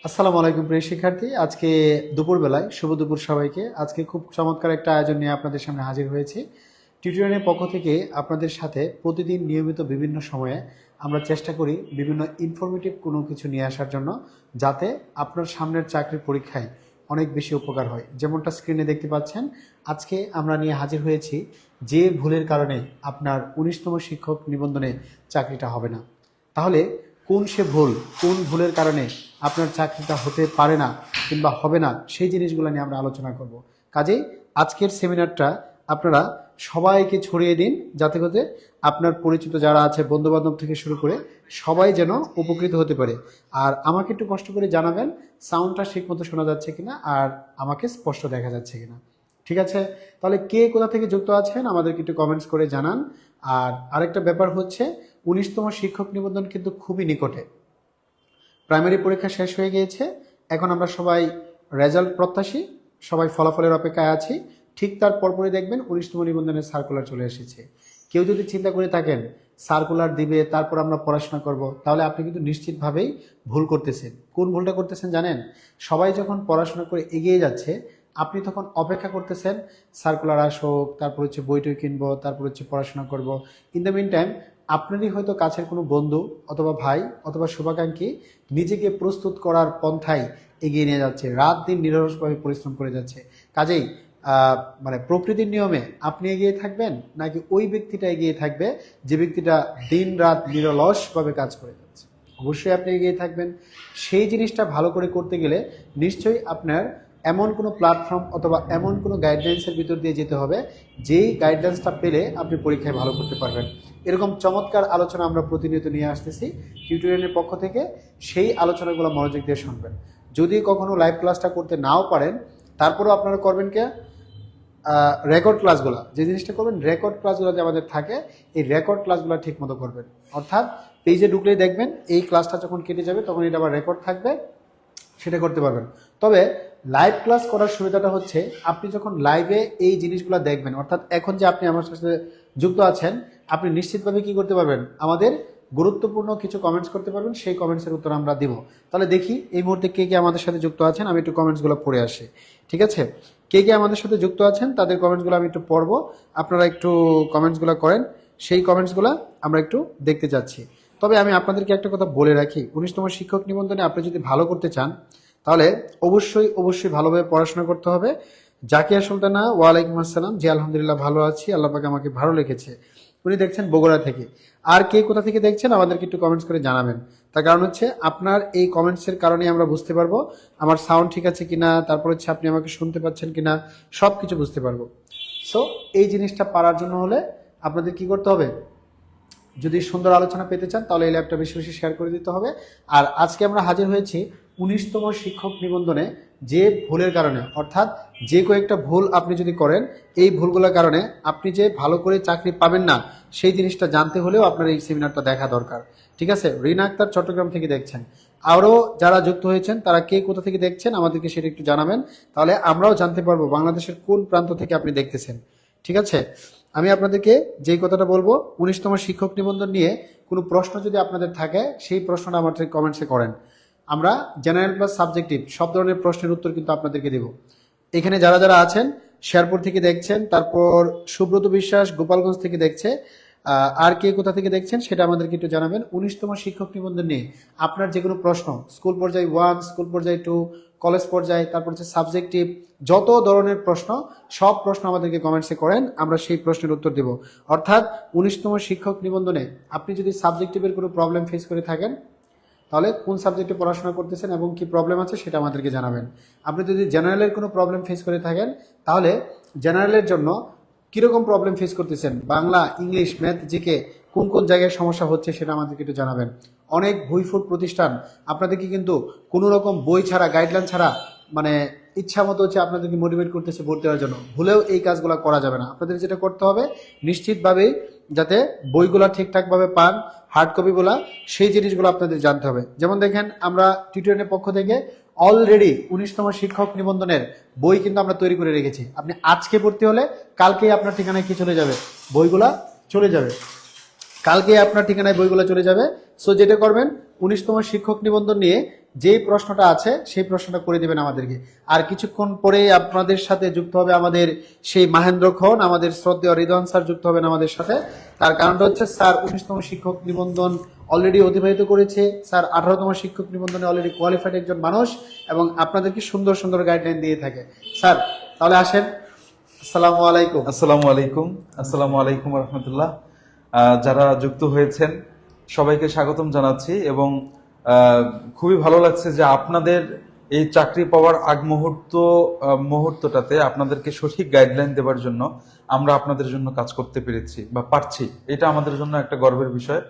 আসসালামু আলাইকুম প্রিয় শিক্ষার্থী। আজকে দুপুরবেলায় শুভ দুপুর সবাইকে। আজকে খুব চমৎকার একটা আয়োজন নিয়ে আপনাদের সামনে হাজির হয়েছি। টিউটোরিয়ালের পক্ষ থেকে আপনাদের সাথে প্রতিদিন নিয়মিত বিভিন্ন সময়ে আমরা চেষ্টা করি বিভিন্ন ইনফরমেটিভ কোনো কিছু নিয়ে আসার জন্য, যাতে আপনার সামনের চাকরির পরীক্ষায় অনেক বেশি উপকার হয়। যেমনটা স্ক্রিনে দেখতে পাচ্ছেন, আজকে আমরা নিয়ে হাজির হয়েছি যে ভুলের কারণে আপনার ১৯তম শিক্ষক নিবন্ধনে চাকরিটা হবে না। তাহলে কোন সে ভুল, কোন ভুলের কারণে আপনার চাকরিটা হতে পারে না কিংবা হবে না, সেই জিনিসগুলো নিয়ে আমরা আলোচনা করব। কাজেই আজকের সেমিনারটা আপনারা সবাইকে ছড়িয়ে দিন, যাতে করে আপনার পরিচিত যারা আছে, বন্ধুবান্ধব থেকে শুরু করে সবাই যেন উপকৃত হতে পারে। আর আমাকে একটু কষ্ট করে জানাবেন সাউন্ডটা ঠিক মতো শোনা যাচ্ছে কিনা আর আমাকে স্পষ্ট দেখা যাচ্ছে কিনা। ঠিক আছে, তাহলে কে কোথা থেকে যুক্ত আছেন আমাদেরকে একটু কমেন্টস করে জানান। আর আরেকটা ব্যাপার হচ্ছে, ১৯তম শিক্ষক নিবন্ধন কিন্তু খুবই নিকটে। প্রাইমারি পরীক্ষা শেষ হয়ে গিয়েছে, এখন আমরা সবাই রেজাল্ট প্রত্যাশী, সবাই ফলাফলের অপেক্ষায় আছি। ঠিক তার পরপরই দেখবেন ১৯তম নিবন্ধনের সার্কুলার চলে এসেছে। কেউ যদি চিন্তা করে থাকেন সার্কুলার দিবে তারপর আমরা পড়াশোনা করব, তাহলে আপনি কিন্তু নিশ্চিতভাবেই ভুল করতেছেন। কোন ভুলটা করতেছেন জানেন? সবাই যখন পড়াশোনা করে এগিয়ে যাচ্ছে, আপনি তখন অপেক্ষা করতেছেন সার্কুলার আসুক, তারপর হচ্ছে বইটই কিনবো, তারপর হচ্ছে পড়াশোনা করব। ইন দ্য মিন টাইম আপনারই হয়তো কাছের কোনো বন্ধু অথবা ভাই অথবা শুভাকাঙ্ক্ষী নিজেকে প্রস্তুত করার পন্থায় এগিয়ে নিয়ে যাচ্ছে, রাত দিন নিরলসভাবে পরিশ্রম করে যাচ্ছে। কাজেই মানে প্রকৃতির নিয়মে আপনি এগিয়ে থাকবেন নাকি ওই ব্যক্তিটা এগিয়ে থাকবে যে ব্যক্তিটা দিন রাত নিরলসভাবে কাজ করে যাচ্ছে? অবশ্যই আপনি এগিয়ে থাকবেন। সেই জিনিসটা ভালো করে করতে গেলে নিশ্চয়ই আপনার এমন কোনো প্ল্যাটফর্ম অথবা এমন কোনো গাইডলাইন্সের ভিতর দিয়ে যেতে হবে, যেই গাইডলাইন্সটা পেলে আপনি পরীক্ষায় ভালো করতে পারবেন। এরকম চমৎকার আলোচনা আমরা প্রতিনিয়ত নিয়ে আসতেছি টিউটোরিয়ালের পক্ষ থেকে। সেই আলোচনাগুলো মনোযোগ দিয়ে শুনবেন। যদি কখনো লাইভ ক্লাসটা করতে নাও পারেন, তারপরেও আপনারা করবেন কে রেকর্ড ক্লাসগুলো, যে জিনিসটা করবেন রেকর্ড ক্লাসগুলো যে আমাদের থাকে, এই রেকর্ড ক্লাসগুলো ঠিক মতো করবেন। অর্থাৎ পেজে ঢুকলেই দেখবেন এই ক্লাসটা যখন কেটে যাবে তখন এটা আবার রেকর্ড থাকবে, সেটা করতে পারবেন। তবে লাইভ ক্লাস করার সুবিধাটা হচ্ছে, আপনি যখন লাইভে এই জিনিসগুলো দেখবেন, অর্থাৎ এখন যে আপনি আমার সাথে যুক্ত আছেন, আপনি নিশ্চিতভাবে কি করতে পারবেন, আমাদের গুরুত্বপূর্ণ কিছু কমেন্টস করতে পারবেন, সেই কমেন্টসের উত্তর আমরা দিব। তাহলে দেখি এই মুহূর্তে কে কে আমাদের সাথে যুক্ত আছেন, আমি একটু কমেন্টসগুলো পড়ে আসি। ঠিক আছে, কে কে আমাদের সাথে যুক্ত আছেন তাদের কমেন্টসগুলো আমি একটু পড়বো, আপনারা একটু কমেন্টসগুলো করেন, সেই কমেন্টসগুলো আমরা একটু দেখতে চাচ্ছি। তবে আমি আপনাদেরকে একটা কথা বলে রাখি, ১৯তম শিক্ষক নিবন্ধনে আপনি যদি ভালো করতে চান, তাহলে অবশ্যই অবশ্যই ভালোভাবে পড়াশোনা করতে হবে। জাকিয়া সুলতানা, ওয়ালাইকুম আসসালাম। জি আলহামদুলিল্লাহ ভালো আছি, আল্লাহ পাক আমাকে ভালো রেখেছে। উনি দেখছেন বগুড়া থেকে। আর কে কোথা থেকে দেখছেন আমাদেরকে একটু কমেন্টস করে জানাবেন। তার কারণ হচ্ছে আপনার এই কমেন্টসের কারণে আমরা বুঝতে পারবো আমার সাউন্ড ঠিক আছে কিনা, তারপর হচ্ছে আপনি আমাকে শুনতে পাচ্ছেন কিনা, সব কিছু বুঝতে পারবো। সো এই জিনিসটা পারার জন্য হলে আপনাদের কি করতে হবে, যদি সুন্দর আলোচনা পেতে চান তাহলে এই ল্যাবটা বেশি বেশি শেয়ার করে দিতে হবে। আর আজকে আমরা হাজির হয়েছি ১৯তম শিক্ষক নিবন্ধনে যে ভুলের কারণে, অর্থাৎ যে কয়েকটা ভুল আপনি যদি করেন, এই ভুলগুলোর কারণে আপনি যে ভালো করে চাকরি পাবেন না, সেই জিনিসটা জানতে হলেও আপনার এই সেমিনারটা দেখা দরকার। ঠিক আছে, রিনা আক্তার চট্টগ্রাম থেকে দেখছেন। আরও যারা যুক্ত হয়েছেন তারা কে কোথা থেকে দেখছেন আমাদেরকে সেটা একটু জানাবেন, তাহলে আমরাও জানতে পারবো বাংলাদেশের কোন প্রান্ত থেকে আপনি দেখতেছেন। ঠিক আছে, আমি আপনাদেরকে যেই কথাটা বলবো, ১৯তম শিক্ষক নিবন্ধন নিয়ে কোনো প্রশ্ন যদি আপনাদের থাকে, সেই প্রশ্নটা আমাদের কমেন্টসে করেন। আমরা জেনারেল প্লাস সাবজেক্টিভ সব ধরনের প্রশ্নের উত্তর কিন্তু আপনাদেরকে দেব। এখানে যারা যারা আছেন, শেরপুর থেকে দেখছেন, তারপর সুব্রত বিশ্বাস গোপালগঞ্জ থেকে দেখছে, আর কে কোথা থেকে দেখছেন সেটা আমাদেরকে একটু জানাবেন। ১৯তম শিক্ষক নিবন্ধন নিয়ে আপনার যে কোনো প্রশ্ন, স্কুল পর্যায়ে 1, স্কুল পর্যায়ে 2, কলেজ পর্যায়ে, তারপর হচ্ছে সাবজেক্টিভ, যত ধরনের প্রশ্ন, সব প্রশ্ন আমাদেরকে কমেন্টসে করেন, আমরা সেই প্রশ্নের উত্তর দেব। অর্থাৎ ১৯তম শিক্ষক নিবন্ধনে আপনি যদি সাবজেক্টিভের কোনো প্রবলেম ফেস করে থাকেন, তাহলে কোন সাবজেক্টে পড়াশোনা করতেছেন এবং কি প্রবলেম আছে সেটা আমাদেরকে জানাবেন। আপনি যদি জেনারেলের কোনো প্রবলেম ফেস করে থাকেন, তাহলে জেনারেলের জন্য কীরকম প্রবলেম ফেস করতেছেন, বাংলা, ইংলিশ, ম্যাথ, জিকে কোন কোন জায়গায় সমস্যা হচ্ছে সেটা আমাদেরকে একটু জানাবেন। অনেক ভুইফুট প্রতিষ্ঠান আপনাদেরকে কিন্তু কোনো রকম বই ছাড়া, গাইডলাইন ছাড়া, মানে ইচ্ছা মতো হচ্ছে আপনাদেরকে মোটিভেট করতেছে ভর্তি হওয়ার জন্য। ভুলেও এই কাজগুলো করা যাবে না। আপনাদের যেটা করতে হবে, নিশ্চিতভাবেই যাতে বইগুলা ঠিকঠাকভাবে পান, হার্ড কপিগুলা, সেই জিনিসগুলো আপনাদের জানতে হবে। যেমন দেখেন, আমরা টিউটোরিয়ালের পক্ষ থেকে অলরেডি ১৯তম শিক্ষক নিবন্ধনের বই কিন্তু আমরা তৈরি করে রেখেছি। আপনি আজকে ভর্তি হলে কালকেই আপনার ঠিকানায় কি চলে যাবে, বইগুলা চলে যাবে। কালকে আপনার ঠিকানায় বইগুলো চলে যাবে। সো যেটা করবেন, 19তম শিক্ষক নিবন্ধন নিয়ে যেই প্রশ্নটা আছে সেই প্রশ্নটা করে দেবেন আমাদেরকে। আর কিছুক্ষণ পরে আপনাদের সাথে যুক্ত হবে আমাদের সেই মাহেন্দ্র খন, আমাদের শ্রদ্ধেয় রিদওয়ান স্যার যুক্ত হবেন আমাদের সাথে। তার কারণটা হচ্ছে স্যার 19তম শিক্ষক নিবন্ধন অলরেডি অতিবাহিত করেছে। স্যার 18তম শিক্ষক নিবন্ধনে অলরেডি কোয়ালিফাইড একজন মানুষ এবং আপনাদেরকে সুন্দর সুন্দর গাইডলাইন দিয়ে থাকে। স্যার তাহলে আসেন। আসসালামু আলাইকুম। আসসালামু আলাইকুম। আসসালামু আলাইকুম রহমতুল্লাহ। যারা যুক্ত হয়েছেন সবাইকে স্বাগতম জানাচ্ছি এবং খুবই ভালো লাগছে যে আপনাদের এই চাকরি পাওয়ার আগ মুহূর্তটাতে আপনাদেরকে সঠিক গাইডলাইন দেওয়ার জন্য আমরা আপনাদের জন্য কাজ করতে পেরেছি বা পারছি। এটা আমাদের জন্য একটা গর্বের বিষয়,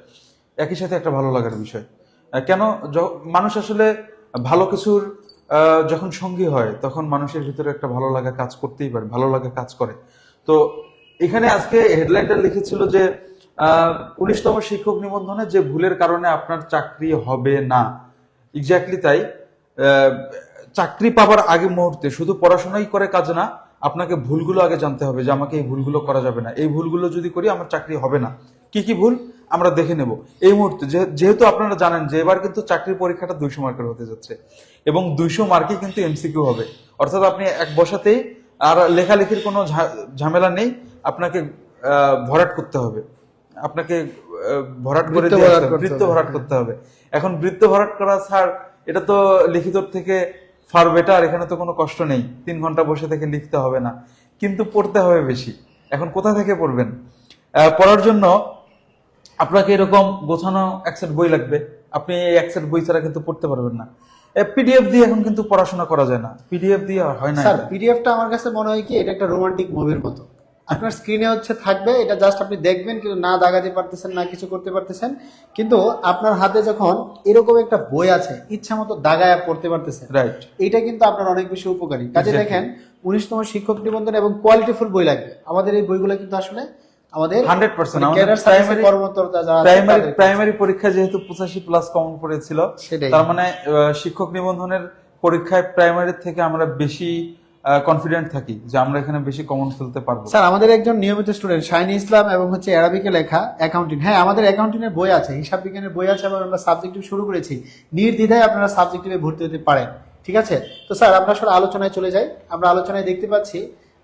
একই সাথে একটা ভালো লাগার বিষয়। কেন মানুষ আসলে ভালো কিছুর যখন সঙ্গী হয় তখন মানুষের ভিতরে একটা ভালো লাগা কাজ করতেই পারে, ভালো লাগা কাজ করে। তো এখানে আজকে হেডলাইনটা লিখেছিল যে 19তম শিক্ষক নিবন্ধনে যে ভুলের কারণে আপনার চাকরি হবে না। এক্স্যাক্টলি তাই। চাকরি পাবার আগে মুহূর্তে শুধু পড়াশোনাই করে কাজ না, আপনাকে ভুলগুলো আগে জানতে হবে যে আমাকে এই ভুলগুলো করা যাবে না, এই ভুলগুলো যদি করি আমার চাকরি হবে না। কি কি ভুল আমরা দেখে নেব এই মুহূর্তে। যেহেতু আপনারা জানেন যে এবার কিন্তু চাকরির পরীক্ষাটা 200 মার্কের হতে যাচ্ছে এবং 200 মার্কে কিন্তু এমসিকিউ হবে, অর্থাৎ আপনি এক বসাতেই, আর লেখালেখির কোনো ঝামেলা নেই, আপনাকে ভরাট করতে হবে, আপনাকে ভরাট করে বৃত্ত ভরাট করতে হবে। এখন বৃত্ত ভরাট করা স্যার, এটা তো লিখিত থেকে ফার বেটার, এখানে তো কোনো কষ্ট নেই, 3 ঘন্টা বসে থেকে লিখতে হবে না, কিন্তু পড়তে হবে বেশি। এখন কোথা থেকে পড়বেন? পড়ার জন্য আপনাকে এরকম গোছানো এক সেট বই লাগবে। আপনি এই এক সেট বই ছাড়া কিন্তু পড়তে পারবেন না। পিডিএফ দিয়ে এখন কিন্তু পড়াশোনা করা যায় না, পিডিএফ দিয়ে হয় না। স্যার পিডিএফটা আমার কাছে মনে হয় কি এটা একটা রোমান্টিক মুভির মতো। আপনার স্ক্রিনে হচ্ছে থাকবে, এটা জাস্ট আপনি দেখবেন, কিন্তু না দাগাতে পারতেছেন না কিছু করতে পারতেছেন। কিন্তু আপনার হাতে যখন এরকম একটা বই আছে, ইচ্ছা মতো দাগায় পড়তে পারতেছেন, রাইট, এটা কিন্তু আপনার অনেক বেশি উপকারী। কাজে দেখেন 19তম শিক্ষক নিবন্ধন এবং কোয়ালিটিফুল বই লাগবে। আমাদের এই বইগুলো কিন্তু আসলে আমাদের 100% প্রাইমারি পরীক্ষা যেহেতু 85+ কমন পড়েছিল, তার মানে শিক্ষক নিবন্ধনের পরীক্ষায় প্রাইমারি থেকে আমরা বেশি কনফিডেন্ট থাকি যে আমরা এখানে বেশি কমন ফেলতে পারবো। স্যার আমাদের একজন নিয়মিত স্টুডেন্ট শাহিন ইসলাম এবং হচ্ছে অ্যারাবিকে লেখা অ্যাকাউন্টিং, হ্যাঁ আমাদের অ্যাকাউন্টিং এর বই আছে, হিসাব বিজ্ঞানের বই আছে, এবং আমরা সাবজেক্টিভ শুরু করেছি। নির্দ্বিধায় আপনারা সাবজেক্টিভে ভর্তি হতে পারেন, ঠিক আছে? তো স্যার আমরা আসলে আলোচনায় চলে যাই। আমরা আলোচনায় দেখতে পাচ্ছি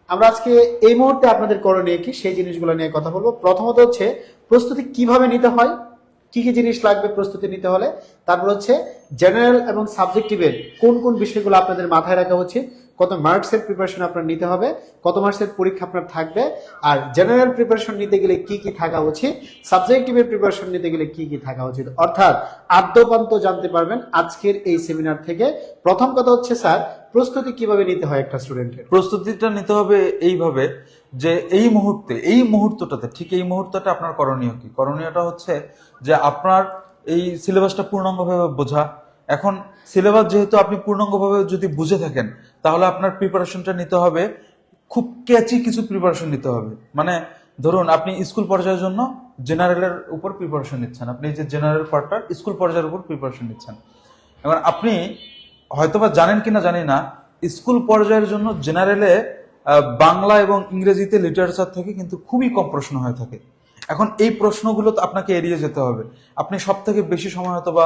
আমরা আজকে এই মুহূর্তে আপনাদের করণীয় কি সেই জিনিসগুলো নিয়ে কথা বলবো। প্রথমত হচ্ছে প্রস্তুতি কিভাবে নিতে হয়, কি কি জিনিস লাগবে প্রস্তুতি নিতে হলে। তারপর হচ্ছে জেনারেল এবং সাবজেক্টিভের কোন কোন বিষয়গুলো আপনাদের মাথায় রাখা উচিত, কত মার্কসের প্রিপারেশন আপনার নিতে হবে, কত মার্কসের পরীক্ষা আপনার থাকবে, আর জেনারেল প্রিপারেশন নিতে গেলে কি কি থাকা উচিত, সাবজেক্টিভের প্রিপারেশন নিতে গেলে কি কি থাকা উচিত, অর্থাৎ আদ্যপান্ত জানতে পারবেন আজকের এই সেমিনার থেকে। প্রথম কথা হচ্ছে স্যার, প্রস্তুতি কিভাবে নিতে হয় একটা স্টুডেন্টের? প্রস্তুতিটা নিতে হবে এইভাবে যে এই মুহূর্তটাতে, ঠিক এই মুহূর্তটা আপনার করণীয় কি? করণীয়টা হচ্ছে যে আপনার এই সিলেবাসটা পূর্ণাঙ্গভাবে বোঝা। এখন সিলেবাস যেহেতু আপনি পূর্ণাঙ্গভাবে যদি বুঝে থাকেন, তাহলে আপনার প্রিপারেশনটা নিতে হবে খুব ক্যাচি কিছু প্রিপারেশন নিতে হবে। মানে ধরুন আপনি স্কুল পর্যায়ের জন্য জেনারেলের উপর প্রিপারেশন নিচ্ছেন, আপনি যে জেনারেল পার্টটা স্কুল পর্যায়ের উপর প্রিপারেশন নিচ্ছেন। এখন আপনি হয়তোবা জানেন কিনা জানি না, স্কুল পর্যায়ের জন্য জেনারেলে বাংলা এবং ইংরেজিতে লিটারেচার থেকে কিন্তু খুবই কম প্রশ্ন হয়ে থাকে। এখন এই প্রশ্নগুলো আপনাকে এড়িয়ে যেতে হবে। আপনি সব থেকে বেশি সময় হয়তোবা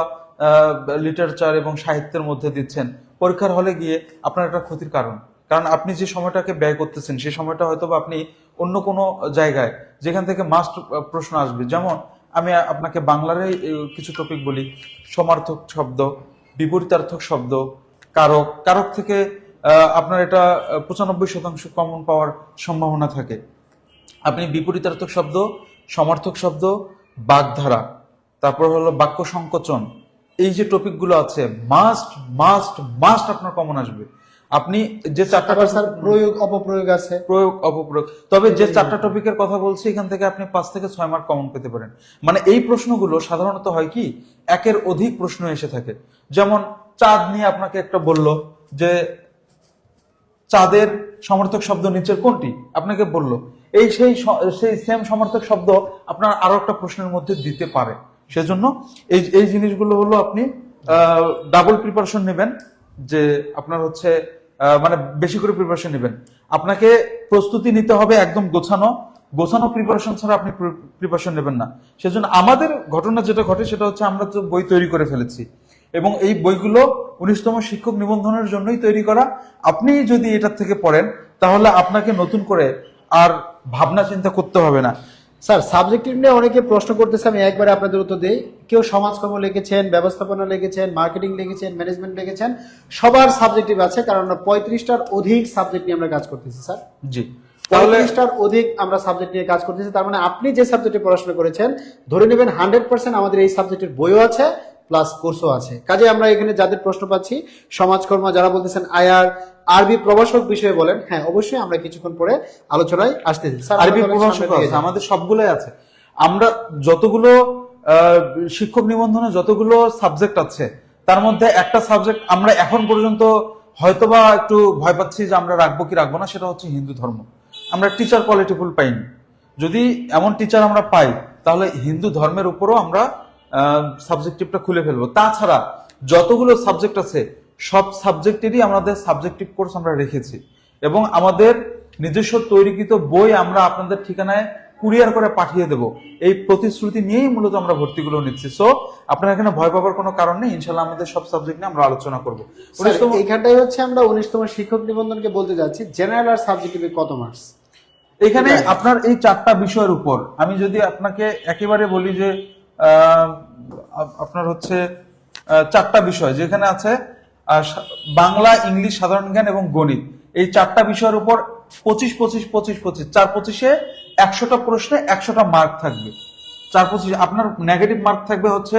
লিটারেচার এবং সাহিত্যের মধ্যে দিচ্ছেন, পরীক্ষার হলে গিয়ে আপনার একটা ক্ষতির কারণ। কারণ আপনি যে সময়টাকে ব্যয় করতেছেন সেই সময়টা হয়তোবা আপনি অন্য কোনো জায়গায়, যেখান থেকে মাস্ট প্রশ্ন আসবে। যেমন আমি আপনাকে বাংলারই কিছু টপিক বলি। সমার্থক শব্দ, বিপরীতার্থক শব্দ, কারক। কারক থেকে আপনার এটা 95% কমন পাওয়ার সম্ভাবনা থাকে। আপনি বিপরীতার্থক শব্দ, সমার্থক শব্দ, বাগধারা, তারপর হলো বাক্য সংকোচন, এই যে টপিকগুলো আছে মাস্ট মাস্ট মাস্ট আপনার কমন আসবে। আপনি যে চারটা প্রয়োগ অপপ্রয়োগ আছে, প্রয়োগ অপপ্রয়োগ, তবে যে 4টা টপিকের কথা বলছি এখান থেকে আপনি 5 থেকে 6 মার্ক কমন পেতে পারেন। মানে এই প্রশ্নগুলো সাধারণত হয় কি, একের অধিক প্রশ্ন এসে থাকে। যেমন চাঁদ নিয়ে আপনাকে একটা বললো যে চাঁদের সমার্থক শব্দ নিচের কোনটি, আপনাকে বললো এই সেই সেম সমার্থক শব্দ আপনার আরো একটা প্রশ্নের মধ্যে দিতে পারে। সেজন্য এই জিনিসগুলো হলো আপনি ডাবল প্রিপারেশন নেবেন, যে আপনার হচ্ছে মানে বেশি করে প্রিপারেশন নেবেন। আপনাকে প্রস্তুতি নিতে হবে একদম গোছানো, গোছানো প্রিপারেশন ছাড়া আপনি প্রিপারেশন নেবেন না। সেজন্য আমাদের ঘটনা যেটা ঘটে সেটা হচ্ছে আমরা তো বই তৈরি করে ফেলেছি এবং এই বইগুলো 19তম শিক্ষক নিবন্ধনের জন্যই তৈরি করা। আপনি যদি এটার থেকে পড়েন তাহলে আপনাকে নতুন করে আর ভাবনা চিন্তা করতে হবে না। স্যার সাবজেক্টিভ নিয়ে অনেকে প্রশ্ন করতেছে, আমি একবারে আপনাদের উত্তর দিই। কেউ সমাজকর্ম লিখেছেন, ব্যবস্থাপনা লিখেছেন, মার্কেটিং লিখেছেন, ম্যানেজমেন্ট লিখেছেন, সবার সাবজেক্টিভ আছে, কারণ 35টার অধিক সাবজেক্ট নিয়ে আমরা কাজ করতেছি স্যার। জি, তাহলে 35টার অধিক আমরা সাবজেক্ট নিয়ে কাজ করতেছি। তার মানে আপনি যে সাবজেক্টে পড়াশোনা করেছেন ধরে নেবেন 100% আমাদের এই সাবজেক্টের বইও আছে প্লাস কোর্সও আছে। কাজে আমরা এখানে যাদের প্রশ্ন পাচ্ছি সমাজকর্ম, যারা বলতেছেন আয়ার, আরবি প্রভাষক বিষয়ে বলেন, হ্যাঁ অবশ্যই আমরা কিছুক্ষণ পরে আলোচনায় আসতেছি। স্যার আরবি প্রভাষক আছে, আমাদের সবগুলোই আছে। আমরা যতগুলো শিক্ষক নিবন্ধনে যতগুলো সাবজেক্ট আছে তার মধ্যে একটা সাবজেক্ট আমরা এখন পর্যন্ত হয়তোবা একটু ভয় পাচ্ছি যে আমরা রাখবো কি রাখবো না, সেটা হচ্ছে হিন্দু ধর্ম। আমরা টিচার কোয়ালিটিফুল পাইনি। যদি এমন টিচার আমরা পাই তাহলে হিন্দু ধর্মের উপরও আমরা সাবজেক্টিভটা খুলে ফেলবো। তাছাড়া যতগুলো সাবজেক্ট আছে সব সাবজেক্টেরই আমাদের সাবজেক্টিভ কোর্স আমরা রেখেছি এবং আমাদের নিজস্ব তৈরিকৃত বই আমরা আপনাদের ঠিকানায় কুরিয়ার করে পাঠিয়ে দেব। এই প্রতিশ্রুতি নিয়েই মূলত আমরা ভর্তিগুলো নিচ্ছি। সো আপনার এখানে ভয় পাবার কোনো কারণ নেই, ইনশাল্লাহ আমাদের সব সাবজেক্ট নিয়ে আমরা আলোচনা করবো। এইখানটাই হচ্ছে আমরা 19তম শিক্ষক নিবন্ধনকে বলতে যাচ্ছি জেনারেল আর সাবজেক্টিভে কত মার্কস। এখানে আপনার এই 4টা বিষয়ের উপর আমি যদি আপনাকে একেবারে বলি যে আপনার হচ্ছে 4টা বিষয় যেখানে আছে বাংলা, ইংলিশ, সাধারণ জ্ঞান এবং গণিত, এই 4টা বিষয়ের উপর 25 25 25 25 4-25-এ 100টা প্রশ্নে 100টা মার্ক থাকবে। 4-25 আপনার নেগেটিভ মার্ক থাকবে হচ্ছে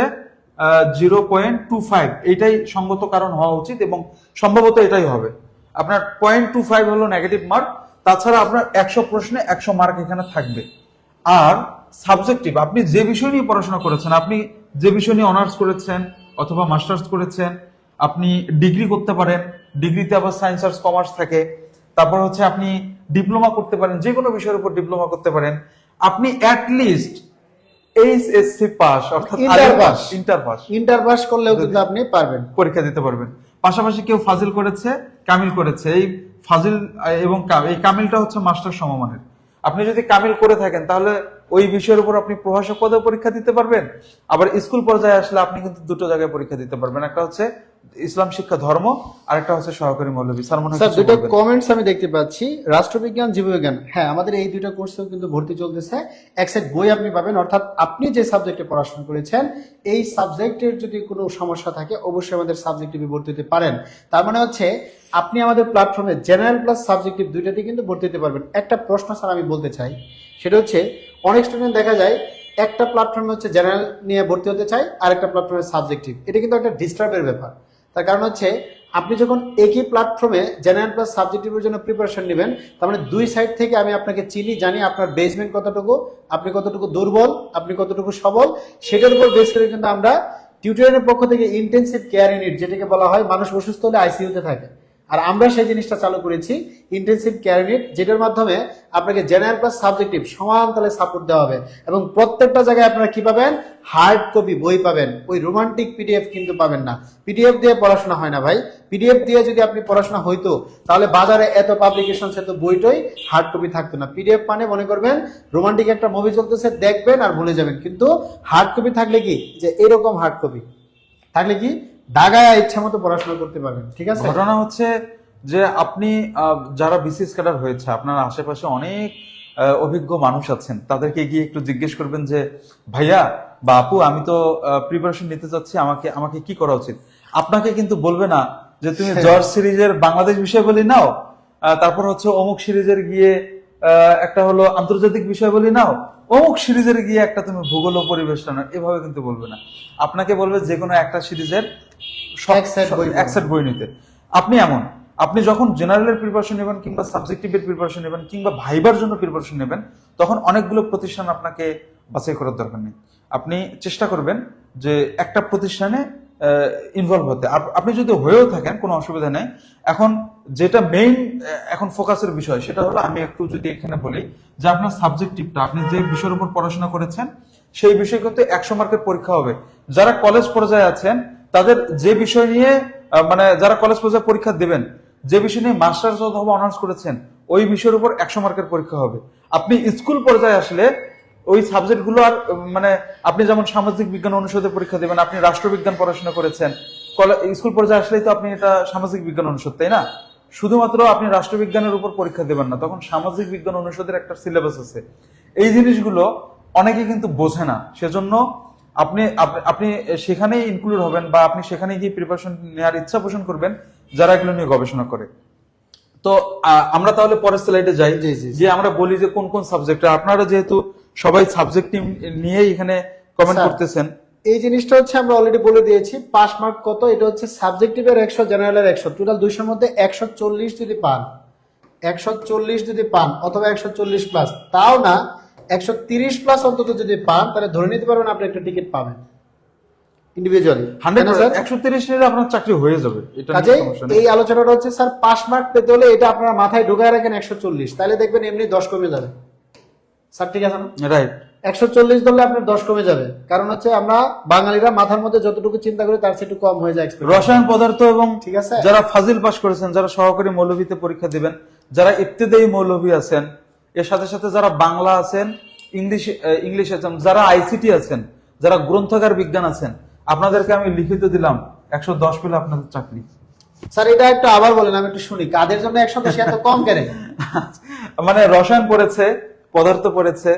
0.25। এইটাই সঙ্গত কারণ হওয়া উচিত এবং সম্ভবত এটাই হবে। আপনার 0.25 হলো নেগেটিভ মার্ক। তাছাড়া আপনার 100 প্রশ্নে 100 মার্ক এখানে থাকবে। আর সাবজেক্টিভ আপনি যে বিষয় নিয়ে পড়াশোনা করেছেন, আপনি যে বিষয় নিয়ে অনার্স করেছেন অথবা মাস্টার্স করেছেন, আপনি ডিগ্রি করতে পারেন, ডিগ্রিতে আবার সায়েন্স আর্টস কমার্স থাকে। তারপর হচ্ছে আপনি ডিপ্লোমা করতে পারেন, যে কোনো বিষয়ের উপর ডিপ্লোমা করতে পারেন। আপনি অ্যাটলিস্ট এইচএসসি পাস অর্থাৎ ইন্টার পাস করলেও কিন্তু আপনি পারবেন, পরীক্ষা দিতে পারবেন। পাশাপাশি কেউ ফাজিল করেছে, কামিল করেছে, এই ফাজিল এবং এই কামিলটা হচ্ছে মাস্টার সমমানের। আপনি যদি কামিল করে থাকেন তাহলে ওই বিষয়ের উপর আপনি প্রভাষক পদে পরীক্ষা দিতে পারবেন। আবার স্কুল পর্যায়ে আসলে আপনি কিন্তু দুটো জায়গায় পরীক্ষা দিতে পারবেন, একটা হচ্ছে ইসলাম শিক্ষা ধর্ম আর একটা হচ্ছে সহকারী মৌলভী। স্যার দুটো কমেন্টস আমি দেখতে পাচ্ছি, রাষ্ট্রবিজ্ঞান, জীববিজ্ঞান, হ্যাঁ আমাদের এই দুটো কোর্সেও কিন্তু ভর্তি চলতেছে। এক সেট বই আপনি পাবেন, অর্থাৎ আপনি যে সাবজেক্টে পড়াশোনা করেছেন এই সাবজেক্টের যদি কোনো সমস্যা থাকে অবশ্যই আমাদের সাবজেক্টিভে ভর্তি হতে পারেন। তার মানে হচ্ছে আপনি আমাদের প্ল্যাটফর্মে জেনারেল প্লাস সাবজেক্টিভ দুইটাতে কিন্তু ভর্তি হতে পারবেন। একটা প্রশ্ন স্যার আমি বলতে চাই, সেটা হচ্ছে অনেক স্টুডেন্ট দেখা যায় একটা প্ল্যাটফর্মে হচ্ছে জেনারেল নিয়ে ভর্তি হতে চায় আর একটা প্ল্যাটফর্মে সাবজেক্টিভ। এটা কিন্তু একটা ডিস্টার্বের ব্যাপার। তার কারণ হচ্ছে আপনি যখন একই প্ল্যাটফর্মে জেনারেল প্লাস সাবজেক্টিভের জন্য প্রিপারেশন নেবেন, তার মানে দুই সাইড থেকে আমি আপনাকে চিনি, জানি আপনার বেসমেন্ট কতটুকু, আপনি কতটুকু দুর্বল, আপনি কতটুকু সবল, সেটার উপর বেস করে কিন্তু আমরা টিউটোরিয়ালের পক্ষ থেকে ইন্টেনসিভ কেয়ার ইউনিট, যেটাকে বলা হয় মানুষ অসুস্থ হলে আইসিইউতে থাকে, আর আমরা সেই জিনিসটা চালু করেছি ইন্টেনসিভ কেয়ার ইউনিট, যেটার মাধ্যমে আপনাকে জেনারেল প্লাস সাবজেক্টিভ সমান তালে সাপোর্ট দেওয়া হবে এবং প্রত্যেকটা জায়গায় আপনারা কি পাবেন, হার্ড কপি বই পাবেন। ওই রোমান্টিক পিডিএফ কিন্তু পাবেন না। পিডিএফ দিয়ে পড়াশোনা হয় না ভাই। পিডিএফ দিয়ে যদি আপনি পড়াশোনা হইতো তাহলে বাজারে এত পাবলিকেশন এত বইটই হার্ড কপি থাকতো না। পিডিএফ মানে মনে করবেন রোমান্টিক একটা মুভি চলতেছে, দেখবেন আর ভুলে যাবেন। কিন্তু হার্ড কপি থাকলে কি, যে এরকম হার্ড কপি থাকলে কি দাগায় ইচ্ছা মতো পড়াশোনা করতে পারবেন। ঠিক আছে, ঘটনা হচ্ছে যে আপনি যারা বিসিএস ক্যাডার হয়েছে আপনার আশেপাশে অনেক অভিজ্ঞ মানুষ আছেন, তাদেরকে গিয়ে একটু জিজ্ঞেস করবেন যে ভাইয়া বা আপু আমি তো প্রিপারেশন নিতে চাচ্ছি, আমাকে কি করা উচিত। আপনাকে কিন্তু বলবে না যে তুমি জর্জ সিরিজের বাংলাদেশ বিষয়াবলী নাও, তারপর হচ্ছে অমুক সিরিজের গিয়ে একটা হলো আন্তর্জাতিক বিষয়াবলী নাও, অমুক সিরিজের গিয়ে একটা তুমি ভূগোল ও পরিবেশ নাও, এভাবে কিন্তু বলবে না। আপনাকে বলবে যে কোনো একটা সিরিজের এক সেট বই নিতে। আপনি আপনি যখন জেনারেলের প্রিপারেশন নেবেন কিংবা সাবজেক্টিভের প্রিপারেশন নেবেন কিংবা ভাইবার জন্য প্রিপারেশন নেবেন, তখন অনেকগুলো প্রতিষ্ঠান আপনাকে বাছাই করার দরকার নেই। আপনি চেষ্টা করবেন যে একটা প্রতিষ্ঠানে ইনভলভ হতে। আপনি যদি হয়েও থাকেন কোনো অসুবিধা নেই। এখন যেটা মেইন এখন ফোকাসের বিষয় সেটা হলো, আমি একটু যদি এখানে বলি যে আপনার সাবজেক্টিভটা, আপনি যে বিষয়ের উপর পড়াশোনা করেছেন সেই বিষয়ে কিন্তু 100 মার্কের পরীক্ষা হবে। যারা কলেজ পর্যায়ে আছেন তাদের যে বিষয় নিয়ে মানে যারা কলেজ পর্যায়ে পরীক্ষা দেবেন যে বিষয় নিয়ে মাস্টার্স অথবা অনার্স করেছেন ওই বিষয়ের উপর 100 মার্কের পরীক্ষা হবে। আপনি স্কুল পর্যায়ে আসলে ওই সাবজেক্টগুলো আর মানে আপনি যেমন সামাজিক বিজ্ঞান অনুষদে পরীক্ষা দেবেন, আপনি রাষ্ট্রবিজ্ঞান পড়াশোনা করেছেন, স্কুল পর্যায়ে আসলেই তো আপনি এটা সামাজিক বিজ্ঞান অনুষদ, তাই না? শুধুমাত্র আপনি রাষ্ট্রবিজ্ঞানের উপর পরীক্ষা দেবেন না, তখন সামাজিক বিজ্ঞান অনুষদের একটা সিলেবাস আছে। এই জিনিসগুলো অনেকে কিন্তু বোঝে না, সেজন্য আপনি আপনি সেখানেই ইনক্লুড হবেন বা আপনি সেখানে গিয়ে প্রিপারেশন নেওয়ার ইচ্ছা পোষণ করবেন যারা এগুলো নিয়ে গবেষণা করে। তো আমরা তাহলে পরের স্লাইডে যাই, জি, জি, জি। যে আমরা বলি যে কোন কোন সাবজেক্ট, আপনারা যেহেতু সবাই সাবজেক্ট নিয়ে এখানে কমেন্ট স্যার, করতেছেন। এই জিনিসটা হচ্ছে আমরা অলরেডি বলে দিয়েছি, পাস মার্ক কত, এটা হচ্ছে সাবজেক্টিভের 100, জেনারেলের 100, টোটাল 200 মধ্যে 140 যদি পান, 140 যদি পান অথবা 140 প্লাস, তাও না 130 প্লাস অন্তত যদি পান, তাহলে ধরে নিতে পারবেন আপনি একটা টিকিট পাবেন ইন্ডিভিজুয়ালি। 130 নিলে আপনার চাকরি হয়ে যাবে, এটা নিয়ে কাজে সমস্যা এই নেই। আলোচনাটা হচ্ছে স্যার, পাস মার্ক পেতে হলে এটা আপনার মাথায় ঢুকায় রাখেন 140, তাহলে দেখবেন এমনি 10 কমে যাবে। স্যার ঠিক আছে না? রাইট। 140 ধরলে আপনার 10 কমে যাবে, কারণ হচ্ছে আমরা বাঙালিরা মাথার মধ্যে যতটুকু চিন্তা করি তার চেয়ে একটু কম হয়ে যায় expectation। রসায়ন পদার্থ এবং ঠিক আছে। যারা ফাজিল পাস করেছেন, যারা সহকারী মৌলভীতে পরীক্ষা দিবেন, যারা ইবতেদায়ী মৌলভী আছেন, এর সাথে সাথে যারা বাংলা আছেন, ইংলিশ আছেন, যারা আইসিটি আছেন, যারা গ্রন্থাগার বিজ্ঞান আছেন, আপনাদেরকে আমি লিখিত দিলাম 110 পেলে আপনাদের চাকরি। স্যার এটা একটু আবার বলেন, আমি একটু শুনি, কাদের জন্য 100 সে এত কম কেন? মানে রসায়ন পড়েছে, পদার্থ পড়েছে,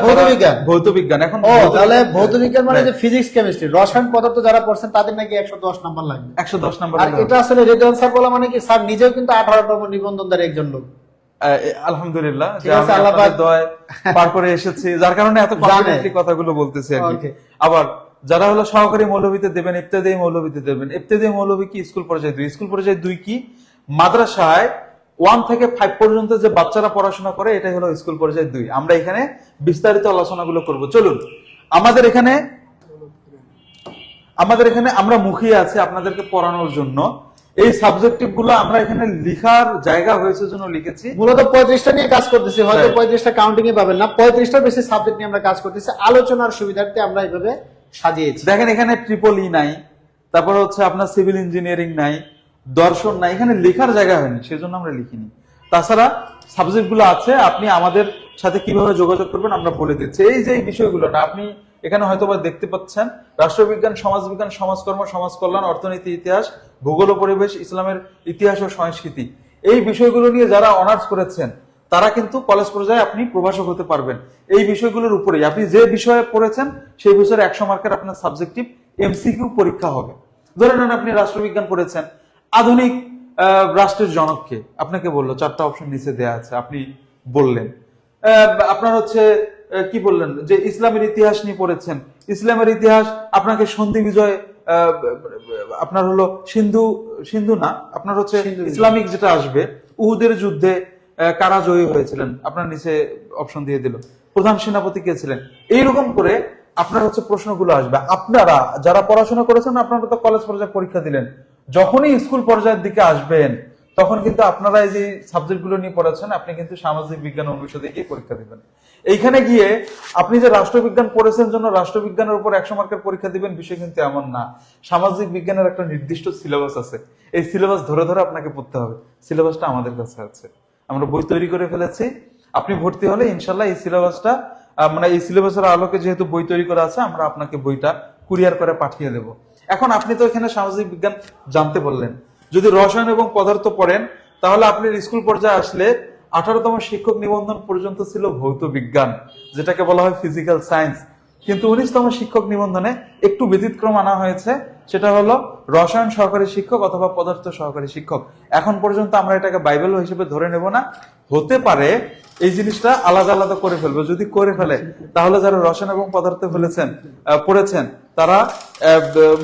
ভৌতবিজ্ঞান। ভৌতবিজ্ঞান। এখন ও তাহলে ভৌতবিজ্ঞান মানে যে Right. ফিজিক্স কেমিস্ট্রি, রসায়ন পদার্থ যারা পড়ছেন তাদের নাকি 110 নাম্বার লাগবে। 110 নাম্বার। আর এটা আসলে রেড আনসার বলা মানে কি, স্যার নিজেও কিন্তু 18তম নিবন্ধনধারী একজন লোক। আলহামদুলিল্লাহ, ঠিক যে আছে, আমি আল্লাহ আপনাদের পাক দোয়ায় পার করে এসেছি, যার কারণে এত কনফিডেন্টলি কথাগুলো বলতেছি আর কি। Okay. আবার যারা হলো সহকারী মৌলভীতে দেবেন, ইবতেদায়ী মৌলভীতে দেবেন। ইবতেদায়ী মৌলভী কি? স্কুল পর্যায়ে 2। স্কুল পর্যায়ে 2 কি? মাদ্রাসায় 1 থেকে 5 পর্যন্ত যে বাচ্চারা পড়াশোনা করে, এটাই হলো স্কুল পর্যায়ে 2। আমরা এখানে বিস্তারিত আলোচনাগুলো করব। চলুন, আমাদের এখানে আমরা মুখিয়ে আছি আপনাদেরকে পড়ানোর জন্য। এই সাবজেক্টিভ গুলো আমরা এখানে লিখার জায়গা হয়েছে জন্য লিখেছি। মূলত 35টা নিয়ে কাজ করতেছি, হয়তো Right. 35টা কাউন্টিং এ পাবেন না, 35টার বেশি সাবজেক্ট নিয়ে আমরা কাজ করতেছি, আলোচনার সুবিধার্থে আমরা এইভাবে সাজিয়েছি। দেখেন এখানে ট্রিপল ই নাই, তারপর হচ্ছে আপনার সিভিল ইঞ্জিনিয়ারিং নাই, দর্শন নাই, এখানে লেখার জায়গা হয়নি, সেজন্য আমরা লিখিনি। তাছাড়া সাবজেক্ট গুলো আছে, আপনি আমাদের সাথে কিভাবে যোগাযোগ করবেন আমরা বলে দিচ্ছি। এই যে বিষয়গুলো না আপনি এখানে হয়তোবা দেখতে পাচ্ছেন, রাষ্ট্রবিজ্ঞান, সমাজবিজ্ঞান, সমাজকর্ম, সমাজ কল্যাণ, অর্থনীতি, ইতিহাস, ভূগোল ও পরিবেশ, ইসলামের ইতিহাস ও সংস্কৃতি, এই বিষয়গুলো নিয়ে যারা অনার্স করেছেন তারা কিন্তু কলেজ পর্যায়ে আপনি প্রভাষক হতে পারবেন। এই বিষয়গুলোর উপরেই আপনি যে বিষয়ে পড়েছেন সেই বিষয়ের 100 মার্কের আপনার সাবজেক্টিভ এমসিকিউ পরীক্ষা হবে। ধরে নেন আপনি রাষ্ট্রবিজ্ঞান পড়েছেন, আধুনিক রাষ্ট্রের জনককে আপনাকে বললো, 4টা অপশন নিচে দেয়া আছে, আপনি বললেন আপনার হচ্ছে কি বললেন যে ইসলামের ইতিহাস নিয়ে পড়েছেন, ইসলামের ইতিহাস আপনাকে সন্ধি বিজয়, আপনার হলো সিন্ধু না, আপনার হচ্ছে ইসলামিক যেটা আসবে, উহুদের যুদ্ধে কারা জয়ী হয়েছিলেন, আপনার নিচে অপশন দিয়ে দিল, প্রধান সেনাপতি কে ছিলেন। এইরকম করে আপনার হচ্ছে প্রশ্নগুলো আসবে। আপনারা যারা পড়াশোনা করেছেন, আপনারা তো কলেজ পর্যায়ে পরীক্ষা দিলেন, যখনই স্কুল পর্যায়ের দিকে আসবেন তখন কিন্তু আপনারা এই যে সাবজেক্টগুলো নিয়ে পড়াচ্ছেন, আপনি কিন্তু সামাজিক বিজ্ঞান অনুষদে গিয়ে পরীক্ষা দিবেন। এইখানে গিয়ে আপনি যে রাষ্ট্রবিজ্ঞান পড়েছেন জন্য রাষ্ট্রবিজ্ঞানের উপর 100 মার্কের পরীক্ষা দিবেন, বিষয় কিন্তু এমন না। সামাজিক বিজ্ঞানের একটা নির্দিষ্ট সিলেবাস আছে, এই সিলেবাস ধরে ধরে আপনাকে পড়তে হবে। সিলেবাসটা আমাদের কাছে আছে, আমরা বই তৈরি করে ফেলেছি। আপনি ভর্তি হলে ইনশাল্লাহ এই সিলেবাসটা মানে এই সিলেবাসের আলোকে যেহেতু বই তৈরি করা আছে, আমরা আপনাকে বইটা কুরিয়ার করে পাঠিয়ে দেব। এখন আপনি তো এখানে সামাজিক বিজ্ঞান জানতে বললেন, যদি রসায়ন এবং পদার্থ পড়েন তাহলে আপনি স্কুল পর্যায়ে আসলে 18তম শিক্ষক নিবন্ধন পর্যন্ত ছিল ভৌত বিজ্ঞান, যেটাকে বলা হয় ফিজিক্যাল সায়েন্স। কিন্তু 19তম শিক্ষক নিবন্ধনে একটু ব্যতিক্রম আনা হয়েছে, সেটা হলো রসায়ন সহকারী শিক্ষক অথবা পদার্থ সহকারী শিক্ষক। এখন পর্যন্ত আমরা এটাকে বাইবেল হিসেবে ধরে নেব না, হতে পারে এই জিনিসটা আলাদা আলাদা করে ফেলবে। যদি করে ফেলে তাহলে যারা রসায়ন এবং পদার্থ পড়েছেন তারা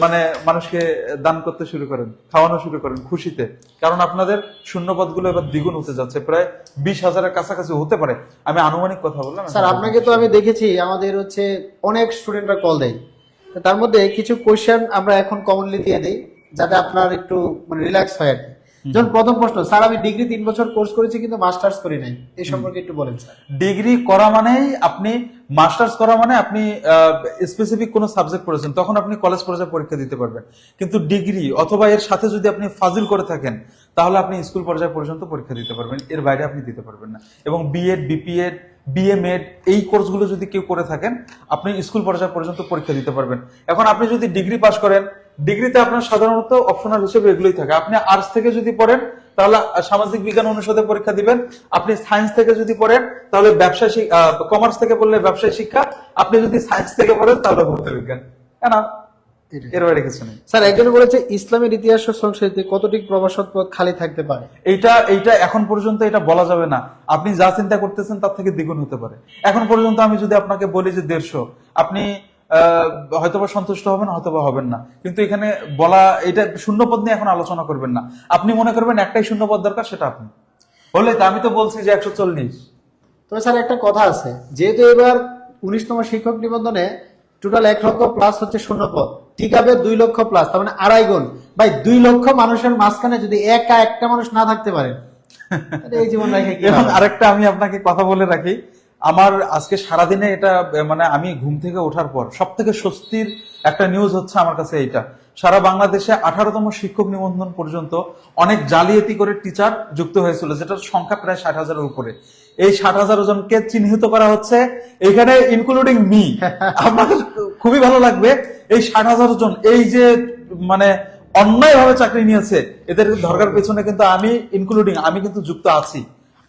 মানে মানুষকে দান করতে শুরু করেন, খাওয়ানো শুরু করেন খুশিতে, কারণ আপনাদের শূন্যপদগুলো এবার দ্বিগুণ হতে যাচ্ছে, প্রায় 20,000-এর কাছাকাছি হতে পারে। আমি আনুমানিক কথা বললাম। স্যার আপনাকে তো আমি দেখেছি, আমাদের হচ্ছে অনেক স্টুডেন্টরা কল দেয়, তো তার মধ্যে কিছু কোয়েশ্চেন আমরা এখন কমনলি দিয়ে দিই যাতে আপনার একটু মানে রিল্যাক্স হয় আর কি। যেমন প্রথম প্রশ্ন, স্যার আমি ডিগ্রি 3 বছর কোর্স করেছি কিন্তু মাস্টার্স করি নাই, এই সম্পর্কে একটু বলেন স্যার। ডিগ্রি করা মানেই আপনি মাস্টার্স করা মানে আপনি স্পেসিফিক কোনো সাবজেক্ট পড়েছেন, তখন আপনি কলেজ পর্যায়ে পরীক্ষা দিতে পারবেন। কিন্তু ডিগ্রি অথবা এর সাথে যদি আপনি ফাজিল করে থাকেন তাহলে আপনি স্কুল পর্যায়ে পর্যন্ত পরীক্ষা দিতে পারবেন, এর বাইরে আপনি দিতে পারবেন না। এবং বিএড, বিপিএড, বিএমএড এই কোর্সগুলো যদি কেউ করে থাকেন আপনি স্কুল পর্যায়ে পর্যন্ত পরীক্ষা দিতে পারবেন। এখন আপনি যদি ডিগ্রি পাস করেন, ডিগ্রিতে আপনার সাধারণত অপশনাল হিসেবে এগুলোই থাকে। আপনি আর্টস থেকে যদি পড়েন তাহলে সামাজিক বিজ্ঞান অনুষদে পরীক্ষা দিবেন, আপনি সায়েন্স থেকে যদি পড়েন তাহলে ব্যবসায়, কমার্স থেকে পড়লে ব্যবসায় শিক্ষা, আপনি যদি সায়েন্স থেকে পড়েন তাহলে ভৌত বিজ্ঞান। না, এর বাইরে কিছু নেই। স্যার একজন বলেছে ইসলামের ইতিহাস ও সংস্কৃতি কতটি প্রভাষক পদ খালি থাকতে পারে? এইটা এখন পর্যন্ত এটা বলা যাবে না। আপনি যা চিন্তা করতেছেন তার থেকে দ্বিগুণ হতে পারে। এখন পর্যন্ত আমি যদি আপনাকে বলি যে 150, আপনি হয়তোবা সন্তুষ্ট হবেন, হয়তোবা হবেন না। কিন্তু এখানে বলা, এটা শূন্যপদ নিয়ে এখন আলোচনা করবেন না। আপনি মনে করবেন একটাই শূন্যপদ দরকার, সেটা আপনি বললে তো। আমি তো বলছি যে 140। তবে স্যার একটা কথা আছে, যেহেতু এবার 19তম শিক্ষক নিবন্ধনে টোটাল 1 লক্ষ প্লাস হচ্ছে শূন্যপদ, ঠিক হবে 2 লক্ষ প্লাস, তার মানে 2.5 গুণ। ভাই 2 লক্ষ মানুষের মাঝখানে যদি একটা মানুষ না থাকতে পারে এই জীবন রেখে কি এবং হবে? আরেকটা আমি আপনাকে কথা বলে রাখি, আমার আজকে সারাদিনে এটা মানে আমি ঘুম থেকে ওঠার পর সব থেকে স্বস্তির একটা নিউজ হচ্ছে আমার কাছে এইটা। সারা বাংলাদেশে 18তম শিক্ষক নিবন্ধন পর্যন্ত অনেক জালিয়াতি করে টিচার যুক্ত হয়েছিল, যেটার সংখ্যা প্রায় 60,000-এর উপরে। এই 60,000 জনকে চিহ্নিত করা হচ্ছে, এখানে ইনক্লুডিং মি। আপনাদের খুবই ভালো লাগবে, এই 60,000 জন এই যে মানে অন্যায়ভাবে চাকরি নিয়েছে, এদের ধরকার পেছনে কিন্তু আমি ইনক্লুডিং, আমি কিন্তু যুক্ত আছি।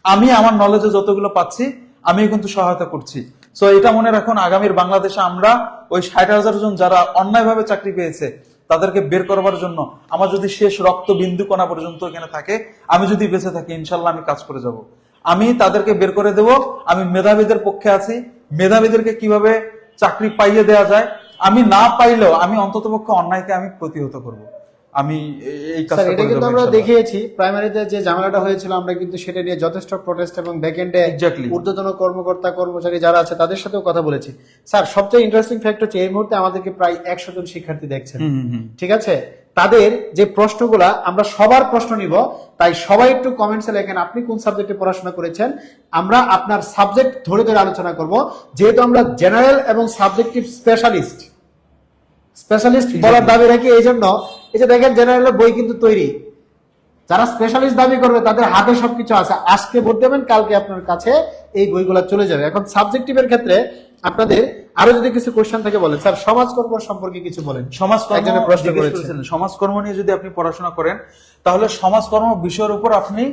আমি আমার নলেজে যতগুলো পাচ্ছি আমি কিন্তু সহায়তা করছি। সো এটা মনে রাখুন, আগামীর বাংলাদেশে আমরা ওই 60,000 জন যারা অন্যায়ভাবে চাকরি পেয়েছে তাদেরকে বের করবার জন্য আমার যদি শেষ রক্ত বিন্দু কণা পর্যন্ত এখানে থাকে, আমি যদি বেঁচে থাকি, ইনশাল্লাহ আমি কাজ করে যাব। আমি তাদেরকে বের করে দেব। আমি মেধাবীদের পক্ষে আছি। মেধাবীদেরকে কিভাবে চাকরি পাইয়ে দেওয়া যায়, আমি না পাইলেও আমি অন্ততপক্ষে অন্যায়কে আমি প্রতিহত করব। আমি এই কাজটা স্যার এটা করে কিন্তু যাবো আমরা ইনশাল্লাহ। দেখিয়েছি, প্রাইমারিতে যে ঝামেলাটা হয়েছিল আমরা কিন্তু সেটা নিয়ে যথেষ্ট প্রোটেস্ট এবং ব্যাকএন্ডে Exactly. ঊর্ধ্বতন কর্মকর্তা কর্মচারী যারা আছে তাদের সাথেও কথা বলেছি। স্যার সবচেয়ে ইন্টারেস্টিং ফ্যাক্ট হচ্ছে এই মুহূর্তে আমাদেরকে প্রায় 100 জন শিক্ষার্থী দেখছেন, ঠিক আছে? তাদের যে প্রশ্নগুলা আমরা সবার প্রশ্ন নিব, তাই সবাই একটু কমেন্টসে লেখেন আপনি কোন সাবজেক্টে পড়াশোনা করেছেন। আমরা আপনার সাবজেক্ট ধরে ধরে আলোচনা করব, যেহেতু আমরা জেনারেল এবং সাবজেক্টিভ স্পেশালিস্ট বলার দাবি রাখি। এই জন্য এই যে দেখেন জেনারেলের বই কিন্তু তৈরি, যারা স্পেশালিস্ট দাবি করবে তাদের হাতে সবকিছু আছে। আজকে ভোট দেবেন, কালকে আপনার কাছে এই বইগুলো চলে যাবে। এখন সাবজেক্টিভের ক্ষেত্রে আপনাদের আরো যদি কিছু কোশ্চেন থাকে বলেন। স্যার সমাজকর্ম সম্পর্কে কিছু বলেন। একজনের প্রশ্ন করেছেন। সমাজকর্ম নিয়ে যদি আপনি পড়াশোনা করেন তাহলে সমাজকর্ম বিষয়ের উপর আপনি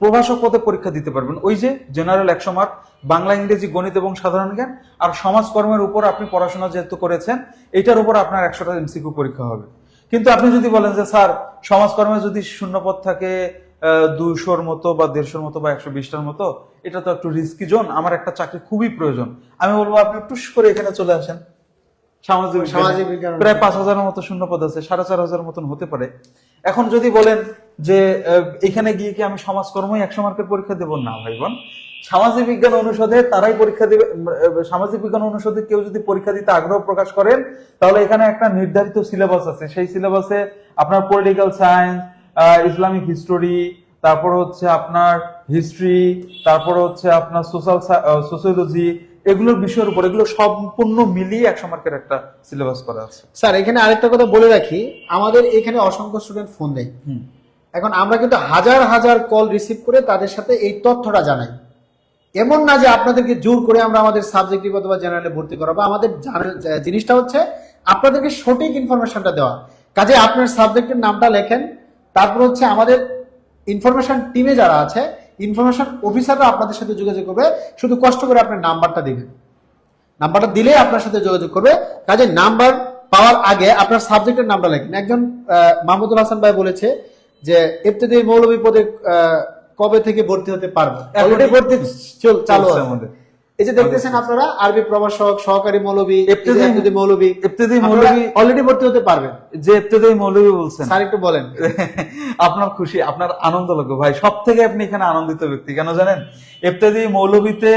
প্রভাষক পদে পরীক্ষা দিতে পারবেন। ওই যে জেনারেল 100 মার্ক, বাংলা, ইংরেজি, গণিত এবং সাধারণ জ্ঞান, আর সমাজকর্মের উপর আপনি পড়াশোনা যেহেতু করেছেন এটার উপর আপনার 100টা এমসিকিউ পরীক্ষা হবে। কিন্তু আপনি যদি বলেন যে স্যার সমাজকর্মে যদি শূন্যপদ থাকে 200-র মতো বা 150-র মতো বা 120টার মতো, এটা তো একটু রিস্কি জোন, আমার একটা চাকরি খুবই প্রয়োজন, আমি বলবো আপনি টুস করে এখানে চলে আসেন। সামাজিক বিজ্ঞান প্রায় 5,000-এর মতো শূন্যপদ আছে, 4,500 মতন হতে পারে। এখন যদি বলেন যে এখানে গিয়ে কি আমি সমাজকর্মই 100 মার্কের পরীক্ষা দেব, না ভাই বোন, সামাজিক বিজ্ঞান অনুষদে তারাই পরীক্ষা দিবে। সামাজিক বিজ্ঞান অনুষদে কেউ যদি পরীক্ষা দিতে আগ্রহ প্রকাশ করেন তাহলে এখানে একটা নির্ধারিত সিলেবাস আছে, সেই সিলেবাসে আপনার পলিটিক্যাল সায়েন্স, ইসলামিক হিস্টোরি, তারপর হচ্ছে আপনার হিস্ট্রি, তারপর হচ্ছে আপনার সোশিওলজি, এগুলোর বিষয়ের উপর এগুলো সম্পূর্ণ মিলিয়ে 100 মার্কের একটা সিলেবাস করা আছে। স্যার এখানে আরেকটা কথা বলে রাখি, আমাদের এখানে অসংখ্য স্টুডেন্ট ফোন দেয়। এখন আমরা কিন্তু হাজার হাজার কল রিসিভ করে তাদের সাথে এই তথ্যটা জানাই। এমন না যে আপনাদেরকে জোর করে আমরা আমাদের সাবজেক্টিভ অথবা জেনারেলে ভর্তি করাবো। আমাদের জিনিসটা হচ্ছে আপনাদেরকে সঠিক ইনফরমেশনটা দেওয়া। কাজে আপনার সাবজেক্টের নামটা লেখেন, তারপর হচ্ছে আমাদের ইনফরমেশন টিমে যারা আছে, ইনফরমেশন অফিসাররা আপনাদের সাথে যোগাযোগ করবে। শুধু কষ্ট করে আপনার নাম্বারটা দিবেন, নাম্বারটা দিলে আপনার সাথে যোগাযোগ করবে। কাজে নাম্বার পাওয়ার আগে আপনার সাবজেক্টের নামটা লেখেন। একজন মাহমুদুল হাসান ভাই বলেছে যে ইবতেদায়ী মৌলভী পদে কবে থেকে ভর্তি হতে পারবে? অলরেডি ভর্তি চালু আছে আমাদের। এই যে দেখতেছেন আপনারা, আরবি প্রভাষক, সহকারী মৌলভী, ইবতেদায়ী মৌলভী অলরেডি ভর্তি হতে পারবেন। যে ইবতেদায়ী মৌলভী বলছেন, স্যার একটু বলেন। আপনার খুশি, আপনার আনন্দ লাগবে ভাই, সব থেকে আপনি এখানে আনন্দিত ব্যক্তি। কেন জানেন? ইবতেদায়ী মৌলভীতে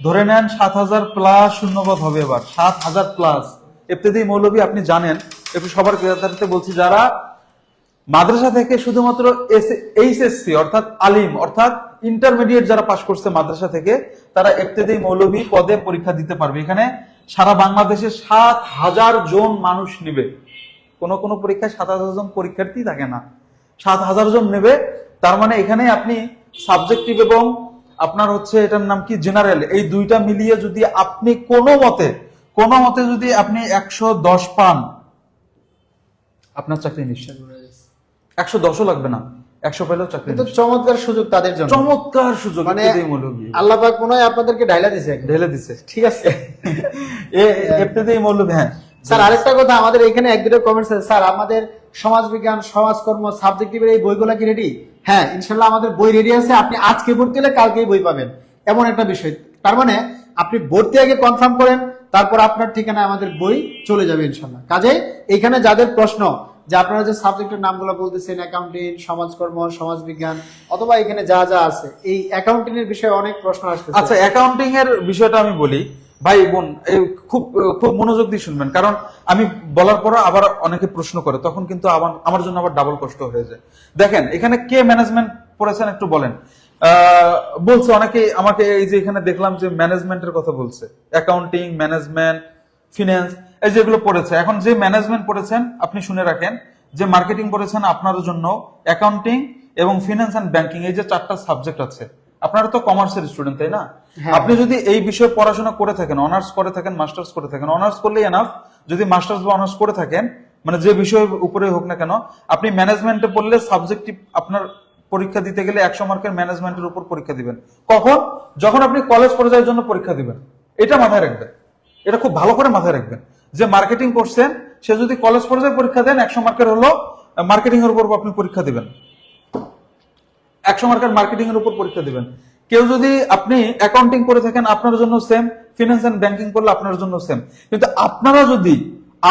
ধরে নেন 7,000 প্লাস শূন্যপদ হবে এবার, 7,000 প্লাস ইবতেদায়ী মৌলভী। আপনি জানেন, একটু সবার ক্রিয়াতে বলছি, যারা মাদ্রাসা থেকে শুধুমাত্র এইচএসসি অর্থাৎ আলিম অর্থাৎ ইন্টারমিডিয়েট যারা পাশ করছে মাদ্রাসা থেকে, তারা ইবতেদায়ী মৌলভী পদে পরীক্ষা দিতে পারবে। এখানে সারা বাংলাদেশে 7,000 জন মানুষ নেবে। কোন পরীক্ষায় 7,000 জন পরীক্ষার্থী থাকে না, 7,000 জন নেবে। তার মানে এখানে আপনি সাবজেক্টিভ এবং আপনার হচ্ছে এটার নাম কি জেনারেল, এই দুইটা মিলিয়ে যদি আপনি কোনো মতে যদি আপনি 110 পান, আপনার চাকরি নিশ্চয়। 110ও লাগবে না, 100 পেলেও চাকরি কিন্তু নিশ্চিত। চমৎকার সুযোগ তাদের জন্য, চমৎকার সুযোগ, মানে ইবতেদায়ী মৌলভী আল্লাহ পাক মনে হয় আপনাদেরকে ঢাইলা দিছে একদম। ঢেলে দিছে। ঠিক আছে ইবতেদায়ী মৌলভী। হ্যাঁ স্যার, আরেকটা কথা, আমাদের এখানে এক দুটো কমেন্টস আছে স্যার, আমাদের সমাজবিজ্ঞান সমাজকর্ম সাবজেক্টিভের এই বইগুলা কি রেডি? হ্যাঁ ইনশাল্লাহ আমাদের বই রেডি আছে, আপনি আজকে ভর্তি হলে কালকেই বই পাবেন, এমন একটা বিষয়। তার মানে আপনি ভর্তি আগে কনফার্ম করেন, তারপর আপনার ঠিকানায় আমাদের বই চলে যাবে ইনশাল্লাহ। কাজেই এখানে যাদের প্রশ্ন যে আপনারা যে সাবজেক্টের নামগুলো বলতেছেন, অ্যাকাউন্টিং, সমাজকর্ম, সমাজবিজ্ঞান, অথবা এখানে যা যা আছে, এই অ্যাকাউন্টিং এর বিষয়ে অনেক প্রশ্ন আসতেছে। আচ্ছা, অ্যাকাউন্টিং এর বিষয়টা আমি বলি ভাই বোন, খুব খুব মনোযোগ দিয়ে শুনবেন, কারণ আমি বলার পর আবার অনেকে প্রশ্ন করে, তখন কিন্তু আমার জন্য আবার ডাবল কষ্ট হয়ে যায়। দেখেন এখানে কে ম্যানেজমেন্ট পড়েছেন একটু বলেন। বলছে অনেকে আমাকে, এই যে এখানে দেখলাম যে ম্যানেজমেন্টের কথা বলছে, অ্যাকাউন্টিং, ম্যানেজমেন্ট, ফিনান্স, এই যেগুলো পড়েছে। এখন যে ম্যানেজমেন্ট পড়েছেন আপনি শুনে রাখেন, যে মার্কেটিং পড়েছেন আপনার জন্য অ্যাকাউন্টিং এবং ফিনান্স এন্ড ব্যাংকিং, এই যে 4টা সাবজেক্ট আছে। আপনারা তো কমার্সের স্টুডেন্ট তাই না? আপনি যদি এই বিষয়ে পড়াশোনা করে থাকেন, অনার্স করে থাকেন, মাস্টার্স করে থাকেন, অনার্স করলেই এনাফ। যদি মাস্টার্স বা অনার্স করে থাকেন, মানে যে বিষয়ের উপরে হোক না কেন, আপনি ম্যানেজমেন্টে পড়লে সাবজেক্টিভ আপনার পরীক্ষা দিতে গেলে 100 মার্কের ম্যানেজমেন্টের উপর পরীক্ষা দিবেন। কখন? যখন আপনি কলেজ পর্যায়ের জন্য পরীক্ষা দিবেন। এটা মাথায় রাখবেন, এটা খুব ভালো করে মাথায় রাখবেন, যে মার্কেটিং করছেন সে যদি কলেজ পর্যায়ে পরীক্ষা দেন 100 মার্কের হলো মার্কেটিং এর উপর আপনি পরীক্ষা দিবেন, 100 মার্কের মার্কেটিং এর উপর পরীক্ষা দিবেন। কেউ যদি আপনি অ্যাকাউন্টিং করে থাকেন আপনার জন্য সেম, ফিনান্স এন্ড ব্যাংকিং করলে আপনার জন্য সেম। কিন্তু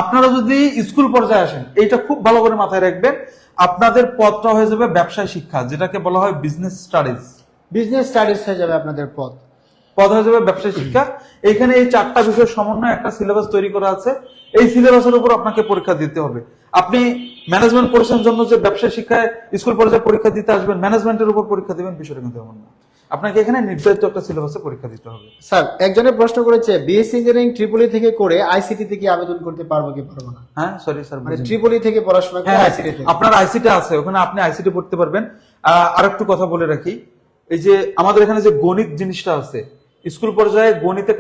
আপনারা যদি স্কুল পর্যায়ে আসেন, এইটা খুব ভালো করে মাথায় রাখবেন, আপনাদের পথটা হয়ে যাবে ব্যবসায় শিক্ষা, যেটাকে বলা হয় বিজনেস স্টাডিজ। বিজনেস স্টাডিজ হয়ে যাবে আপনাদের পদ হয়ে যাবে ব্যবসায় শিক্ষা। এখানে এই 4টা বিষয়ের সমন্বয়ে একটা সিলেবাস তৈরি করা আছে, এই সিলেবাসের উপর আপনাকে পরীক্ষা দিতে হবে। আপনি ম্যানেজমেন্ট কোর্সের জন্য যে ব্যবসায় শিক্ষায় স্কুল পর্যায়ে পরীক্ষা দিতে আসবেন, ম্যানেজমেন্টের উপর পরীক্ষা দিবেন, বিষয়টা কিন্তু এমন না। আপনাকে এখানে নির্ধারিত একটা সিলেবাসে পরীক্ষা দিতে হবে। স্যার, একজনে প্রশ্ন করেছে বিএসসি ইঞ্জিনিয়ারিং ট্রিপলি থেকে করে আইসিটি থেকে আবেদন করতে পারবো কি পারবো না? হ্যাঁ সরি স্যার, মানে ট্রিপলি থেকে পড়াশোনা করে আইসিটি থেকে। আপনার আইসিটি আছে, ওখানে আপনি আইসিটি পড়তে পারবেন। আর একটু কথা বলে রাখি, এই যে আমাদের এখানে যে গণিত জিনিসটা আছে, স্কুল পর্যায়ে গণিতে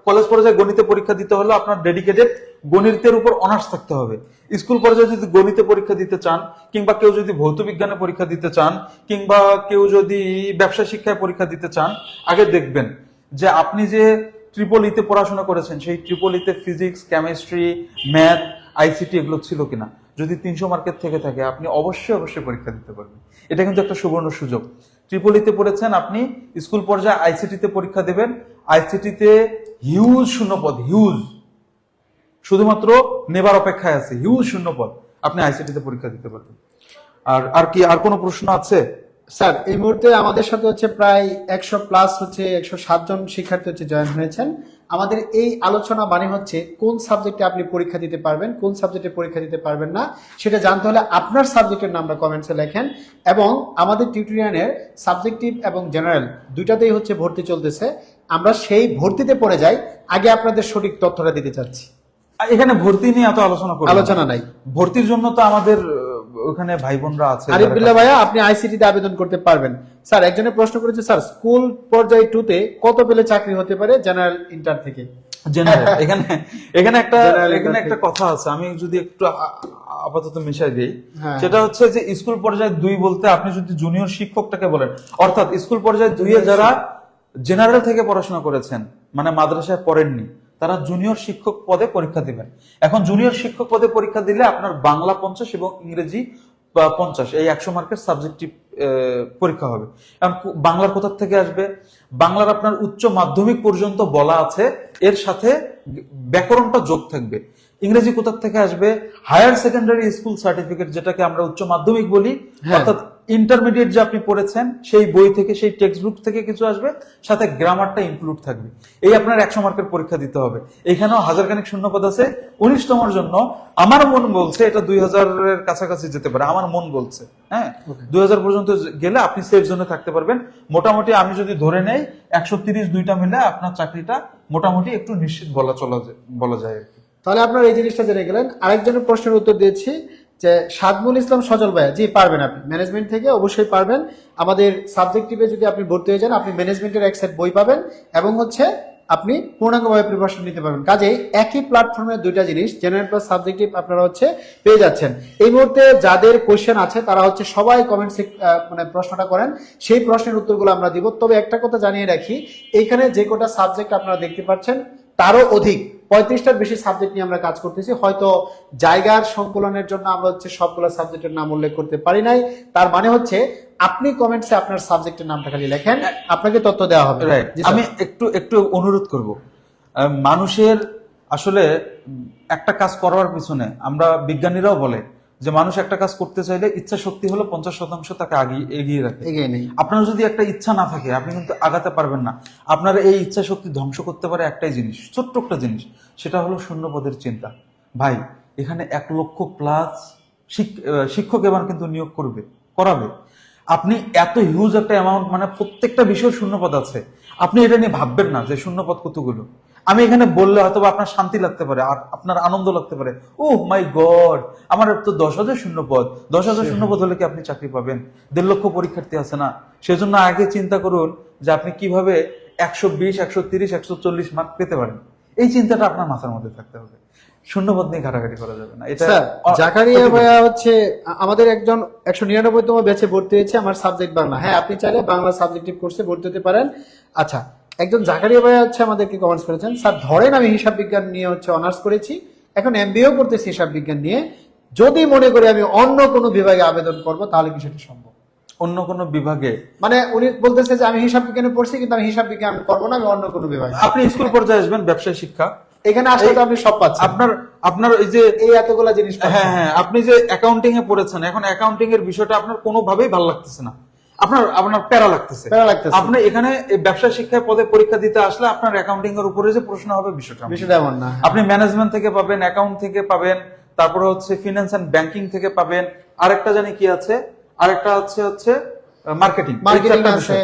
কলেজ পর্যায়ে গণিতে পরীক্ষা দিতে হলে আপনার ডেডিকেটেড গণিতের উপর অনার্স থাকতে হবে। স্কুল পর্যায়ে যদি গণিতে পরীক্ষা দিতে চান, কিংবা কেউ যদি ভৌত বিজ্ঞানে পরীক্ষা দিতে চান, কিংবা কেউ যদি ব্যবসা শিক্ষায় পরীক্ষা দিতে চান, আগে দেখবেন যে আপনি যে ট্রিপলিতে পড়াশোনা করেছেন সেই ট্রিপলিতে ফিজিক্স, কেমিস্ট্রি, ম্যাথ, আইসিটি এগুলো ছিল কিনা। যদি 300 মার্কের থেকে থাকে আপনি অবশ্যই পরীক্ষা দিতে পারবেন। এটা কিন্তু একটা সুবর্ণ সুযোগ। ট্রিপলিতে পড়েছেন, আপনি স্কুল পর্যায়ে আইসিটিতে পরীক্ষা দেবেন। আইসিটিতে হিউজ শূন্যপদ, হিউজ, শুধুমাত্র নেবার অপেক্ষায় আছে, হিউজ শূন্যপদ, আপনি আইসিটিতে পরীক্ষা দিতে পারবেন। আর কোনো প্রশ্ন আছে? স্যার, এই মুহূর্তে আমাদের সাথে হচ্ছে প্রায় 100+ 107 জন শিক্ষার্থী জয়েন হয়েছেন। আমাদের এই আলোচনা মানে হচ্ছে কোন সাবজেক্টে আপনি পরীক্ষা দিতে পারবেন, কোন সাবজেক্টে পরীক্ষা দিতে পারবেন না, সেটা জানতে হলে আপনার সাবজেক্টের নামটা কমেন্টসে লেখেন। এবং আমাদের টিউটোরিয়ালের সাবজেক্টিভ এবং জেনারেল দুইটাতেই হচ্ছে ভর্তি চলতেছে। আমরা সেই ভর্তিতে পড়ে যাই, আগে আপনাদের সঠিক তথ্যটা দিতে চাচ্ছি। এখানে ভর্তি নিয়ে এত আলোচনা নাই। ভর্তির জন্য তো আমাদের ওখানে ভাই বোনরা আছে। আরিফ বিল্লাহ ভাইয়া, আপনি আইসিটিতে আবেদন করতে পারবেন। স্যার, একজনে প্রশ্ন করেছে, স্যার স্কুল পর্যায়ে 2-তে কত পেলে চাকরি হতে পারে জেনারেল ইন্টার থেকে? জেনারেল এখানে একটা কথা আছে, আমি যদি একটু আপাতত মিশাই দিই, সেটা হচ্ছে যে স্কুল পর্যায়ে 2 বলতে আপনি যদি জুনিয়র শিক্ষকটাকে বলেন, অর্থাৎ স্কুল পর্যায়ে 2-এ যারা জেনারেল থেকে পড়াশোনা করেছেন, মানে মাদ্রাসায় পড়েননি, তারা জুনিয়র শিক্ষক পদে পরীক্ষা দিবেন। এখন জুনিয়র শিক্ষক পদে পরীক্ষা দিলে আপনার বাংলা 50 এবং ইংরেজি 50, এই 100 মার্কের সাবজেক্টিভ পরীক্ষা হবে। এখন বাংলার কোথা থেকে আসবে? বাংলার আপনার উচ্চ মাধ্যমিক পর্যন্ত বলা আছে, এর সাথে ব্যাকরণটা যোগ থাকবে। ইংরেজি কোথা থেকে আসবে? হায়ার সেকেন্ডারি স্কুল সার্টিফিকেট, যেটাকে আমরা উচ্চ মাধ্যমিক বলি, হ্যাঁ। অর্থাৎ ইন্টারমিডিয়েট যে আপনি পড়েছেন সেই বই থেকে, সেই টেক্সট বুক থেকে কিছু আসবে, সাথে গ্রামারটা ইনক্লুড থাকবে। এই আপনার 100 মার্কের পরীক্ষা দিতে হবে। এখানেও 1000 খানিক শূন্যপদ আছে 19তমর জন্য। আমার মন বলছে এটা 2000-এর কাছাকাছি যেতে পারে, আমার মন বলছে। হ্যাঁ, 2000 পর্যন্ত গেলে আপনি সেফ জোনে থাকতে পারবেন। মোটামুটি আমি যদি ধরে নেই 130 দুইটা মিলে আপনার চাকরিটা মোটামুটি একটু নিশ্চিত বলা যায় আর কি। তাহলে আপনারা এই জিনিসটা জেনে গেলেন। আরেকজনের প্রশ্নের উত্তর দিয়েছি যে সাদমুল ইসলাম সজল ভাইয়া, জি পারবেন, আপনি ম্যানেজমেন্ট থেকে অবশ্যই পারবেন। আমাদের সাবজেক্টিভে যদি আপনি ভর্তি হয়ে যান, আপনি ম্যানেজমেন্টের এক সেট বই পাবেন এবং আপনি পূর্ণাঙ্গভাবে প্রিপারেশন নিতে পারবেন। কাজেই একই প্ল্যাটফর্মে দুইটা জিনিস, জেনারেল প্লাস সাবজেক্টিভ, আপনারা পেয়ে যাচ্ছেন। এই মুহূর্তে যাদের কোশ্চেন আছে তারা সবাই কমেন্টসে প্রশ্নটা করেন, সেই প্রশ্নের উত্তরগুলো আমরা দিব। তবে একটা কথা জানিয়ে রাখি, এইখানে যে কটা সাবজেক্ট আপনারা দেখতে পাচ্ছেন তারও অধিক 35টার বেশি সাবজেক্ট নিয়ে আমরা কাজ করতেছি। হয়তো জায়গার সংকুলনের জন্য আমরা সবগুলো সাবজেক্টের নাম উল্লেখ করতে পারি নাই। তার মানে আপনি কমেন্টসে আপনার সাবজেক্টের নামটা খালি লেখেন, আপনাকে তথ্য দেওয়া হবে। আমি একটু অনুরোধ করব, মানুষের আসলে একটা কাজ করার পিছনে, আমরা বিজ্ঞানীরাও বলে যে মানুষ একটা কাজ করতে চাইলে ইচ্ছা শক্তি হলো 50% তাকে এগিয়ে রাখে। আপনার যদি একটা ইচ্ছা না থাকে আপনি কিন্তু আগাতে পারবেন না। আপনার এই ইচ্ছা শক্তি ধ্বংস করতে পারে একটাই জিনিস, ছোট্ট একটা জিনিস, সেটা হলো শূন্যপদের চিন্তা। ভাই, এখানে 1 লক্ষ প্লাস শিক্ষক এবার কিন্তু নিয়োগ করাবে। আপনি এত হিউজ একটা অ্যামাউন্ট, মানে প্রত্যেকটা বিষয়ের শূন্যপদ আছে, আপনি এটা নিয়ে ভাববেন না যে শূন্যপদ কতগুলো। আমি এখানে বললে হয়তো আপনার শান্তি লাগতে পারে, আর আপনার আনন্দ লাগতে পারে, ও মাই গড, আমার তো 10,000 শূন্যপদ। 10,000 শূন্যপদ হলে কি আপনি চাকরি পাবেন? 1.5 লক্ষ পরীক্ষার্থী আছে না? সেজন্য আগে চিন্তা করুন যে আপনি কিভাবে 120, 130, 140 মার্ক পেতে পারেন। এই চিন্তাটা আপনার মাথার মধ্যে থাকতে হবে। শূন্যপদ নিয়ে ঘাটাঘাটি করা যাবে না। এটা জাকারিয়া ভাইয়া আমাদের একজন 199তম ব্যাচে ভর্তি হয়েছে, আমার সাবজেক্ট বাংলা। হ্যাঁ, আপনি চাইলে বাংলা সাবজেক্টিভ কোর্সে ভর্তি হতে পারেন। আচ্ছা, একজন জাকারিয়া ভাইয়া আমাদেরকে কমেন্টস করেছেন, স্যার ধরেন আমি হিসাব বিজ্ঞান নিয়ে অনার্স করেছি, এখন এমবিএও করতেছি হিসাব বিজ্ঞান নিয়ে, যদি মনে করি আমি অন্য কোনো বিভাগে আবেদন করব, তাহলে কি সেটা সম্ভব? অন্য কোনো বিভাগে, মানে উনি বলতেছে যে আমি হিসাব বিজ্ঞানে পড়ছি কিন্তু আমি হিসাব বিজ্ঞান করবো না, আমি অন্য কোনো বিভাগে। আপনি স্কুল পর্যায়ে আসবেন, ব্যবসায় শিক্ষা, এখানে আসলে তো আপনি সব পাচ্ছেন। আপনার এই যে এই এতগুলা জিনিস, হ্যাঁ, আপনি যে অ্যাকাউন্টিং এ পড়েছেন, এখন অ্যাকাউন্টিং এর বিষয়টা আপনার কোনোভাবেই ভালো লাগতেছে না, আপনার প্যারা লাগতেছে। আপনি এখানে ব্যবসা শিক্ষার পদে পরীক্ষা দিতে আসলে আপনার অ্যাকাউন্টিং এর উপরে যে প্রশ্ন হবে বিষয়টা এমন না। আপনি ম্যানেজমেন্ট থেকে পাবেন, অ্যাকাউন্ট থেকে পাবেন, তারপরে ফিনান্স এন্ড ব্যাংকিং থেকে পাবেন, আরেকটা জানি কি আছে, আরেকটা হচ্ছে মার্কেটিং আছে।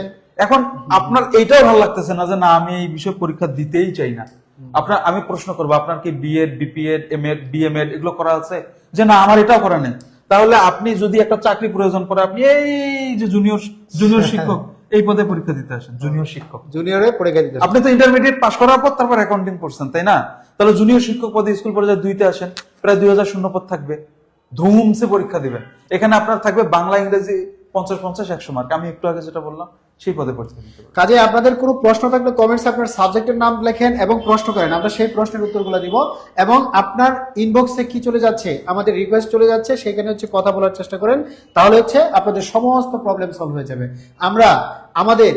এখন আপনার এইটাও ভালো লাগতেছে না যে না আমি এই বিষয়ে পরীক্ষা দিতেই চাই না। আমি প্রশ্ন করবো, আপনার কি বিএড, বিপিএড, এমএড, বিএমএড এগুলো করা আছে? যে না আমার এটাও করা নেই। তাহলে আপনি যদি একটা চাকরি প্রয়োজন পড়ে, আপনি এই যে জুনিয়র শিক্ষক এই পদে পরীক্ষা দিতে আসেন। জুনিয়র শিক্ষক, জুনিয়রে পরীক্ষা দিতে, আপনি তো ইন্টারমিডিয়েট পাস করার পর তারপর অ্যাকাউন্টিং পড়ছেন, তাই না? তাহলে জুনিয়র শিক্ষক পদে স্কুল পর্যায়ে 2তে আসেন, প্রায় 2000 শূন্যপদ থাকবে, ধুমসে পরীক্ষা দিবেন। এখানে আপনার থাকবে বাংলা, ইংরেজি 50, 100 মার্ক। আমি একটু আগে যেটা বললাম সেই পদে পরীক্ষা দিতে পারবেন। কাজে আপনাদের কোনো প্রশ্ন থাকলে কমেন্টস আপনার সাবজেক্টের নাম লেখেন এবং প্রশ্ন করেন, আমরা সেই প্রশ্নের উত্তরগুলো দিব। এবং আপনার ইনবক্সে কি চলে যাচ্ছে, আমাদের রিকোয়েস্ট চলে যাচ্ছে, সেখানে কথা বলার চেষ্টা করেন, তাহলে আপনাদের সমস্ত প্রবলেম সলভ হয়ে যাবে। আমরা আমাদের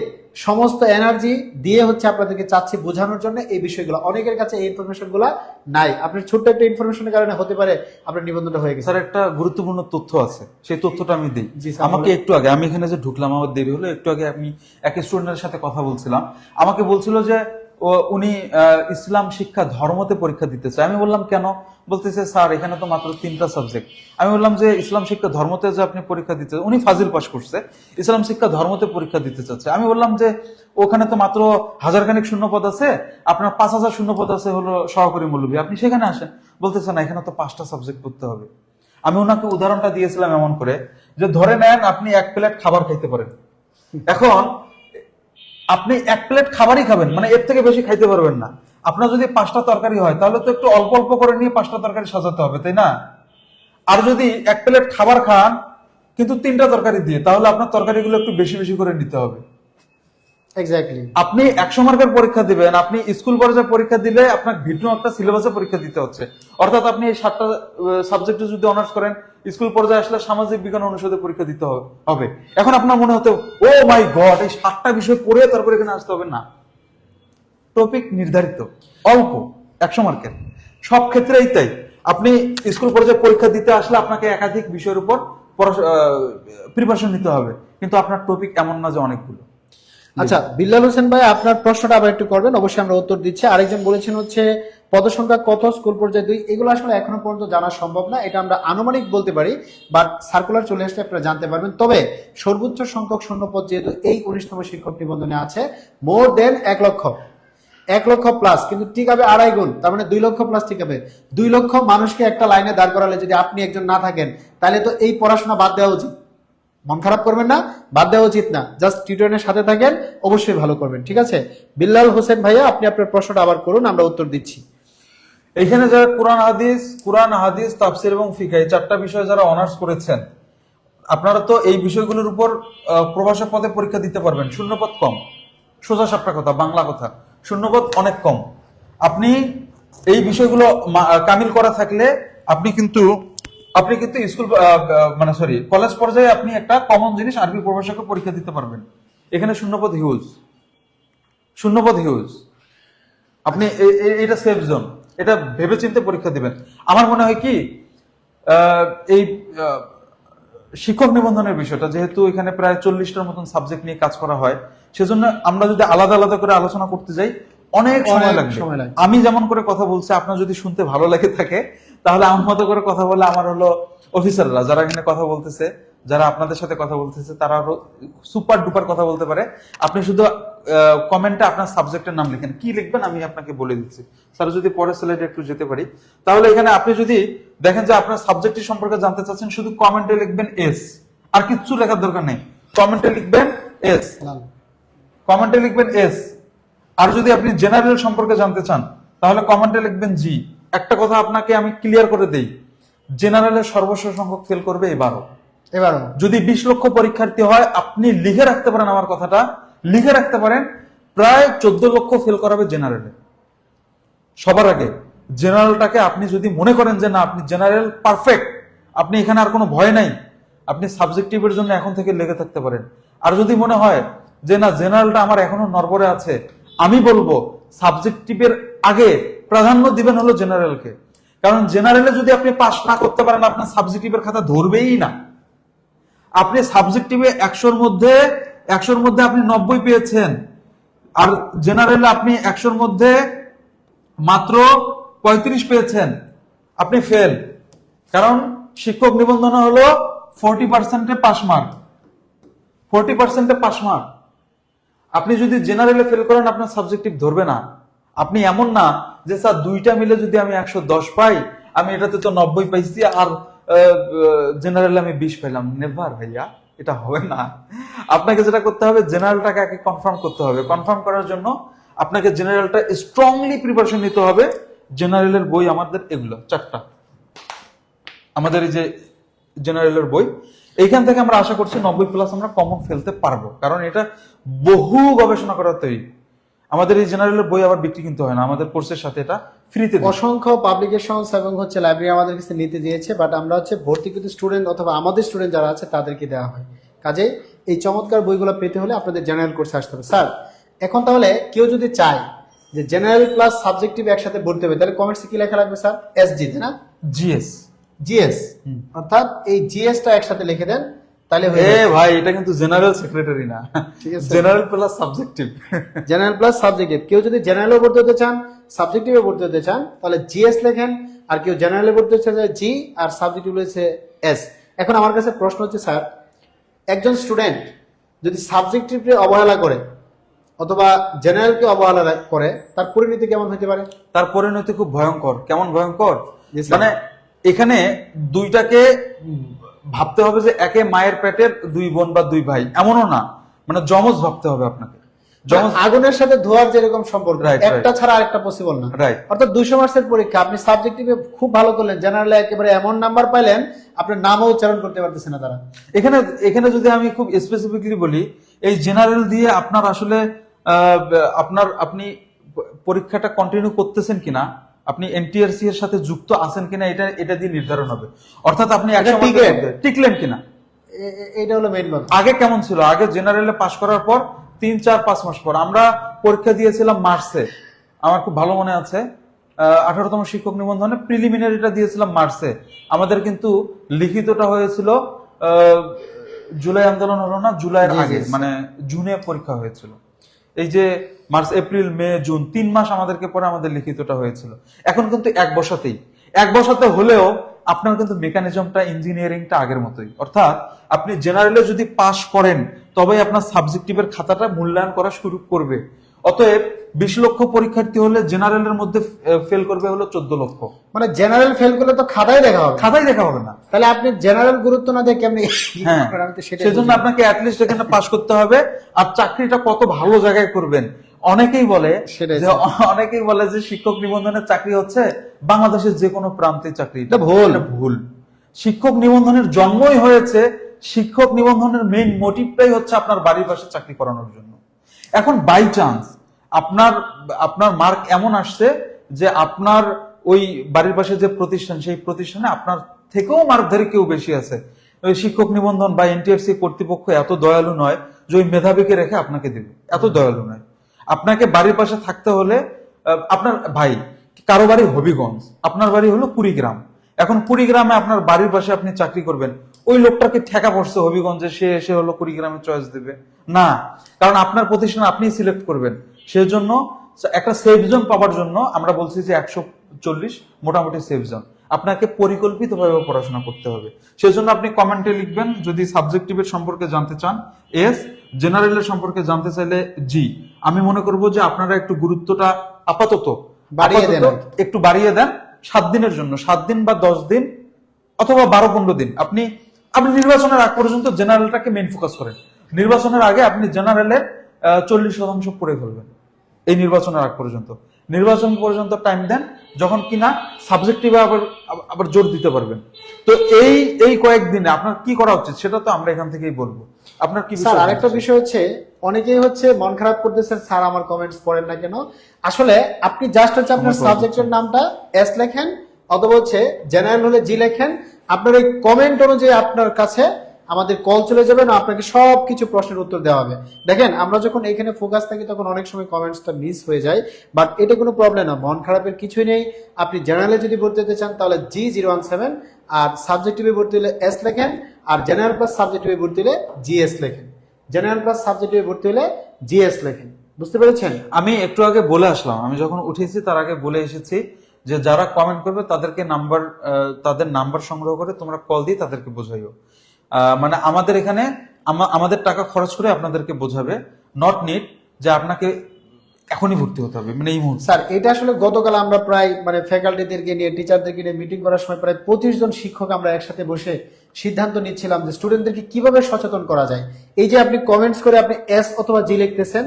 সমস্ত এনার্জি দিয়ে আপনাদেরকে চাচ্ছি বোঝানোর জন্য এই বিষয়গুলো। অনেকের কাছে এই ইনফরমেশন গুলা নাই, আপনার ছোট্ট একটা ইনফরমেশনের কারণে হতে পারে আপনার নিবন্ধনটা হয়ে গেছে। স্যার, একটা গুরুত্বপূর্ণ তথ্য আছে, সেই তথ্যটা আমি দিই। আমাকে একটু আগে, আমি এখানে যে ঢুকলাম আমার দেরি হলো, একটু আগে আমি এক স্টুডেন্টের সাথে কথা বলছিলাম, আমাকে বলছিল যে উনি ইসলাম শিক্ষা ধর্মতে পরীক্ষা দিতে চায়। আমি বললাম কেন? বলতেছে স্যার এখানে তো মাত্র 3টা সাবজেক্ট। আমি বললাম যে ইসলাম শিক্ষা ধর্মতে যে আপনি পরীক্ষা দিতে, উনি ফাজিল পাস করছে, ইসলাম শিক্ষা ধর্মতে পরীক্ষা দিতে চাচ্ছে। আমি বললাম যে ওখানে তো মাত্র 1000 খানিক শূন্যপদ আছে, আপনার 5000 শূন্যপদ আছে হলো সহকারী মৌলভী, আপনি সেখানে আসেন। বলতেছে না, এখানে তো 5টা সাবজেক্ট পড়তে হবে। আমি ওনাকে উদাহরণটা দিয়েছিলাম এমন করে যে ধরে নেন আপনি 1 প্লেট খাবার খাইতে পারেন, এখন আপনি 1 প্লেট খাবারই খাবেন, মানে এর থেকে বেশি খাইতে পারবেন না। আপনার যদি 5টা তরকারি হয় তাহলে তো একটু অল্প অল্প করে নিয়ে 5টা তরকারি সাজাতে হবে, তাই না? আর যদি 1 প্লেট খাবার খান কিন্তু 3টা তরকারি দিয়ে, তাহলে আপনার তরকারিগুলো একটু বেশি বেশি করে নিতে হবে। এক্স্যাক্টলি। আপনি 100 মার্কের পরীক্ষা দিবেন, আপনি স্কুল পর্যায়ে পরীক্ষা দিলে আপনার ভিন্ন একটা সিলেবাসে পরীক্ষা দিতে হচ্ছে। অর্থাৎ আপনি এই 7টা সাবজেক্টে যদি অনার্স করেন, স্কুল পর্যায়ে আসলে সামাজিক বিজ্ঞান অনুষদে পরীক্ষা দিতে হবে। এখন আপনার মনে হতে, ও মাই গড, এই 7টা বিষয় পড়ে তারপর এখানে আসতে হবে না। টপিক নির্ধারিত, অল্প 100 মার্কের, সব ক্ষেত্রেই তাই। আপনি স্কুল পর্যায়ে পরীক্ষা দিতে আসলে আপনাকে একাধিক বিষয়ের উপর প্রিপারেশন নিতে হবে, কিন্তু আপনার টপিক এমন না যে অনেকগুলো। আচ্ছা, বিল্লাল হোসেন ভাই আপনার প্রশ্নটা আবার একটু করবেন, অবশ্যই আমরা উত্তর দিচ্ছি। আরেকজন বলেছেন হচ্ছে পদসংখ্যা কত, স্কুল পর্যায়ে 2, এগুলো আসলে এখনো পর্যন্ত জানা সম্ভব না, এটা আমরা আনুমানিক বলতে পারি, বাট সার্কুলার চলে আসলে আপনারা জানতে পারবেন। তবে সর্বোচ্চ সংখ্যক শূন্যপদ যেহেতু এই 19তম শিক্ষক নিবন্ধনে আছে, মোর দেন 1 লক্ষ, 1 লক্ষ প্লাস, কিন্তু টিকাবে 2.5 গুণ, তার মানে 2 লক্ষ প্লাস টিকাবে 2 লক্ষ মানুষকে একটা লাইনে দাঁড় করালে যদি আপনি একজন না থাকেন, তাহলে তো এই পড়াশোনা বাদ দেওয়া উচিত। মন খারাপ করবেন না, বাদ দেওয়া উচিত না, জাস্ট টিউটরের সাথে থাকেন, অবশ্যই ভালো করবেন। ঠিক আছে, বিল্লাল হোসেন ভাইয়া আপনি আপনার প্রশ্নটা আবার করুন, আমরা উত্তর দিচ্ছি। এখানে যারা কোরআন হাদিস তাফসির এবং ফিকহ এই 4টা বিষয় যারা অনার্স করেছেন, আপনারা তো এই বিষয়গুলোর উপর প্রভাষক পদে পরীক্ষা দিতে পারবেন। শূন্যপদ কম, সোজা সাপটা কথা, বাংলা কথা, শূন্যপদ অনেক কম। আপনি এই বিষয়গুলো কামিল করা থাকলে আপনি কিন্তু স্কুল কলেজ পর্যায়ে আপনি একটা কমন জিনিস আরবি প্রভাষকের পরীক্ষা দিতে পারবেন। এখানে শূন্যপদ হিউজ। আপনি এটা সেফ জোন, এটা ভেবেচিন্তে পরীক্ষা দিবেন। আমার মনে হয় কি এই শিক্ষক নিবন্ধনের বিষয়টা, যেহেতু এখানে প্রায় 40টার মতন সাবজেক্ট নিয়ে কাজ করা হয়, সেজন্য আমরা যদি আলাদা আলাদা করে আলোচনা করতে যাই অনেক সময় লাগবে। আমি যেমন করে কথা বলছি, আপনার যদি শুনতে ভালো লাগে থাকে, তাহলে আমার মতো করে কথা বলে আমার হলো অফিসাররা যারা এখানে কথা বলতেছে, যারা আপনাদের সাথে কথা বলতেছে, তারা আরো সুপার ডুপার কথা বলতে পারে। আপনি শুধু কমেন্টে আপনার সাবজেক্টের নাম লিখেন, কি লিখবেন আমি আপনাকে বলে দিচ্ছি। স্যার যদি পরের স্লাইডে একটু যেতে পারি, তাহলে এখানে আপনি যদি দেখেন যে আপনার সাবজেক্টের সম্পর্কে জানতে চাচ্ছেন, শুধু কমেন্টে লিখবেন এস, আর কিচ্ছু লেখার দরকার নেই। কমেন্টে লিখবেন এস, কমেন্টে লিখবেন এস। আর যদি আপনি জেনারেল সম্পর্কে জানতে চান, তাহলে কমেন্টে লিখবেন জি। একটা কথা আপনাকে আমি ক্লিয়ার করে দেই, জেনারেলের সর্বশেষ সংখ্যক ফেল করবে এবারও। যদি 20 লক্ষ পরীক্ষার্থী হয়, আপনি লিখে রাখতে পারেন, আমার কথাটা লিখে রাখতে পারেন, প্রায় 14 লক্ষ ফেল করাবে জেনারেলে। সবার আগে জেনারেলটাকে আপনি যদি মনে করেন যে না আপনি জেনারেল পারফেক্ট, আপনি এখানে আর কোনো ভয় নাই, আপনি সাবজেক্টিভের জন্য এখন থেকে লেগে থাকতে পারেন। আর যদি মনে হয় যে না জেনারেলটা আমার এখনো নড়বড়ে আছে, আমি বলবো সাবজেক্টিভের আগে প্রাধান্য দিবেন হলো জেনারেলকে। কারণ জেনারেলে যদি আপনি পাস না করতে পারেন, আপনার সাবজেক্টিভের খাতা ধরবেই না। আপনি সাবজেক্টিভে 100-র মধ্যে আপনি 90 পেয়েছেন, আর জেনারেলে আপনি 100-র মধ্যে মাত্র 35 পেয়েছেন, আপনি ফেল। কারণ শিক্ষক নিবন্ধন হলো 40% পাস মার্ক, 40% পাস মার্ক। আপনি যদি জেনারেলে ফেল করেন, আপনার সাবজেক্টিভ ধরবে না। আপনি এমন না যে স্যার দুইটা মিলে যদি আমি 110 পাই, আমি এটাতে তো 90 পাইছি, আর জেনারেলে আমি 20 পেলাম। নেভার ভাইয়া, এটা হবে না। আপনাকে যেটা করতে হবে, জেনারেলটাকে আগে কনফার্ম করতে হবে। কনফার্ম করার জন্য আপনাকে জেনারেলটা স্ট্রংলি প্রিপারেশন নিতে হবে। জেনারেলের বই আমাদের এগুলো 4টা, আমাদের এই যে জেনারেলের বই, এইখান থেকে আমরা আশা করছি 90+ আমরা কমন ফেলতে পারবো, কারণ এটা বহু গবেষণা করা তৈরি। আমাদের এই জেনারেলের বই আবার বিক্রি কিনতে হয় না, আমাদের কোর্সের সাথে এটা ফ্রিতে। অসংখ্য পাবলিকেশনস এবং হচ্ছে লাইব্রেরি আমাদের কাছে নিতে দিয়েছে, বাট আমরা হচ্ছে ভর্তিকৃত স্টুডেন্ট অথবা আমাদের স্টুডেন্ট যারা আছে তাদেরকে দেওয়া হয়। কাজে এই চমৎকার বইগুলো পেতে হলে আপনাদের জেনারেল কোর্সে আসতে হবে। স্যার এখন তাহলে কেউ যদি চায় যে জেনারেল প্লাস সাবজেক্টিভ একসাথে ভর্তি হবে, তাহলে কমেন্টসে কি লেখা লাগবে স্যার? এসজি, তাই না? জিএস, অর্থাৎ এই জিএসটা একসাথে লিখে দেন, তাহলে ভাই এটা কিন্তু জেনারেল সেক্রেটারি না, general plus subjective. General plus subjective. কেউ যদি জেনারেলে ভর্তি হতে চান, সাবজেক্টিভে ভর্তি হতে চান, তাহলে জিএস লেখেন। আর কেউ জেনারেলে ভর্তি হতে চায় জি, আর সাবজেক্টিভ হচ্ছে এস। এখন আমার কাছে প্রশ্ন হচ্ছে স্যার, একজন স্টুডেন্ট যদি সাবজেক্টিভকে অবহেলা করে অথবা জেনারেলকে অবহেলা করে, তার পরিণতি কেমন হতে পারে? তার পরিণতি খুব ভয়ঙ্কর। কেমন ভয়ঙ্কর? মানে এখানে দুইটাকে ভাবতে হবে যে একে মায়ের পেটের 2 বোন বা 2 ভাই, এমনও না, মানে যমজ ভাবতে হবে আপনাকে। আগুনের সাথে ধোয়ার যেরকম সম্পর্ক, একটা ছাড়া আরেকটা পসিবল না। অর্থাৎ 200 মার্কসের পরীক্ষা, আপনি সাবজেক্টিভে খুব ভালো করলেন, জেনারেলে একেবারে এমন নাম্বার পাইলেন আপনার নামও উচ্চারণ করতে পারতেছে না তারা। এখানে যদি আমি খুব স্পেসিফিকলি বলি, এই জেনারেল দিয়ে আপনার আসলে আপনি পরীক্ষাটা কন্টিনিউ করতেছেন কিনা, আপনি এনটিআরসি এর সাথে যুক্ত আছেন কিনা, এটা দিয়ে নির্ধারণ হবে। অর্থাৎ আপনি টিকলেন কিনা, এটা হলো মেইন কথা। আগে কেমন ছিল? আগে জেনারেলে পাশ করার পর 3, 4, 5 মাস পর আমরা পরীক্ষা দিয়েছিলাম মার্চে, আমার খুব ভালো মনে আছে। 18তম শিক্ষক নিবন্ধনে প্রিলিমিনারিটা দিয়েছিলাম মার্চে, আমাদের কিন্তু লিখিতটা হয়েছিল জুলাই আন্দোলন হলো না, জুলাইয়ের জি, আগে জি। মানে জুনে পরীক্ষা হয়েছিল। এই যে মার্চ এপ্রিল মে জুন 3 মাস আমাদেরকে পরে আমাদের লিখিতটা হয়েছিল। এখন কিন্তু এক বসাতে হলেও আপনার কিন্তু মেকানিজমটা ইঞ্জিনিয়ারিংটা আগের মতোই, অর্থাৎ আপনি জেনারেলে যদি পাস করেন তবেই আপনার সাবজেক্টিভের খাতাটা মূল্যায়ন করা শুরু করবে। অতএব 20 লক্ষ পরীক্ষার্থী হলে জেনারেলের মধ্যে ফেল করবে হলো 14 লক্ষ। মানে জেনারেল ফেল করলে তো খাতায় দেখা হবে, খাতায় দেখা হবে না। তাহলে আপনি জেনারেল গুরুত্ব না দিয়ে কেমনি হ্যাঁ, আমি তো সেটাই সেজন্য বুঝি না। আপনাকে অ্যাটলিস্ট এখানে পাস করতে হবে। আর চাকরিটা কত ভালো জায়গায় করবেন, অনেকেই বলে সেটাই যে অনেকেই বলে যে শিক্ষক নিবন্ধনের চাকরি হচ্ছে বাংলাদেশের যে কোনো প্রান্তে চাকরি। এটা ভুল। এটা ভুল। শিক্ষক নিবন্ধনের জন্মই হয়েছে, শিক্ষক নিবন্ধনের মেইন মোটিভটাই হচ্ছে আপনার বাড়ির পাশে চাকরি করানোর জন্য। এখন বাই চান্স আপনার আপনার মার্ক এমন আসছে যে আপনার ওই বাড়ির পাশে যে প্রতিষ্ঠান, সেই প্রতিষ্ঠানে আপনার থেকেও মার্কধারী কেউ বেশি আছে, ওই শিক্ষক নিবন্ধন বা এনটিআরসি কর্তৃপক্ষ এত দয়ালু নয় যে ওই মেধাবীকে রেখে আপনাকে দেবে, এত দয়ালু নয়। আপনাকে বাড়ির পাশে থাকতে হলে আপনার ভাই কারো বাড়ি হবিগঞ্জ, আপনার বাড়ি হলো কুড়িগ্রাম, এখন কুড়িগ্রামে আপনার বাড়ির পাশে আপনি চাকরি করবেন, ওই লোকটাকে ঠেকা পড়ছে হবিগঞ্জে, সে এসে হলো কুড়িগ্রামে চয়েস দেবে না, কারণ আপনার প্রতিষ্ঠান আপনি সিলেক্ট করবেন। সেজন্য একটা সেফ জোন পাওয়ার জন্য আমরা বলছি যে 140 মোটামুটি সেফ জোন, আপনাকে পরিকল্পিতভাবে পড়াশোনা করতে হবে। সেজন্য আপনি কমেন্টে লিখবেন যদি সাবজেক্টিভের সম্পর্কে জানতে চান এস, জেনারেলের সম্পর্কে জানতে চাইলে জি। আমি মনে করব যে আপনারা একটু গুরুত্বটা আপাতত বাড়িয়ে দেন। একটু বাড়িয়ে দেন 7 দিনের জন্য, 7 দিন বা 10 দিন অথবা 12-15 দিন। আপনি নির্বাচনের আগ পর্যন্ত জেনারেলটাকে মেইন ফোকাস করেন। নির্বাচনের আগে আপনি জেনারেলের 40% পড়ে ফেলবেন এই নির্বাচনের আগ পর্যন্ত। নির্বাচন পর্যন্ত টাইম দেন, যখন কিনা সাবজেক্টিভে আবার জোর দিতে পারবেন। তো এই কয়েকদিনে আপনার কি করা উচিত সেটা তো আমরা এখান থেকেই বলবো। আপনার কি স্যার আরেকটা বিষয় হচ্ছে, অনেকেই হচ্ছে মন খারাপ করতেছেন, স্যার আমার কমেন্টস পড়েন না কেন। আসলে আপনি জাস্ট হচ্ছে আপনার সাবজেক্টের নামটা এস লেখেন অথবা হচ্ছে জেনারেল হলে জি লেখেন, আপনার এই কমেন্ট অনুযায়ী আপনার কাছে আমাদের কল চলে যাবে না, আপনাকে সবকিছু প্রশ্নের উত্তর দেওয়া হবে। দেখেন আমরা যখন এখানে ফোকাস থাকি তখন অনেক সময় কমেন্টসটা মিস হয়ে যায়, বাট এটা কোনো প্রবলেম না, মন খারাপের কিছুই নেই। আপনি জেনারেলে যদি ভর্তি হতে চান তাহলে G017, আর সাবজেক্টিভে ভর্তি হলে এস লেখেন, আর জেনারেল প্লাস সাবজেক্টিভে ভর্তি হলে জিএস লেখেন। জেনারেল প্লাস সাবজেক্টিভে ভর্তি হলে জিএস লেখেন। বুঝতে পেরেছেন? আমি একটু আগে বলে আসলাম, আমি যখন উঠেছি তার আগে বলে এসেছি যে যারা কমেন্ট করবে তাদেরকে তাদের নাম্বার সংগ্রহ করে তোমরা কল দিয়ে তাদেরকে বোঝাইও। মানে আমাদের এখানে আমাদের টাকা খরচ করে আপনাদেরকে বোঝাবে, নট নিড যে আপনাকে এখনই ভর্তি হতে হবে মানে এই মুহূর্তে। স্যার এটা আসলে গতকাল আমরা প্রায় মানে ফ্যাকাল্টিদেরকে নিয়ে টিচারদেরকে নিয়ে মিটিং করার সময় প্রায় 25 জন শিক্ষক আমরা একসাথে বসে সিদ্ধান্ত নিচ্ছিলাম যে স্টুডেন্টদেরকে কিভাবে সচেতন করা যায়। এই যে আপনি কমেন্টস করে আপনি এস অথবা জি লিখতেছেন,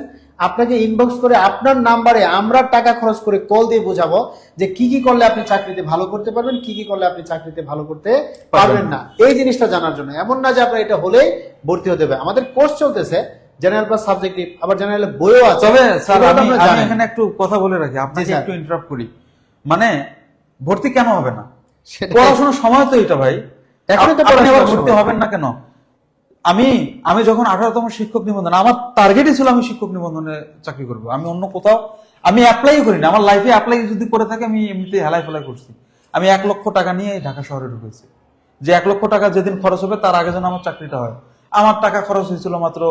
আপনাকে ইনবক্স করে আপনার নাম্বারে আমরা টাকা খরচ করে কল দিয়ে বোঝাবো যে কি কি করলে আপনি চাকরিতে ভালো করতে পারবেন, কি কি করলে আপনি চাকরিতে ভালো করতে পারবেন না, এই জিনিসটা জানার জন্য। এমন না যে আপনার এটা হলেই ভর্তি হতে হবে। আমাদের কোর্স চলতেছে জেনারেল প্লাস সাবজেক্টিভ, আবার জেনারেল বইও আছে। তবে স্যার এগুলো তো আমি আপনারা আমি জানেন। এখানে একটু কথা বলে রাখি, আপনাকে স্যার। একটু ইন্টারাপ্ট করি। মানে ভর্তি কেন হবে না? সেটাই। পড়াশোনার সময় তো এটা ভাই, এখনই তো আপনি আবার পড়াশোনার ভর্তি সময়। হবেন না কেন? আমি যখন 18তম শিক্ষক নিবন্ধন, আমার টার্গেটই ছিল আমি শিক্ষক নিবন্ধনে চাকরি করব। আমি অন্য কোথাও আমি অ্যাপ্লাই করিনি, আমার লাইফে অ্যাপ্লাই যদি করে থাকে আমি এমনিতেই হেলাই ফেলাই করছি। আমি 1 লক্ষ টাকা নিয়ে ঢাকা শহরে ঢুকেছি, যে 1 লক্ষ টাকা যেদিন খরচ হবে তার আগে যেন আমার চাকরিটা হয়। আমার টাকা খরচ হয়েছিল মাত্র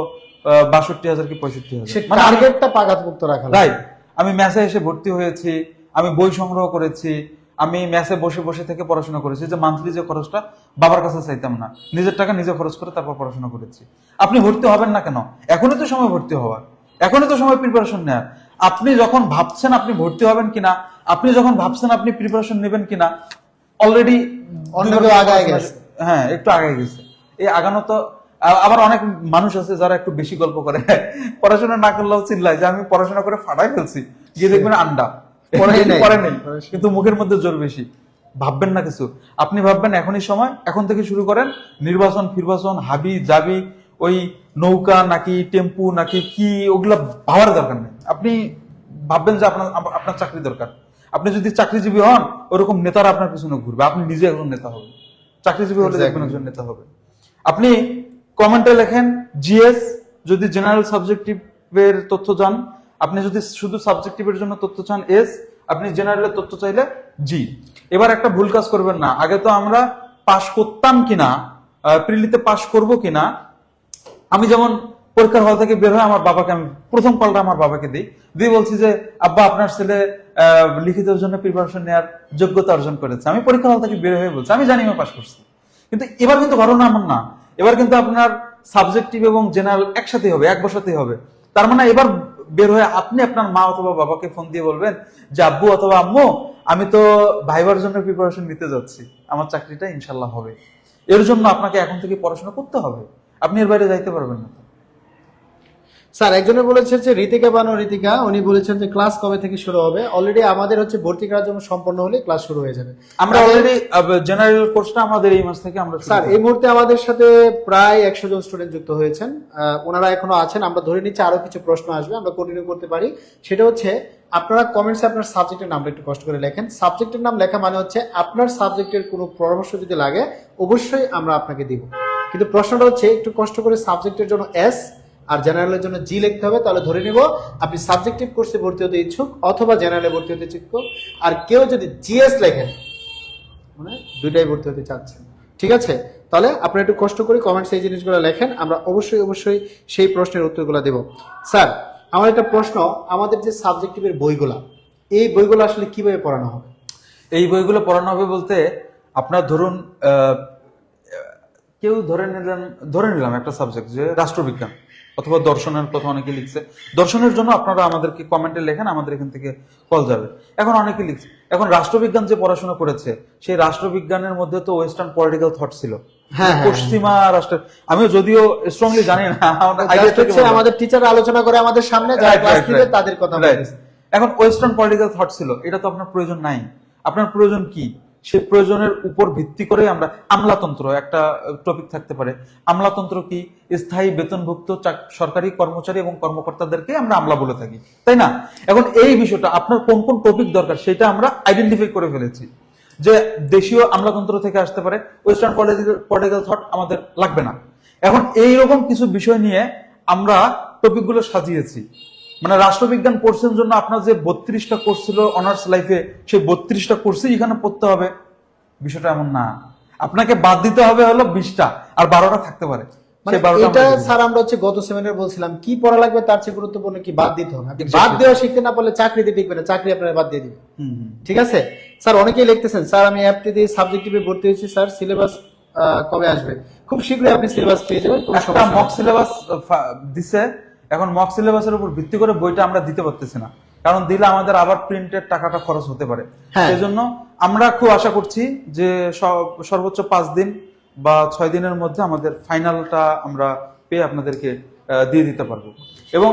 62,000 কি 65,000। সে টার্গেটটা পাকাতমুক্ত রাখা রাইট। আমি ম্যাসে এসে ভর্তি হয়েছি, আমি বই সংগ্রহ করেছি, আমি ম্যাসে বসে বসে থেকে পড়াশোনা করেছি, যে মান্থলি যে খরচটা বাবার কাছে চাইতাম না, নিজের টাকা নিজে খরচ করে তারপর পড়াশোনা করেছি। আপনি ভর্তি হবেন না কেন? এখনই তো সময় ভর্তি হওয়ার, এখনই তো সময় প্রিপারেশন নেওয়ার। আপনি যখন ভাবছেন আপনি ভর্তি হবেন কিনা, আপনি যখন ভাবছেন আপনি প্রিপারেশন নেবেন কিনা, অলরেডি অন্য কেউ আগায় গেছে। হ্যাঁ, একটু আগায় গেছে। এই আগানো তো আবার অনেক মানুষ আছে যারা একটু বেশি গল্প করে, পড়াশোনা না করলেও চিল্লায় যে আমি পড়াশোনা করে ফাটাই ফেলছি, গিয়ে দেখবেন আন্ডা পড়ে নেই, কিন্তু মুখের মধ্যে জোর বেশি। ভাববেন না কিছু, আপনি ভাববেন এখনই সময়, এখন থেকে শুরু করেন। নির্বাচন ফিরবাচন হাবি যাবি, ওই নৌকা নাকি টেম্পু নাকি কি, ওগুলা ভাবার দরকার নেই। আপনি ভাববেন যে আপনার চাকরি দরকার। আপনি যদি চাকরিজীবী হন, ওরকম নেতারা আপনার পিছনে ঘুরবে, আপনি নিজে একজন নেতা হবেন। চাকরিজীবী হলে দেখবেন একজন নেতা হবে। আপনি কমেন্টে লেখেন জিএস যদি জেনারেল সাবজেক্টিভের তথ্য চান, আপনি যদি শুধু সাবজেক্টিভের জন্য তথ্য চান এস, আপনি জেনারেলের তথ্য চাইলে জি। এবার একটা ভুল কাজ করবেন না, আগে তো আমরা পাশ করতাম কিনা, প্রিলিতে পাশ করব কিনা, আমি যেমন পরীক্ষার হল থেকে বের হয়ে আমার বাবাকে, আমি প্রথম কলটা আমার বাবাকে দিয়ে বলছি যে আব্বা আপনার ছেলে লিখিতের জন্য প্রিপারেশন নেওয়ার যোগ্যতা অর্জন করেছে। আমি পরীক্ষার হল থেকে বের হয়ে বলছি আমি জানি আমি পাশ করছি। কিন্তু এবার কিন্তু ঘটনা এমন না, এবার কিন্তু আপনার সাবজেক্টিভ এবং জেনারেল একসাথে হবে, এক বসাতেই হবে। তার মানে এবার বের হয়ে আপনি আপনার মা অথবা বাবাকে ফোন দিয়ে বলবেন যে আব্বু অথবা আম্মু আমি তো ভাইবার জন্য প্রিপারেশন নিতে যাচ্ছি, আমার চাকরিটা ইনশাল্লাহ হবে। এর জন্য আপনাকে এখন থেকে পড়াশোনা করতে হবে, আপনি এর বাইরে যাইতে পারবেন না। স্যার একজনে বলেছেন যে ঋতিকা, উনি বলেছেন যে ক্লাস কবে থেকে শুরু হবে? অলরেডি আমাদের হচ্ছে ভর্তি কার্যক্রম সম্পন্ন হলে ক্লাস শুরু হয়ে যাবে। আমরা অলরেডি জেনারেল কোর্সটা আমাদের এই মাস থেকে আমরা স্যার এই মুহূর্তে আমাদের সাথে প্রায় 100 জন স্টুডেন্ট যুক্ত হয়েছেন, ওনারা এখনো আছেন। আমরা ধরে নিচ্ছি আরো কিছু প্রশ্ন আসবে, আমরা কন্টিনিউ করতে পারি। সেটা হচ্ছে আপনারা কমেন্টসে আপনার সাবজেক্টের নামটা একটু কষ্ট করে লেখেন। সাবজেক্টের নাম লেখা মানে হচ্ছে আপনার সাবজেক্টের কোনো পরামর্শ যদি লাগে অবশ্যই আমরা আপনাকে দিব, কিন্তু প্রশ্নটা হচ্ছে একটু কষ্ট করে সাবজেক্টের জন্য এস আর জেনারেলের জন্য জি লিখতে হবে। তাহলে ধরে নিব আপনি সাবজেক্টিভ কোর্সে ভর্তি হতে ইচ্ছুক অথবা জেনারেলে ভর্তি হতে ইচ্ছুক। আর কেউ যদি জিএস লেখেন মানে দুইটাই ভর্তি হতে চাচ্ছেন, ঠিক আছে? তাহলে আপনারা একটু কষ্ট করে কমেন্টস এই জিনিসগুলো লেখেন, আমরা অবশ্যই সেই প্রশ্নের উত্তরগুলো দেব। স্যার আমার একটা প্রশ্ন, আমাদের যে সাবজেক্টিভের বইগুলা, এই বইগুলো আসলে কিভাবে পড়ানো হবে? এই বইগুলো পড়ানো হবে বলতে আপনার ধরুন কেউ ধরে নিলাম একটা সাবজেক্ট যে রাষ্ট্রবিজ্ঞান অথবা দর্শনের কথা অনেকে লিখছে, দর্শনের জন্য আপনারা আমাদেরকে কমেন্টে লেখেন, আমাদের এখান থেকে কল যাবে। এখন অনেকে লিখছে, এখন রাষ্ট্রবিজ্ঞান যে পড়াশোনা করেছে সেই রাষ্ট্রবিজ্ঞানের মধ্যে তো ওয়েস্টার্ন পলিটিক্যাল থট ছিল, পশ্চিমা রাষ্ট্র, আমি যদিও স্ট্রংলি জানি না, আমাদের টিচার আলোচনা করে আমাদের সামনে যারা ক্লাস দিবে তাদের কথা বলছে। এখন ওয়েস্টার্ন পলিটিক্যাল থট ছিল, এটা তো আপনার প্রয়োজন নাই। আপনার প্রয়োজন কি? সে প্রয়োজনের উপর ভিত্তি করে আমরা আমলাতন্ত্র একটা টপিক থাকতে পারে। আমলাতন্ত্র কি? স্থায়ী বেতনভুক্ত সরকারি কর্মচারী এবং কর্মকর্তাদেরকে আমরা আমলা বলে থাকি, তাই না? এখন এই বিষয়টা আপনার কোন কোন টপিক দরকার সেটা আমরা আইডেন্টিফাই করে ফেলেছি, যে দেশীয় আমলাতন্ত্র থেকে আসতে পারে, ওয়েস্টার্ন পলিটিক্যাল থট আমাদের লাগবে না। এখন এইরকম কিছু বিষয় নিয়ে আমরা টপিকগুলো সাজিয়েছি। মানে রাষ্ট্রবিজ্ঞান কোর্সের জন্য আপনার যে 32টা কোর্স ছিল অনার্স লাইফে, সেই 32টা কোর্সই এখানে পড়তে হবে, বিষয়টা এমন না। আপনাকে বাদ দিতে হবে হলো 20টা, আর 12টা থাকতে পারে। এটা স্যার আমরা হচ্ছে গত সেমিনারে বলছিলাম, কি পড়া লাগবে তার চেয়ে গুরুত্বপূর্ণ কি বাদ দিতে হবে। বাদ দেওয়া শিখতে না পারলে চাকরিতে টিকবে না, চাকরি আপনারা বাদ দিয়ে দিবে। ঠিক আছে স্যার, অনেকেই লিখতেছেন স্যার আমি অ্যাপটি দিয়ে সাবজেক্টিভে ভর্তি হয়েছি স্যার, সিলেবাস কবে আসবে? খুব শীঘ্রই আপনি সিলেবাস পেয়ে যাবেন। একটা মক সিলেবাস দিছে, এখন মক সিলেবাসের উপর ভিত্তি করে বইটা আমরা দিতে পারতেছি না, কারণ দিলে আমাদের আবার প্রিন্টের টাকাটা খরচ হতে পারে। সেই জন্য আমরা খুব আশা করছি যে সর্বোচ্চ 5 দিন বা 6 দিনের মধ্যে আমাদের ফাইনালটা আমরা পেয়ে আপনাদেরকে দিয়ে দিতে পারবো। এবং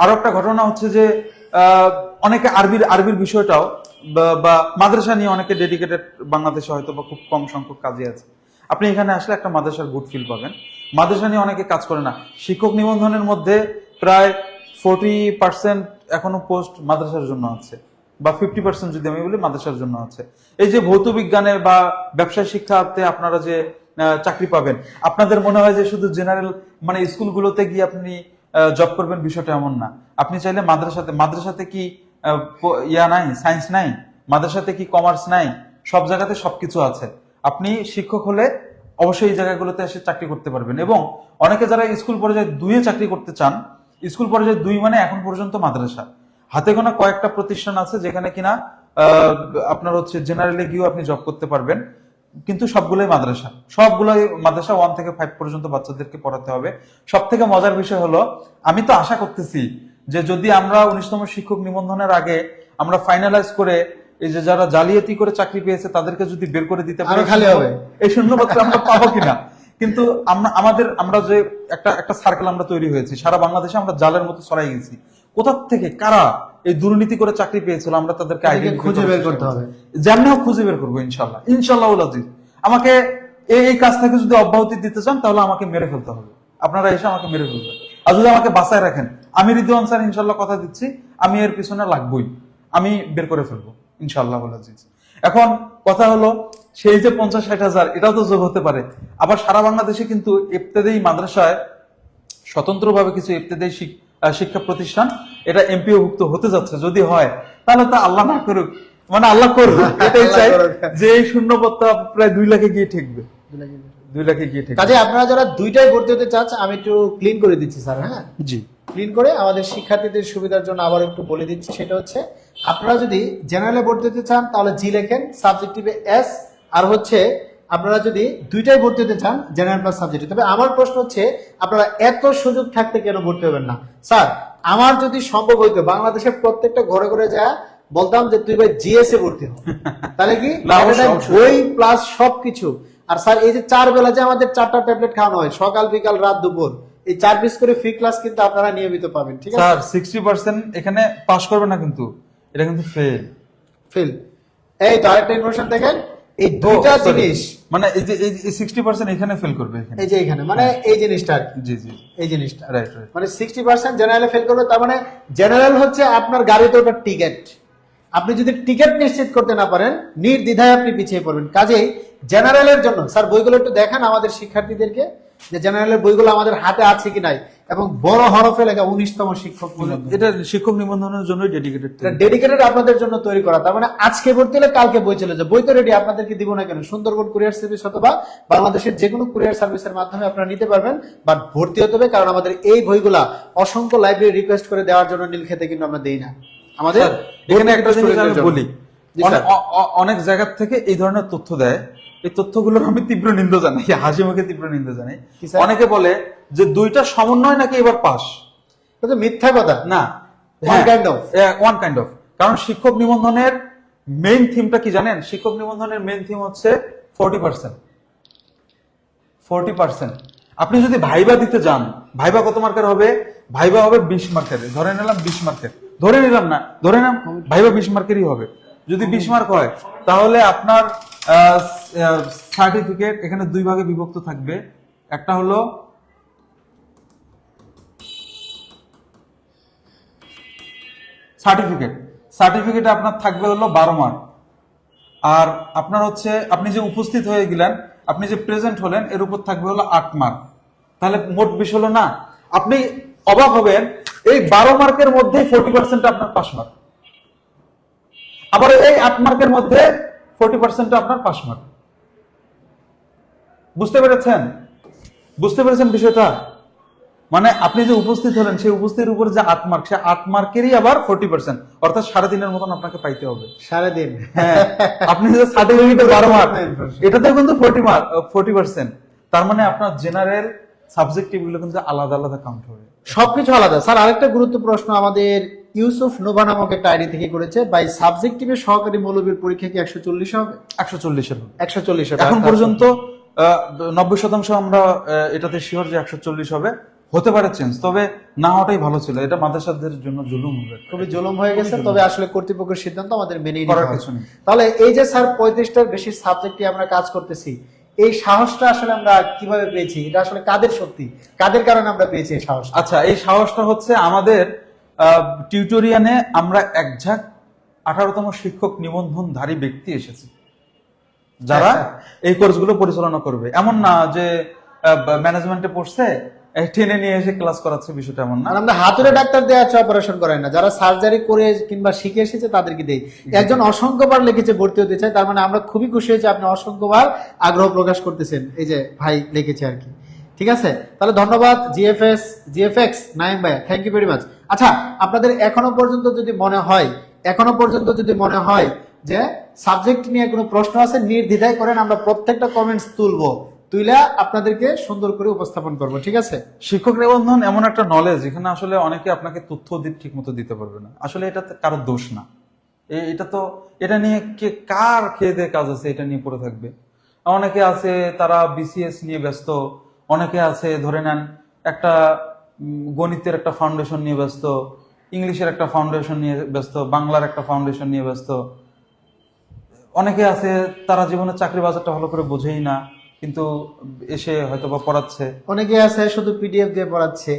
আরো একটা ঘটনা হচ্ছে যে অনেকে আরবির বিষয়টাও বা মাদ্রাসা নিয়ে অনেকে ডেডিকেটেড বাংলাদেশে হয়তো বা খুব কম সংখ্যক কাজে আছে। আপনি এখানে আসলে একটা মাদ্রাসার গুড ফিল পাবেন। মাদ্রাসা নিয়ে অনেকে কাজ করে না, শিক্ষক নিবন্ধনের মধ্যে প্রায় 40% এখনো পোস্ট মাদ্রাসার জন্য আছে, বা 50% যদি আমি বলি মাদ্রাসার জন্য আছে। এই যে ভৌত বিজ্ঞানে বা ব্যবসায় শিক্ষাতে আপনারা যে চাকরি পাবেন, আপনাদের মনে হয় যে শুধু জেনারেল মানে স্কুলগুলোতে গিয়ে আপনি জব করবেন, বিষয়টা এমন না। আপনি চাইলে মাদ্রাসাতে কি ইয়া নাই, সায়েন্স নাই? মাদ্রাসাতে কি কমার্স নাই? সব জায়গাতে সবকিছু আছে। আপনি শিক্ষক হলে অবশ্যই এই জায়গাগুলোতে এসে চাকরি করতে পারবেন। এবং অনেকে যারা স্কুল পর্যায়ে 2-এ চাকরি করতে চান, স্কুল পর্যায়ে 2 মানে এখন পর্যন্ত মাদ্রাসা, হাতে গোনা কয়েকটা প্রতিষ্ঠান আছে যেখানে কিনা আপনার হচ্ছে জেনারেলে গিয়েও আপনি জব করতে পারবেন, কিন্তু সবগুলোই মাদ্রাসা। 1 থেকে 5 পর্যন্ত বাচ্চাদেরকে পড়াতে হবে। সব থেকে মজার বিষয় হলো, আমি তো আশা করতেছি যে যদি আমরা 19তম শিক্ষক নিবন্ধনের আগে আমরা ফাইনালাইজ করে এই যে যারা জালিয়াতি করে চাকরি পেয়েছে তাদেরকে যদি বের করে দিতে পারি, খালি হবে এই শূন্যপত্র আমরা পাবো কিনা। কিন্তু আমরা যে একটা সার্কেল আমরা তৈরি হয়েছি, সারা বাংলাদেশে আমরা জালের মতো ছড়াই গেছি। কোথা থেকে কারা এই দুর্নীতি করে চাকরি পেয়েছিল আমরা তাদেরকে খুঁজে বের করতে হবে, যেমন খুঁজে বের করবো ইনশাল্লাহ। আমাকে এই কাজ থেকে যদি অব্যাহতি দিতে চান তাহলে আমাকে মেরে ফেলতে হবে, আপনারা এসে আমাকে মেরে ফেলবেন। আর যদি আমাকে বাঁচায় রাখেন, আমি রিদওয়ান স্যার ইনশাল্লাহ কথা দিচ্ছি, আমি এর পিছনে লাগবই, আমি বের করে ফেলবো ইনশাল্লাহ। এখন কথা হলো, সেই যে 50-60 হাজার, এটাও তো যোগ হতে পারে। আবার সারা বাংলাদেশে কিন্তু ইবতেদায়ী মাদ্রাসায় স্বতন্ত্রভাবে কিছু ইবতেদায়ী শিক্ষা প্রতিষ্ঠান, এটা এমপিও ভুক্ত হতে যাচ্ছে। যদি হয় তাহলে তো আল্লাহ না করুক, মানে আল্লাহ করুক, এটাই চাই যে এই শূন্যপদটা প্রায় 2 লাখে গিয়ে ঠেকবে, 2 লাখে গিয়ে ঠেকবে। কাজে আপনারা যারা দুইটাই ভর্তি হতে চাচ্ছেন, আমি একটু ক্লিন করে দিচ্ছি স্যার। হ্যাঁ, জি, ক্লিন করে আমাদের শিক্ষার্থীদের সুবিধার জন্য আবার একটু বলে দিচ্ছি। সেটা হচ্ছে, আপনারা যদি জেনারেলে ভর্তি হতে চান তাহলে জি লেখেন, সাবজেক্টিভে এস, আর হচ্ছে আপনারা যদি দুইটাই ভর্তি হতে চান জেনারেল প্লাস সাবজেক্টিভ। তবে আমার প্রশ্ন হচ্ছে, আপনারা এত সুযোগ থাকতে কেন ভর্তি হবেন না? স্যার, আমার যদি সম্ভব হইতো বাংলাদেশের প্রত্যেকটা ঘরে ঘরে যা বলতাম যে তুই ভাই জিএসএ ভর্তি হ, তাহলে কি না, অবশ্যই, অবশ্যই। বই প্লাস সবকিছু। আর স্যার, এই যে 4 বেলা যে আমাদের 4টা ট্যাবলেট খাওয়ানো হয়, সকাল বিকাল রাত দুপুর, এই 4 পিস করে ফ্রি ক্লাস কিন্তু আপনারা নিয়মিত পাবেন। ঠিক আছে স্যার 60% এখানে পাস করবে না, কিন্তু এটা কিন্তু ফেল। ফেল। এই তো আরেকটা ইনফরমেশন দেখেন, এই দুইটা জিনিস, মানে এই যে এই 60% এখানে ফেল করবে এখানে। এই যে এখানে মানে এই জিনিসটা আর কি, জি জি, এই জিনিসটা রাইট রাইট। মানে 60% জেনারেলে ফেল করবে। তার মানে জেনারেল হচ্ছে আপনার গাড়িতে ওটা টিকেট। আপনি যদি টিকেট নিশ্চিত করতে না পারেন, নির্দ্বিধায় আপনি পিছিয়ে পড়বেন। কাজেই জেনারেলের জন্য স্যার বইগুলো একটু দেখান আমাদের শিক্ষার্থীদেরকে, যে জেনারেলের বইগুলো আমাদের হাতে আছে কি নাই, এবং বড় হরফে লেখা 19তম শিক্ষক নিবন্ধন। এটা শিক্ষক নিবন্ধনের জন্য ডেডিকেটেড। এটা ডেডিকেটেড আপনাদের জন্য তৈরি করা। তার মানে আজকে ভর্তি হলে কালকে বই চলে যায়। বই তো রেডি, আপনাদেরকে দিব না কেন? সুন্দরবন কুরিয়ার সার্ভিস অথবা বাংলাদেশের যে কোনো কুরিয়ার সার্ভিসের মাধ্যমে আপনারা নিতে পারবেন, বাট ভর্তি হতে হবে। কারণ আমাদের এই বইগুলা অসংখ্য লাইব্রেরি রিকোয়েস্ট করে দেওয়ার জন্য নীলক্ষেতে কিন্তু আমরা দেই না। আমাদের এখানে একটা জিনিস আমি বলি, জি, স্যার। অনেক জায়গা থেকে এই ধরনের তথ্য দেয়। এই তথ্যগুলোর আমি তীব্র নিন্দা জানাই, হাসি মুখে তীব্র নিন্দা জানাই। কি স্যার? অনেকে বলে যে 2টা সমন্বয় নাকি এবার পাস। এটা তো মিথ্যা কথা। না, One kind of. One kind of. কারণ শিক্ষক নিবন্ধনের মেইন থিমটা কি জানেন? শিক্ষক নিবন্ধনের মেইন থিম হচ্ছে 40%। 40%। আপনি যদি ভাইবা দিতে যান, ভাইবা কত মার্কের হবে? ভাইবা হবে 20 মার্কের। ধরে নিলাম 20 মার্কের, ধরে নিলাম না, ধরে নিলাম ভাইবা 20 মার্কেরই হবে। যদি 20 মার্ক হয় তাহলে আপনার সার্টিফিকেট এখানে 2 ভাগে বিভক্ত থাকবে। একটা হলো সার্টিফিকেটে আপনার থাকবে হলো 12 মার্ক। আর আপনার হচ্ছে আপনি যে উপস্থিত হয়ে গেলেন, আপনি যে প্রেজেন্ট হলেন, এর উপর থাকবে হলো 8 মার্ক। তাহলে মোট 20 হলো না? আপনি অবাক হবেন, এই 12 মার্কের মধ্যে 40% আপনার পাস মার্ক, আবার এই 8 মার্কের মধ্যে 40% আপনার পাস মার্ক। বুঝতে পেরেছেন? বুঝতে পেরেছেন বিষয়টা? মানে আপনি যে উপস্থিত হলেন, সেই উপস্থিতির উপর যে 8 মার্ক, সে 8 মার্কেরই আবার 40%, অর্থাৎ 3.5-এর মতন আপনাকে পাইতে হবে। সারাদিন। হ্যাঁ, আপনি যে সার্টিফিকেটে 12 মার্ক, এটাতেও কিন্তু 40%। তার মানে আপনার জেনারেল সাবজেক্টিভ গুলো কিন্তু আলাদা আলাদা কাউন্ট হবে, সবকিছু আলাদা। স্যার, আরেকটা গুরুত্বপূর্ণ প্রশ্ন আমাদের ইউসুফ নোভা নামক একটা আইডি থেকে করেছে, বাই সাবজেক্টিভে সহকারী মৌলবীর পরীক্ষা কি 140 হবে? 140-এর হবে। 140 হবে। এখন পর্যন্ত 90% আমরা এটাতে শিওর যে 140 হবে। হতে পারে চেঞ্জ, তবে না হওয়াটাই ভালো ছিল। এটা মাদ্রাসাদের জন্য জুলুম হবে, খুবই জুলুম হয়ে গেছে। তবে আসলে কর্তৃপক্ষের সিদ্ধান্ত আমাদের মেনেই নিতে করার হবে। কিছু নেই। তাহলে এই যে স্যার 35টার বেশি সাবজেক্টে আমরা কাজ করতেছি, এই সাহসটা আসলে আমরা কিভাবে পেয়েছি? এটা আসলে কাদের শক্তি, কাদের কারণে আমরা পেয়েছি এই সাহস? আচ্ছা, এই সাহসটা হচ্ছে আমাদের টিউটোরিয়ানে আমরা একঝাঁক 18তম শিক্ষক নিবন্ধনধারী ব্যক্তি এসেছি, যারা এই কোর্সগুলো পরিচালনা করবে। এমন না যে ম্যানেজমেন্টে পড়ছে টেনে নিয়ে এসে ক্লাস করাচ্ছে, বিষয়টা এমন না। আর আমরা হাতুড়ে ডাক্তার দেওয়া আছে, অপারেশন করাই না। যারা সার্জারি করে কিংবা শিখে এসেছে তাদেরকে দেই। একজন অসংখ্যবার লিখেছে ভর্তি হতে চাই, তার মানে আমরা খুবই খুশি হয়েছি আপনি অসংখ্যবার আগ্রহ প্রকাশ করতেছেন। এই যে ভাই লিখেছে আর কি। ঠিক আছে, তাহলে ধন্যবাদ জিএফএক্স নাইম ভাই, থ্যাংক ইউ ভেরি মাচ। আচ্ছা, আপনাদের এখনো পর্যন্ত যদি মনে হয় যে সাবজেক্ট নিয়ে কোনো প্রশ্ন আছে, নির্দ্বিধায় করেন, আমরা প্রত্যেকটা কমেন্টস তুলবো, তুইলা আপনাদেরকে সুন্দর করে উপস্থাপন করব। ঠিক আছে? শিক্ষক নিবন্ধন এমন একটা নলেজ, এখানে আসলে অনেকে আপনাকে তথ্য ঠিক মতো দিতে পারবে না। আসলে এটা কারোর দোষ না। এটা নিয়ে কে কার খেয়ে দিয়ে কাজ আছে, এটা নিয়ে পড়ে থাকবে। অনেকে আছে তারা বিসিএস নিয়ে ব্যস্ত, অনেকে আছে ধরে নেন একটা গণিতের একটা ফাউন্ডেশন নিয়ে ব্যস্ত, ইংলিশের একটা ফাউন্ডেশন নিয়ে ব্যস্ত, বাংলার একটা ফাউন্ডেশন নিয়ে ব্যস্ত। অনেকে আছে তারা জীবনে চাকরি বাজারটা ভালো করে বোঝেই না, কিন্তু এসে হয়তো বা পড়াচ্ছে। অনেকে আছে শুধু পিডিএফ দিয়ে পড়াচ্ছে।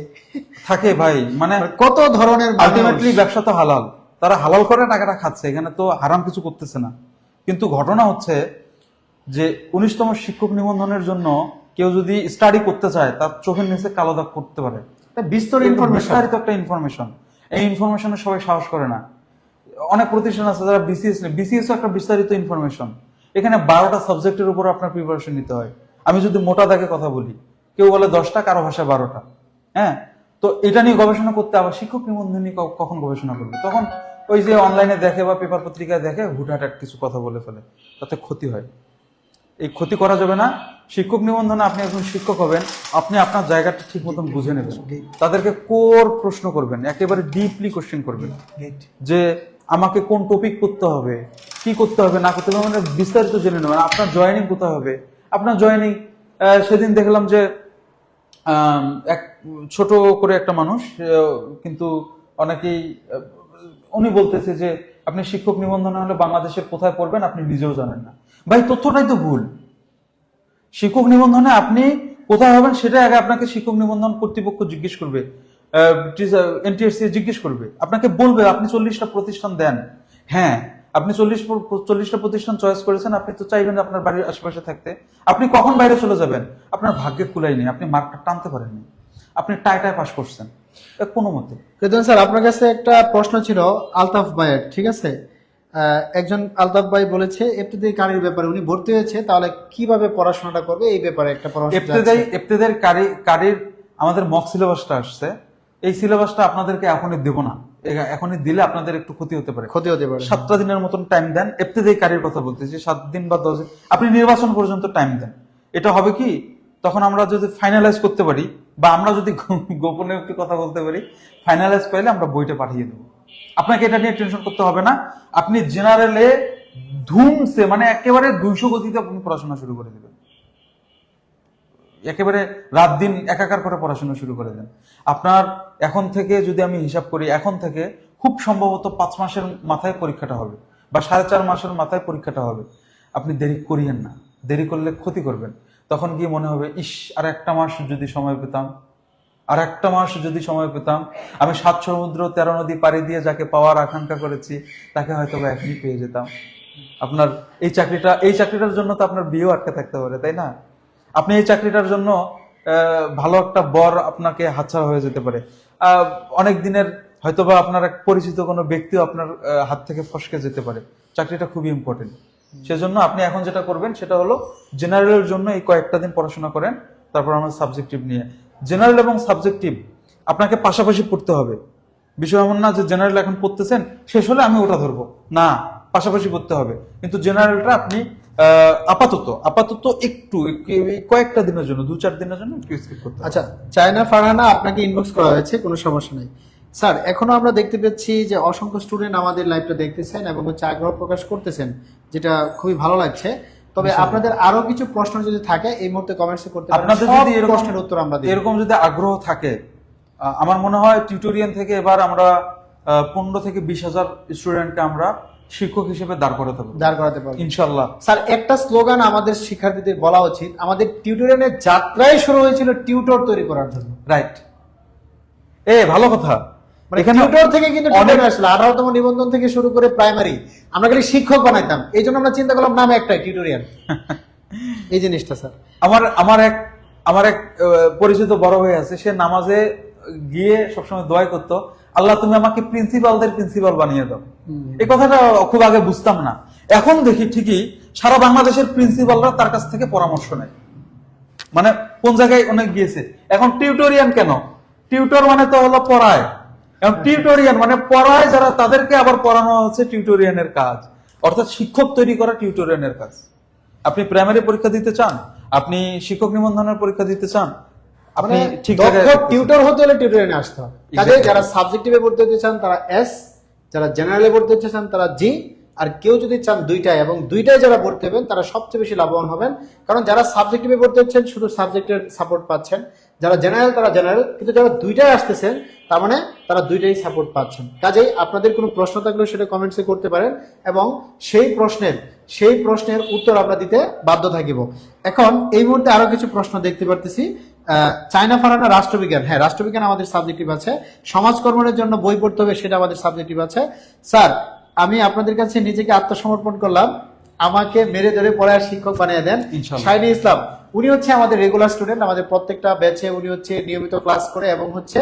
থাকে ভাই, মানে কত ধরনের আলটিমেটলি ব্যবসা তো হালাল, তারা হালাল করে টাকাটা খাচ্ছে, এখানে তো হারাম কিছু করতেছে না। কিন্তু ঘটনা হচ্ছে যে 19তম শিক্ষক নিবন্ধনের জন্য কেউ যদি স্টাডি করতে চায়, তার চোখের নিচে কালো দাগ করতে পারে। বিস্তর ইনফরমেশন, বিস্তারিত একটা ইনফরমেশন। এই ইনফরমেশনে সবাই সাহস করে না। অনেক প্রতিষ্ঠান আছে যারা বিসিএস একটা বিস্তারিত ইনফরমেশন। এখানে 12টা সাবজেক্টের উপর আপনার প্রিপারেশন নিতে হয়। আমি যদি মোটা দাগে কথা বলি, কেউ বলে 10টা, কারো ভাষায় 12টা। হ্যাঁ, তো এটা নিয়ে গবেষণা করতে আবার শিক্ষক নিবন্ধন নিয়ে কখন গবেষণা করবে? তখন ওই যে অনলাইনে দেখে বা পেপার পত্রিকায় দেখে হুটহাট কিছু কথা বলে ফেলে, তাতে ক্ষতি হয়। এই ক্ষতি করা যাবে না। শিক্ষক নিবন্ধনে আপনি একজন শিক্ষক হবেন, আপনি আপনার জায়গাটা ঠিক মতন বুঝে নেবেন, তাদেরকে কোর প্রশ্ন করবেন, একেবারে ডিপলি কোশ্চেন করবেন যে আমাকে কোন টপিক করতে হবে, কি করতে হবে না করতে হবে, মানে বিস্তারিত জেনে নেবেন। আপনার জয়েনিং কোথায় হবে, আপনার জয়েনিং সেদিন দেখলাম যে এক ছোট করে একটা মানুষ, কিন্তু অনেকেই উনি বলতেছে যে আপনি শিক্ষক নিবন্ধন হলে বাংলাদেশের কোথায় পড়বেন আপনি নিজেও জানেন না। ভাই, তথ্যটাই তো ভুল। শিক্ষক নিবন্ধনে আপনি কোথায় হবেন সেটা আগে আপনাকে শিক্ষক নিবন্ধন কর্তৃপক্ষ জিজ্ঞেস করবে, এনটিএসসি জিজ্ঞেস করবে, আপনাকে বলবে আপনি 40টা প্রতিষ্ঠান দেন। হ্যাঁ, আপনি 40টা প্রতিষ্ঠান চয়েস করেছেন, আপনি তো চাইবেন আপনার বাড়ির আশেপাশে থাকতে। আপনি কখন বাইরে চলে যাবেন? আপনার ভাগ্যে কুলাই নেই, আপনি মার্কটা টানতে পারেননি, আপনি টাইটায় পাস করছেন কোনো মতে। কিন্তু স্যার আপনার কাছে একটা প্রশ্ন ছিল আলতাফ ভাইয়ের, ঠিক আছে? একজন আলতাফ ভাই বলেছে ইবতেদায়ী কারির ব্যাপারে উনি ভর্তি হয়েছে, তাহলে কিভাবে পড়াশোনাটা করবে এই ব্যাপারে একটা পরামর্শ। ইবতেদায়ী কারির আমাদের মক সিলেবাসটা আসছে, এই সিলেবাসটা আপনাদেরকে এখনই দেব না, এখনই দিলে আপনাদের একটু ক্ষতি হতে পারে। 7টা দিনের মতন টাইম দেন। ইবতেদায়ী কারির কথা বলতেছি, 7 দিন বা 10 দিন, আপনি নির্বাচন পর্যন্ত টাইম দেন। এটা হবে কি, তখন আমরা যদি ফাইনালাইজ করতে পারি বা আমরা যদি গোপনে একটু কথা বলতে পারি, ফাইনালাইজ পাইলে আমরা বইটা পাঠিয়ে দেবো। আপনাকে এটা নিয়ে টেনশন করতে হবে না। আপনি জেনারেলে ধুমসে, মানে একেবারে 200 গতিতে আপনি পড়াশোনা শুরু করে দেবেন, একেবারে রাত দিন একাকার করে পড়াশোনা শুরু করে দেন। আপনার এখন থেকে যদি আমি হিসাব করি, এখন থেকে খুব সম্ভবত 5 মাসের মাথায় পরীক্ষাটা হবে বা 4.5 মাসের মাথায় পরীক্ষাটা হবে। আপনি দেরি করিয়েন না, দেরি করলে ক্ষতি করবেন। তখন গিয়ে মনে হবে, ইস, আর একটা মাস যদি সময় পেতাম, আর একটা মাস যদি সময় পেতাম, আমি 7 সমুদ্র 13 নদী পাড়ি দিয়ে যাকে পাওয়ার আকাঙ্ক্ষা করেছি তাকে হয়তো বা এখনই পেয়ে যেতাম। আপনার এই চাকরিটার জন্য তো আপনার বিয়েও আটকে থাকতে পারে, তাই না? আপনি এই চাকরিটার জন্য ভালো একটা বর আপনাকে হাতছাড়া হয়ে যেতে পারে। অনেক দিনের হয়তোবা আপনার এক পরিচিত কোনো ব্যক্তিও আপনার হাত থেকে ফসকে যেতে পারে। চাকরিটা খুবই ইম্পর্টেন্ট। সেজন্য আপনি এখন যেটা করবেন সেটা হলো জেনারেলের জন্য এই কয়েকটা দিন পড়াশোনা করেন, তারপর আমরা সাবজেক্টিভ নিয়ে। জেনারেল এবং সাবজেক্টিভ আপনাকে পাশাপাশি পড়তে হবে। বিষয় এমন না যে জেনারেল এখন পড়তেছেন, শেষ হলে আমি ওটা ধরবো না, পাশাপাশি পড়তে হবে। কিন্তু জেনারেলটা আপনি আপাতত একটু কয়েকটা দিনের জন্য, 2-4 দিনের জন্য একটু স্কিপ করতে হবে। আচ্ছা, চায়না ফারহানা আপনাকে ইনবক্স করা হয়েছে, কোনো সমস্যা নেই স্যার। এখনো আমরা দেখতে পাচ্ছি যে অসংখ্য স্টুডেন্ট আমাদের লাইভটা দেখতেছেন এবং আগ্রহ প্রকাশ করতেছেন, যেটা খুবই ভালো লাগছে। তবে আপনাদের আরো কিছু প্রশ্ন যদি থাকে এই মুহূর্তে কমেন্টসে করতে পারেন, আপনাদের সব যদি প্রশ্নের উত্তর আমরা দিই। এরকম যদি আগ্রহ থাকে, আমার মনে হয় টিউটোরিয়াল থেকে এবার আমরা 15 থেকে 20,000 স্টুডেন্টকে আমরা শিক্ষক হিসেবে দাঁড় করাতে পারবো ইনশাআল্লাহ। স্যার, একটা স্লোগান আমাদের শিক্ষার্থীদের বলা উচিত, আমাদের টিউটোরিয়ালের যাত্রাই শুরু হয়েছিল টিউটর তৈরি করার জন্য। রাইট, ভালো কথা। এখানে টিউটর থেকে কিন্তু টিউটর আসলো, 18তম নিবন্ধন থেকে শুরু করে প্রাইমারি আমরা খালি শিক্ষক বানাইতাম। এই জন্য আমরা চিন্তা করলাম নাম একটাই, টিউটোরিয়াল। এই জিনিসটা স্যার, আমার এক পরিচিত বড় ভাই আছে, সে নামাজে গিয়ে সবসময় দোয়া করতো, আল্লাহ তুমি আমাকে প্রিন্সিপালদের প্রিন্সিপাল বানিয়ে দাও। এই কথাটা খুব আগে বুঝতাম না, এখন দেখি ঠিকই সারা বাংলাদেশের প্রিন্সিপালরা তার কাছ থেকে পরামর্শ নেয়। মানে কোন জায়গায় অনেক গিয়েছে। এখন টিউটোরিয়ান কেন? টিউটর মানে তো হলো পড়ায়, এখন টিউটোরিয়ান মানে পড়ায় যারা, তাদেরকে আবার পড়ানো হচ্ছে টিউটোরিয়ানের কাজ, অর্থাৎ শিক্ষক তৈরি করা টিউটোরিয়ানের কাজ। আপনি প্রাইমারি পরীক্ষা দিতে চান, আপনি শিক্ষক নিবন্ধনের পরীক্ষা দিতে চান, আপনি ঠিক টিউটর হতে হলে টিউটোরিয়ালে আসতে হবে। কাজে যারা সাবজেক্টিভে পড়তে হতে চান তারা এস, যারা জেনারেলে পড়তে হতে চান তারা জি, আর কেউ যদি চান দুইটাই, এবং দুইটাই যারা পড়তে হবেন তারা সবচেয়ে বেশি লাভবান হবেন। কারণ যারা সাবজেক্টিভে পড়তে হচ্ছেন শুধু সাবজেক্টের সাপোর্ট পাচ্ছেন, যারা জেনারেল তারা জেনারেল, কিন্তু যারা দুইটাই আসতেছেন তার মানে তারা দুইটাই সাপোর্ট পাচ্ছেন। কাজেই আপনাদের কোনো প্রশ্ন থাকলেও সেটা কমেন্টসে করতে পারেন এবং সেই প্রশ্নের উত্তর আমরা দিতে বাধ্য থাকিব। এখন এই মুহূর্তে আরো কিছু প্রশ্ন দেখতে পারতেছি। চায়না ফারহানা রাষ্ট্রবিজ্ঞান, হ্যাঁ রাষ্ট্রবিজ্ঞান আমাদের সাবজেক্টিভ আছে। সমাজকর্মের জন্য বই পড়তে হবে, সেটা আমাদের সাবজেক্টিভ আছে। স্যার, আমি আপনাদের কাছে নিজেকে আত্মসমর্পণ করলাম, আমাকে মেরে ধরে পড়ার শিক্ষক বানিয়ে দেন। ইনশাআল্লাহ। শাহিনী ইসলাম উনি হচ্ছে আমাদের রেগুলার স্টুডেন্ট, আমাদের প্রত্যেকটা ব্যাচে উনি হচ্ছে নিয়মিত ক্লাস করে এবং হচ্ছে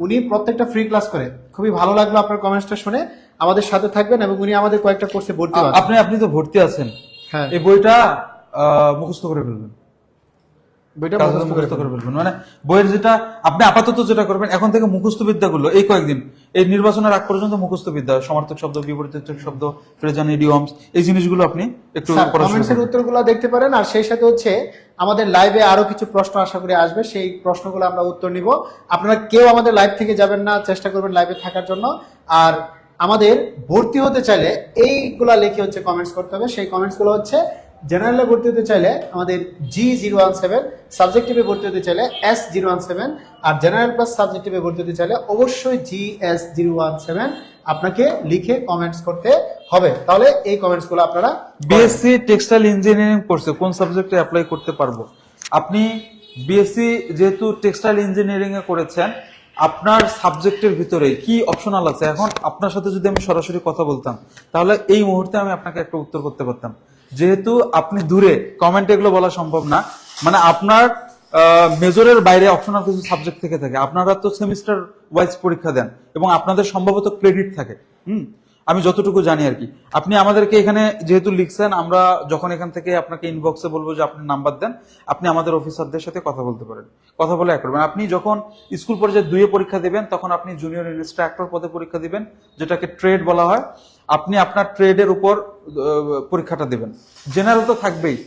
উনি প্রত্যেকটা ফ্রি ক্লাস করে। খুবই ভালো লাগলো আপনার কমেন্টসটা শুনে। আমাদের সাথে থাকবেন এবং উনি আমাদের কয়েকটা কোর্সে ভর্তি আছেন। আপনি তো ভর্তি আছেন, হ্যাঁ, এই বইটা মুখস্থ করে ফেলবেন, বইটা কাগজে মুখস্থ করে ফেলবেন। মানে বইয়ের যেটা আপনি আপাতত যেটা করবেন এখন থেকে মুখস্থ বিদ্যাগুলো এই কয়েকদিন, এই নির্বাচনের আগ পর্যন্ত মুখস্থ বিদ্যা, সমার্থক শব্দ, বিপরীতার্থক শব্দ, ফ্রেজান, ইডিয়মস, এই জিনিসগুলো আপনি একটু কমেন্টসের উত্তরগুলো দেখতে পারেন। আর সেই সাথে হচ্ছে আমাদের লাইভে আরো কিছু প্রশ্ন আশা করি আসবে, সেই প্রশ্নগুলো আমরা উত্তর নিব। আপনারা কেউ আমাদের লাইভ থেকে যাবেন না, চেষ্টা করবেন লাইভে থাকার জন্য। আর আমাদের ভর্তি হতে চাইলে এইগুলা লিখে হচ্ছে কমেন্টস করতে হবে। সেই কমেন্টসগুলো হচ্ছে জেনারেলে ভর্তি হতে চাইলে আমাদের G017, সাবজেক্টিভে ভর্তি হতে চাইলে S017, আর জেনারেল প্লাস সাবজেক্টিভে ভর্তি হতে চাইলে অবশ্যই GS017 আপনাকে লিখে কমেন্টস করতে হবে। তাহলে এই কমেন্টসগুলো আপনারা বিএসসি টেক্সটাইল ইঞ্জিনিয়ারিং কোর্সে কোন সাবজেক্টে অ্যাপ্লাই করতে পারবো? আপনি বিএসসি যেহেতু টেক্সটাইল ইঞ্জিনিয়ারিং এ করেছেন, আপনার সাবজেক্টের ভিতরে কি অপশনাল আছে, এখন আপনার সাথে যদি আমি সরাসরি কথা বলতাম তাহলে এই মুহূর্তে আমি আপনাকে একটা উত্তর করতে পারতাম। যেহেতু আপনি দূরে, কমেন্টে এগুলো বলা সম্ভব না, মানে আপনার মেজরের বাইরে অপশনাল কিছু সাবজেক্ট থেকে থাকে। আপনারা তো সেমিস্টার ওয়াইজ পরীক্ষা দেন এবং আপনাদের সম্ভবত ক্রেডিট থাকে। আমি যতটুকু জানি আর কি। আপনি আমাদেরকে এখানে যেহেতু লিখছেন, আমরা যখন এখান থেকে আপনাকে ইনবক্সে বলবো যে আপনি নাম্বার দেন, আপনি আমাদের অফিসারদের সাথে কথা বলতে পারেন, কথা বলে এক করবেন। আপনি যখন স্কুল পর্যায়ে 2 পরীক্ষা দিবেন তখন আপনি জুনিয়র ইনস্ট্রাক্টর পদে পরীক্ষা দিবেন, যেটাকে ট্রেড বলা হয়। আপনি আপনার ট্রেডের উপর পরীক্ষাটা দিবেন। জেনারেল তো থাকবেই,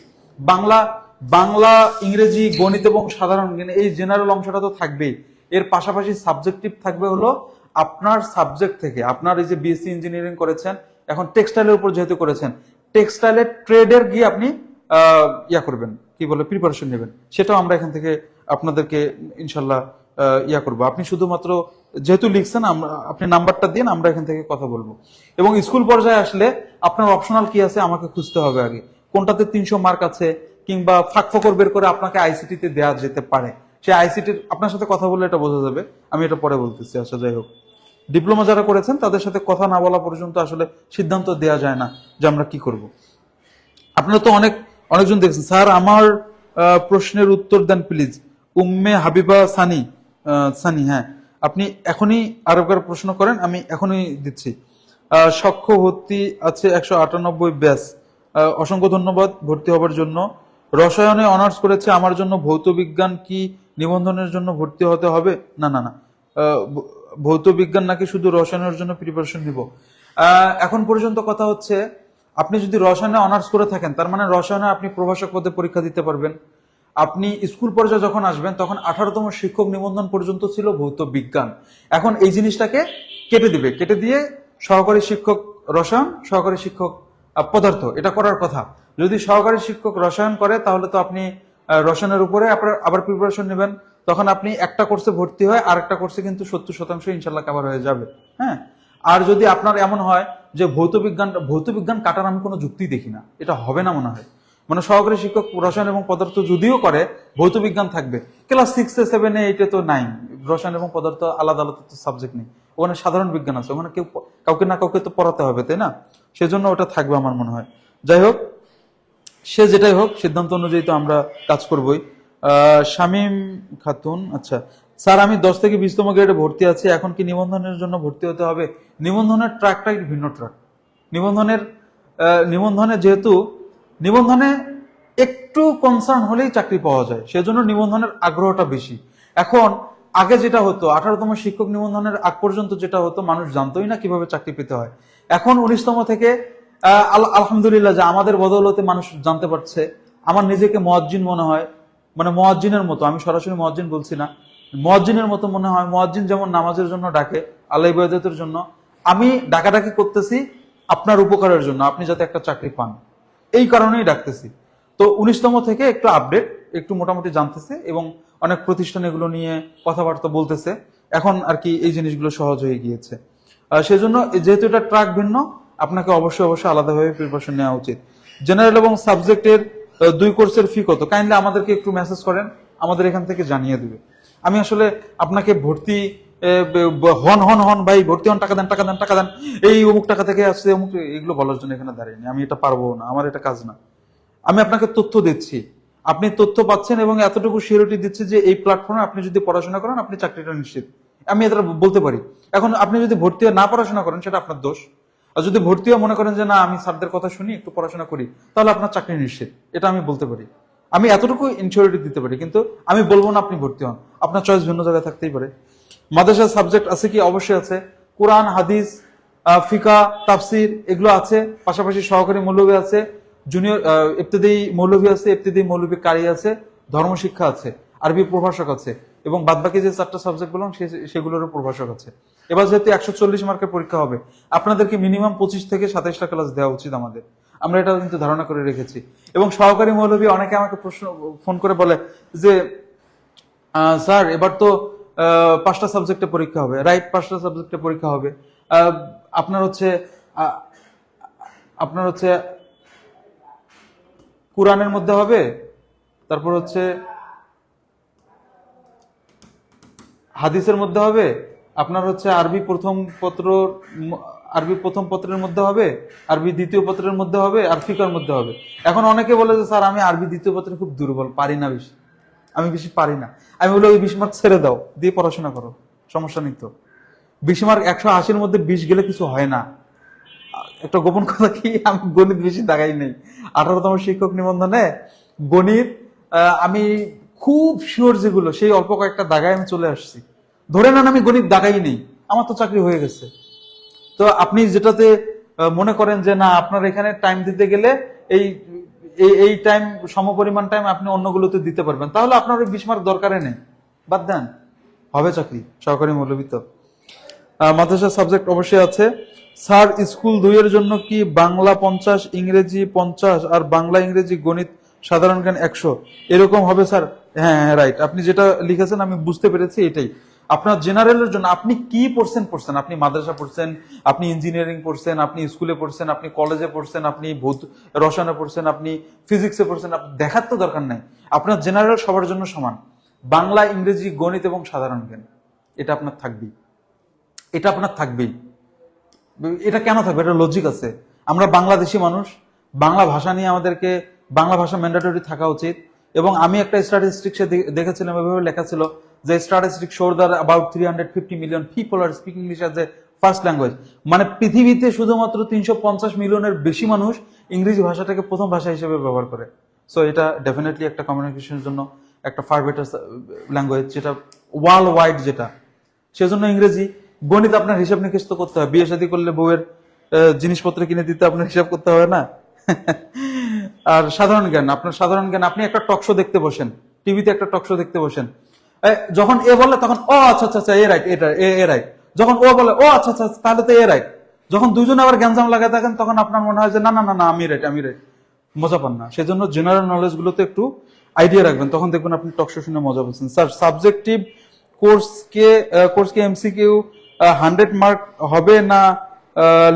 বাংলা, ইংরেজি, গণিত এবং সাধারণ জ্ঞান, এই জেনারেল অংশটা তো থাকবেই। এর পাশাপাশি সাবজেক্টিভ থাকবে হলো আপনার সাবজেক্ট থেকে। আপনার এই যে বিএসসি ইঞ্জিনিয়ারিং করেছেন, এখন টেক্সটাইলের উপর যেহেতু করেছেন, টেক্সটাইলের ট্রেডের গিয়ে আপনি করবেন, কি বলে, প্রিপারেশন নেবেন। সেটাও আমরা এখান থেকে আপনাদেরকে ইনশাল্লাহ করবো। আপনি শুধুমাত্র যেহেতু লিখছেন, আপনি নাম্বারটা দিন, আমরা এখান থেকে কথা বলবো। এবং স্কুল পর্যায়ে আসলে আপনার অপশনাল কি আছে আমাকে খুঁজতে হবে আগে, কোনটাতে 300 মার্ক আছে, কিংবা ফাঁক ফকর বের করে আপনাকে আইসিটিতে দেওয়া যেতে পারে। সেই আইসিটির আপনার সাথে কথা বললে এটা বোঝা যাবে, আমি এটা পরে বলতেছি। আচ্ছা, যাই হোক, ডিপ্লোমা যারা করেছেন তাদের সাথে কথা না বলা পর্যন্ত আসলে সিদ্ধান্ত দেওয়া যায় না যে আমরা কি করব। আপনারা তো অনেকজন দেখছেন, স্যার আমার প্রশ্নের উত্তর দেন প্লিজ। উম্মে হাবিবা সানি, হ্যাঁ, আপনি এখনই আরেকবার প্রশ্ন করেন, আমি এখনই দিচ্ছি। সক্ষ ভর্তি আছে 198 ব্যাচ, অসংখ্য ধন্যবাদ ভর্তি হবার জন্য। রসায়নে অনার্স করেছে, আমার জন্য ভৌত বিজ্ঞান কি নিবন্ধনের জন্য ভর্তি হতে হবে? না, ভৌত বিজ্ঞান নাকি শুধু রসায়নের জন্য প্রিপারেশন নিব? এখন পর্যন্ত কথা হচ্ছে, আপনি যদি রসায়নে অনার্স করে থাকেন তার মানে রসায়নে আপনি প্রভাষক পদে পরীক্ষা দিতে পারবেন। আপনি স্কুল পর্যায়ে যখন আসবেন তখন 18তম শিক্ষক নিবন্ধন পর্যন্ত ছিল ভৌত বিজ্ঞান। এখন এই জিনিসটাকে কেটে দিয়ে সহকারী শিক্ষক রসায়ন, সহকারী শিক্ষক পদার্থ, এটা করার কথা। যদি সহকারী শিক্ষক রসায়ন করে তাহলে তো আপনি রসায়নের উপরে আবার প্রিপারেশন নেবেন, তখন আপনি একটা কোর্সে ভর্তি হয় আর একটা কোর্সে কিন্তু 70% ইনশাল্লাহ কভার হয়ে যাবে। হ্যাঁ, আর যদি আপনার এমন হয় যে ভৌত বিজ্ঞান কাটার আমি কোনো যুক্তি দেখি না, এটা হবে না মনে হয়। মানে সহকারী শিক্ষক রসায়ন এবং পদার্থ যদিও করে, ভৌত বিজ্ঞান থাকবে। ক্লাস 6, 7, 8 তো নাই, রসায়ন এবং পদার্থ আলাদা সাবজেক্ট নেই, ওখানে সাধারণ বিজ্ঞান আছে, ওখানে কাউকে না কাউকে তো পড়াতে হবে, তাই না? সেজন্য ওটা থাকবে আমার মনে হয়। যাই হোক, সে যেটাই হোক, সিদ্ধান্ত অনুযায়ী তো আমরা কাজ করবই। শামীম খাতুন, আচ্ছা স্যার, আমি 10 থেকে 20তম গ্রেডে ভর্তি আছি, এখন কি নিবন্ধনের জন্য ভর্তি হতে হবে? নিবন্ধনের ট্র্যাকটাই ভিন্ন ট্র্যাক। নিবন্ধনে যেহেতু নিবন্ধনে একটু কনসার্ন হলেই চাকরি পাওয়া যায়, সেজন্য নিবন্ধনের আগ্রহটা বেশি। এখন আগে যেটা হতো, 18তম শিক্ষক নিবন্ধনের আগ পর্যন্ত যেটা হতো, মানুষ জানতোই না কিভাবে চাকরি পেতে হয়। এখন 19তম থেকে আলহামদুলিল্লাহ যে আমাদের বদৌলতে মানুষ জানতে পারছে। আমার নিজেকে মুয়াজ্জিন মনে হয়, মানে মুয়াজ্জিনের মতো, আমি সরাসরি মুয়াজ্জিন বলছি না, মুয়াজ্জিনের মতো মনে হয়। মুয়াজ্জিন যেমন নামাজের জন্য ডাকে, আল্লাহ ইবাদতের জন্য, আমি ডাকাডাকি করতেছি আপনার উপকারের জন্য, আপনি যাতে একটা চাকরি পান, এই কারণেই ডাকতেছি। তো 19তম থেকে একটু আপডেট, একটু মোটামুটি জানতেছে এবং অনেক প্রতিষ্ঠান এগুলো নিয়ে কথাবার্তা বলতেছে। এখন আর কি এই জিনিসগুলো সহজ হয়ে গিয়েছে। সেজন্য যেহেতু এটা ট্র্যাক ভিন্ন, আপনাকে অবশ্যই আলাদাভাবে প্রিপারেশন নেওয়া উচিত। জেনারেল এবং সাবজেক্টের 2 কোর্সের ফি কত? কাইন্ডলি আমাদেরকে একটু মেসেজ করেন, আমাদের এখান থেকে জানিয়ে দিবে। আমি আসলে আপনাকে ভর্তি হন হন হন ভাই ভর্তি হন, টাকা দেন টাকা দেন টাকা দেন, এই অমুক টাকা থেকে আসছে অমুক, এগুলো বলার জন্য এখানে দাঁড়িয়ে আমি এটা পারবো না, আমার এটা কাজ না। আমি আপনাকে তথ্য দিচ্ছি, আপনি তথ্য পাচ্ছেন এবং এতটুকু সিউরিটি দিচ্ছি যে এই প্ল্যাটফর্মে আপনি যদি পড়াশোনা করেন আপনি চাকরিটা নিশ্চিত, আমি এটা বলতে পারি। এখন আপনি যদি ভর্তি হয়ে না পড়াশোনা করেন সেটা আপনার দোষ, আর যদি ভর্তি হয়ে মনে করেন যে না আমি স্যারদের কথা শুনি একটু পড়াশোনা করি, তাহলে আপনার চাকরি নিশ্চিত, এটা আমি বলতে পারি। আমি এতটুকু ইনসিওরিটি দিতে পারি, কিন্তু আমি বলবো না আপনি ভর্তি হন, আপনার চয়েস ভিন্ন জায়গায় থাকতেই পারে। মাদ্রাসার সাবজেক্ট আছে কি? অবশ্যই আছে। কোরআন, হাদিস, ফিকা, তাফসির এগুলো আছে, পাশাপাশি সহকারী মৌলভী আছে, জুনিয়র ইবতেদায়ী মৌলভী আছে, ইবতেদায়ী মৌলভী কারি আছে, ধর্মশিক্ষা আছে, আরবি প্রভাষক আছে, এবং বাদবাকি যে 4টা সাবজেক্ট বললাম সেগুলোরও প্রভাষক আছে। এবার যেহেতু 140 মার্কের পরীক্ষা হবে, আপনাদেরকে মিনিমাম 25 থেকে 27টা ক্লাস দেওয়া উচিত আমাদের, আমরা এটা কিন্তু ধারণা করে রেখেছি। এবং সহকারী মৌলভী অনেকে আমাকে ফোন করে বলে যে স্যার এবার তো 5টা সাবজেক্টে পরীক্ষা হবে, রাইট, 5টা সাবজেক্টে পরীক্ষা হবে। আপনার হচ্ছে আপনার হচ্ছে কোরআনের মধ্যে হবে, তারপর হচ্ছে হাদিসের মধ্যে হবে, আপনার হচ্ছে আরবি প্রথম পত্রের মধ্যে হবে, আরবি দ্বিতীয় পত্রের মধ্যে হবে, আর ফিকার মধ্যে হবে। এখন অনেকে বলে যে স্যার আমি আরবি দ্বিতীয় পত্রে খুব দুর্বল, পারি না বেশি, আমি বেশি পারি না। আমি বলি ওই 20 মার্ক ছেড়ে দাও, দিয়ে পড়াশোনা করো, সমস্যা নেই তো। 20 মার্ক 180-র মধ্যে 20 গেলে কিছু হয় না। একটা গোপন কথা কি, আমি গণিত বেশি দাগাই নেই। 18তম শিক্ষক নিবন্ধনে গণিত আমি খুব শিওর যেগুলো, সেই অল্প কয়েকটা দাগায় আমি চলে আসছি। ধরে নেন আমি গণিত দাগাই নেই, আমার তো চাকরি হয়ে গেছে। তো আপনি যেটাতে মনে করেন যে না আপনার এখানে টাইম দিতে গেলে এই এই টাইম সমপরিমাণ টাইম আপনি অন্যগুলোতে দিতে পারবেন, তাহলে আপনার ওই 20 মার্ক দরকারে নেই, বাদ দেন, হবে চাকরি সহকারী মৌলভী। তো মাদ্রাসার সাবজেক্ট অবশ্যই আছে। স্যার স্কুল 2 এর জন্য কি বাংলা 50, ইংরেজি 50 আর বাংলা ইংরেজি গণিত সাধারণ জ্ঞান 100 এরকম হবে স্যার? হ্যাঁ হ্যাঁ রাইট, আপনি যেটা লিখেছেন আমি বুঝতে পেরেছি, এটাই আপনার জেনারেলের জন্য। আপনি কি পড়ছেন, আপনি মাদ্রাসা পড়ছেন, আপনি ইঞ্জিনিয়ারিং পড়ছেন, আপনি স্কুলে পড়ছেন, আপনি কলেজে পড়ছেন, আপনি ভূত রসায়নে পড়ছেন, আপনি ফিজিক্সে পড়ছেন, দেখার তো দরকার নাই। আপনার জেনারেল সবার জন্য সমান, বাংলা, ইংরেজি, গণিত এবং সাধারণ জ্ঞান, এটা আপনার থাকবেই, এটা আপনার থাকবেই। এটা কেন থাকবে? এটা লজিক আছে। আমরা বাংলাদেশি মানুষ, বাংলা ভাষা নিয়ে আমাদেরকে, বাংলা ভাষা ম্যান্ডেটরি থাকা উচিত। এবং আমি একটা স্ট্যাটিস্টিক্সে দেখেছিলাম, এভাবে লেখা ছিল যে statistics show that about 350 million people are speaking English as a first language. মানে পৃথিবীতে শুধুমাত্র 350 মিলিয়নের বেশি মানুষ ইংরেজি ভাষাটাকে প্রথম ভাষা হিসেবে ব্যবহার করে। সো এটা ডেফিনেটলি একটা কমিউনিকেশনের জন্য একটা ফার বেটার ল্যাঙ্গুয়েজ, যেটা ওয়ার্ল্ড ওয়াইড, যেটা সেজন্য ইংরেজি। গণিত আপনার হিসাব নিকেশ তো করতে হয়, বিয়ে শাদী করলে বউয়ের জিনিসপত্র কিনে দিতে আপনার হিসাব করতে হবে না। আর সাধারণ জ্ঞান, আপনার সাধারণ জ্ঞান, আপনি একটা টক শো দেখতে বসেন, টিভিতে একটা টক শো দেখতে বসেন, যখন এ বলে তখন ও আচ্ছা আচ্ছা আচ্ছা এ রাইট, এটা এ রাইট, যখন ও বলে ও আচ্ছা আচ্ছা তাহলে তো এ রাইট, যখন দুজন আবার গ্যাঞ্জাম লাগায় থাকেন তখন আপনার মনে হয় যে না না না না আমি রাইট আমি রাইট, মজা পান না। সেজন্য জেনারেল নলেজ গুলোতে একটু আইডিয়া রাখবেন, তখন দেখবেন আপনি টক শো শুনে মজা পাচ্ছেন। স্যার সাবজেক্টিভ কোর্সকে এমসিকিউ 100 মার্ক হবে না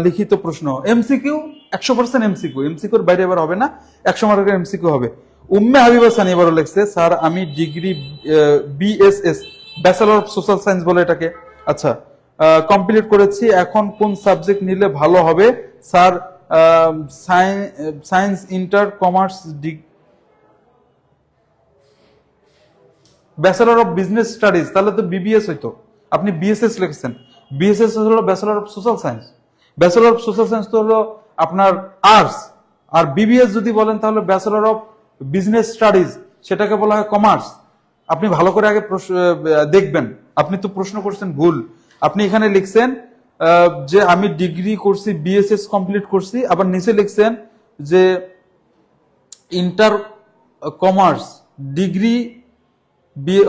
লিখিত প্রশ্ন? এমসিকিউ 100% এমসিকিউর বাইরে এবার হবে না, 100 মার্কের এমসিকিউ হবে। উম্মে হাবিবা সানি এবারও লিখছে, স্যার আমি degree BSS bachelor of social science বলে এটাকে, আচ্ছা কমপ্লিট করেছি, এখন কোন সাবজেক্ট নিলে ভালো হবে sir? Science, inter, commerce, bachelor of business studies, তাহলে তো বিবিএস হইতো, আপনি বিএসএস লিখেছেন। বিএসএস হলো bachelor of social science, bachelor of social science তো হলো আপনার আর্টস, আর বিবিএস যদি বলেন তাহলে ব্যাচেলর অফ বিজনেস স্টাডিজ, সেটাকে বলা হয় কমার্স। আপনি ভালো করে আগে দেখবেন, আপনি তো প্রশ্ন করছেন ভুল। আপনি এখানে লিখছেন যে আমি ডিগ্রি করছি, বিএসএস কমপ্লিট করছি, আবার নিচে লিখছেন যে ইন্টার কমার্স ডিগ্রি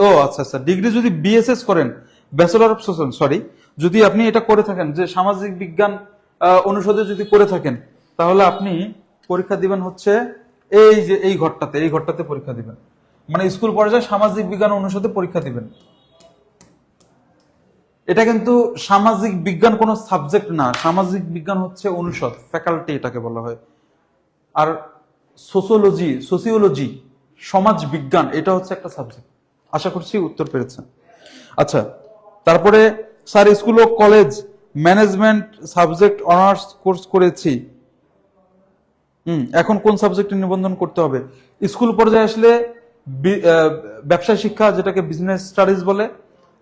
ও আচ্ছা আচ্ছা, ডিগ্রি যদি বিএসএস করেন, ব্যাচেলর অফ সোশ্যাল, সরি, যদি আপনি এটা করে থাকেন যে সামাজিক বিজ্ঞান অনুষদে যদি করে থাকেন, তাহলে আপনি পরীক্ষা দিবেন হচ্ছে এই যে এই ঘরটাতে পরীক্ষা দিবেন, মানে স্কুল পর্যায়ে সামাজিক বিজ্ঞান অনুষদে পরীক্ষা দিবেন। এটা কিন্তু সামাজিক বিজ্ঞান কোনো সাবজেক্ট না, সামাজিক বিজ্ঞান হচ্ছে অনুষদ, ফ্যাকাল্টি এটাকে বলা হয়। আর সোসিওলজি, সমাজ বিজ্ঞান, এটা হচ্ছে একটা সাবজেক্ট। আশা করছি উত্তর পেরেছেন। আচ্ছা, তারপরে স্যার স্কুল ও college management subject honours course করেছি, এখন কোন সাবজেক্টে নিবন্ধন করতে হবে? স্কুল পর্যায়ে আসলে ব্যবসা শিক্ষা, যেটাকে বিজনেস স্টাডিজ বলে,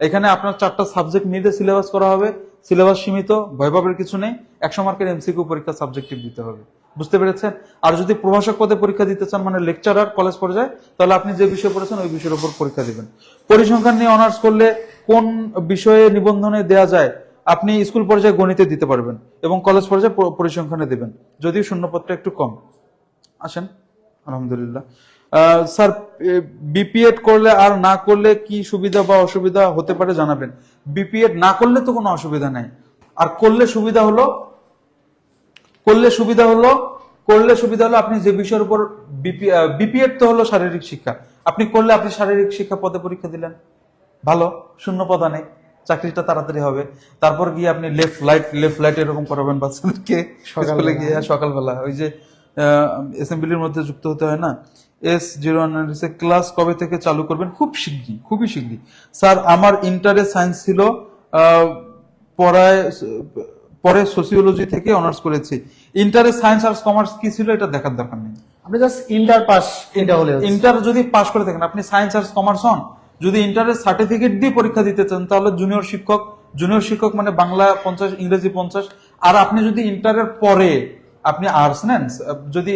এখানে আপনার 4টা সাবজেক্ট নিয়ে সিলেবাস করা হবে। সিলেবাস সীমিত, ভয় পাবের কিছু নেই। 100 মার্কের এমসিকিউ পরীক্ষা সাবজেক্টিভ দিতে হবে। বুঝতে পেরেছেন? আর যদি প্রভাষক পদে পরীক্ষা দিতে চান, মানে লেকচারার কলেজ পর্যায়ে, তাহলে আপনি যে বিষয় পড়েছেন ওই বিষয়ের উপর পরীক্ষা দিবেন। পরিসংখ্যান নিয়ে অনার্স করলে কোন বিষয়ে নিবন্ধনে দেয়া যায়? আপনি স্কুল পর্যায়ে গণিতে দিতে পারবেন এবং কলেজ পর্যায়ে পরিসংখ্যানে দেবেন, যদিও শূন্যপত্র একটু কম। আসেন, আলহামদুলিল্লাহ। স্যার বিপিএড করলে আর না করলে কি সুবিধা বা অসুবিধা হতে পারে জানাবেন। বিপিএড না করলে তো কোনো অসুবিধা নাই, আর করলে সুবিধা হলো আপনি যে বিষয়ের উপর বিপিএড তো হলো শারীরিক শিক্ষা, আপনি করলে আপনি শারীরিক শিক্ষা পদে পরীক্ষা দিলেন, ভালো, শূন্য পদা নেই, চাকরিটা তাড়াতাড়ি হবে। তারপর গিয়ে আপনি লেফট লাইট এরকম করাবেন বাচ্চাদেরকে স্কুলে গিয়ে সকালবেলা, ওই যে অ্যাসেম্বলির মধ্যে যুক্ত হতে হয় না। S01 ক্লাস কবে থেকে চালু করবেন? খুবই শিগগিরই। স্যার আমার ইন্টারে সায়েন্স ছিল, পরে সোসিওলজি থেকে অনার্স করেছি। ইন্টারে সায়েন্স আর কমার্স কি ছিল এটা দেখার দরকার নেই, আপনি জাস্ট ইন্টার পাস, এটা হলে ইন্টার যদি পাস করে থাকেন, আপনি সায়েন্স আর কমার্স হন, যদি ইন্টারের সার্টিফিকেট দিয়ে পরীক্ষা দিতে চান, তাহলে জুনিয়র শিক্ষক মানে বাংলা 50, ইংরেজি 50। আর আপনি যদি ইন্টারের পরে আপনি আর্টস নেন, যদি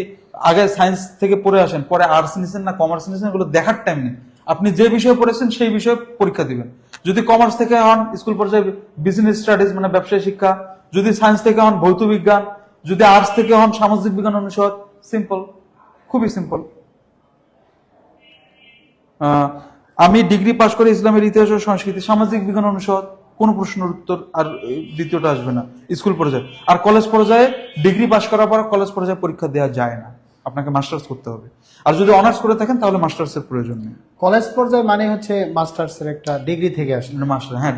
আগে সায়েন্স থেকে পড়ে আসেন, পরে আর্টস নিছেন না কমার্স নিছেন, এগুলো দেখার টাইম নেই। আপনি যে বিষয়ে পড়েছেন সেই বিষয়ে পরীক্ষা দিবেন। যদি কমার্স থেকে হন স্কুল পর্যায়ে বিজনেস স্টাডিজ মানে ব্যবসায় শিক্ষা, যদি সায়েন্স থেকে হন ভৌত বিজ্ঞান, যদি আর্টস থেকে হন সামাজিক বিজ্ঞান অনুষদ। সিম্পল, খুবই সিম্পল। আমি ডিগ্রি পাশ করে ইসলামের ইতিহাস ও সংস্কৃতি, সামাজিক বিজ্ঞান অনুষদ, কোনো প্রশ্নের উত্তর আর দ্বিতীয়টা আসবে না। স্কুল পর্যায়ে আর কলেজ পর্যায়ে ডিগ্রি পাশ করার পর কলেজ পর্যায়ে পরীক্ষা দেওয়া যায় না, আপনাকে মাস্টার্স করতে হবে। আর যদি অনার্স করে থাকেন তাহলে মাস্টার্স এর প্রয়োজন নেই। কলেজ পর্যায়ে মানে হচ্ছে মাস্টার্স এর একটা ডিগ্রি থেকে আসে, মাস্টার, হ্যাঁ,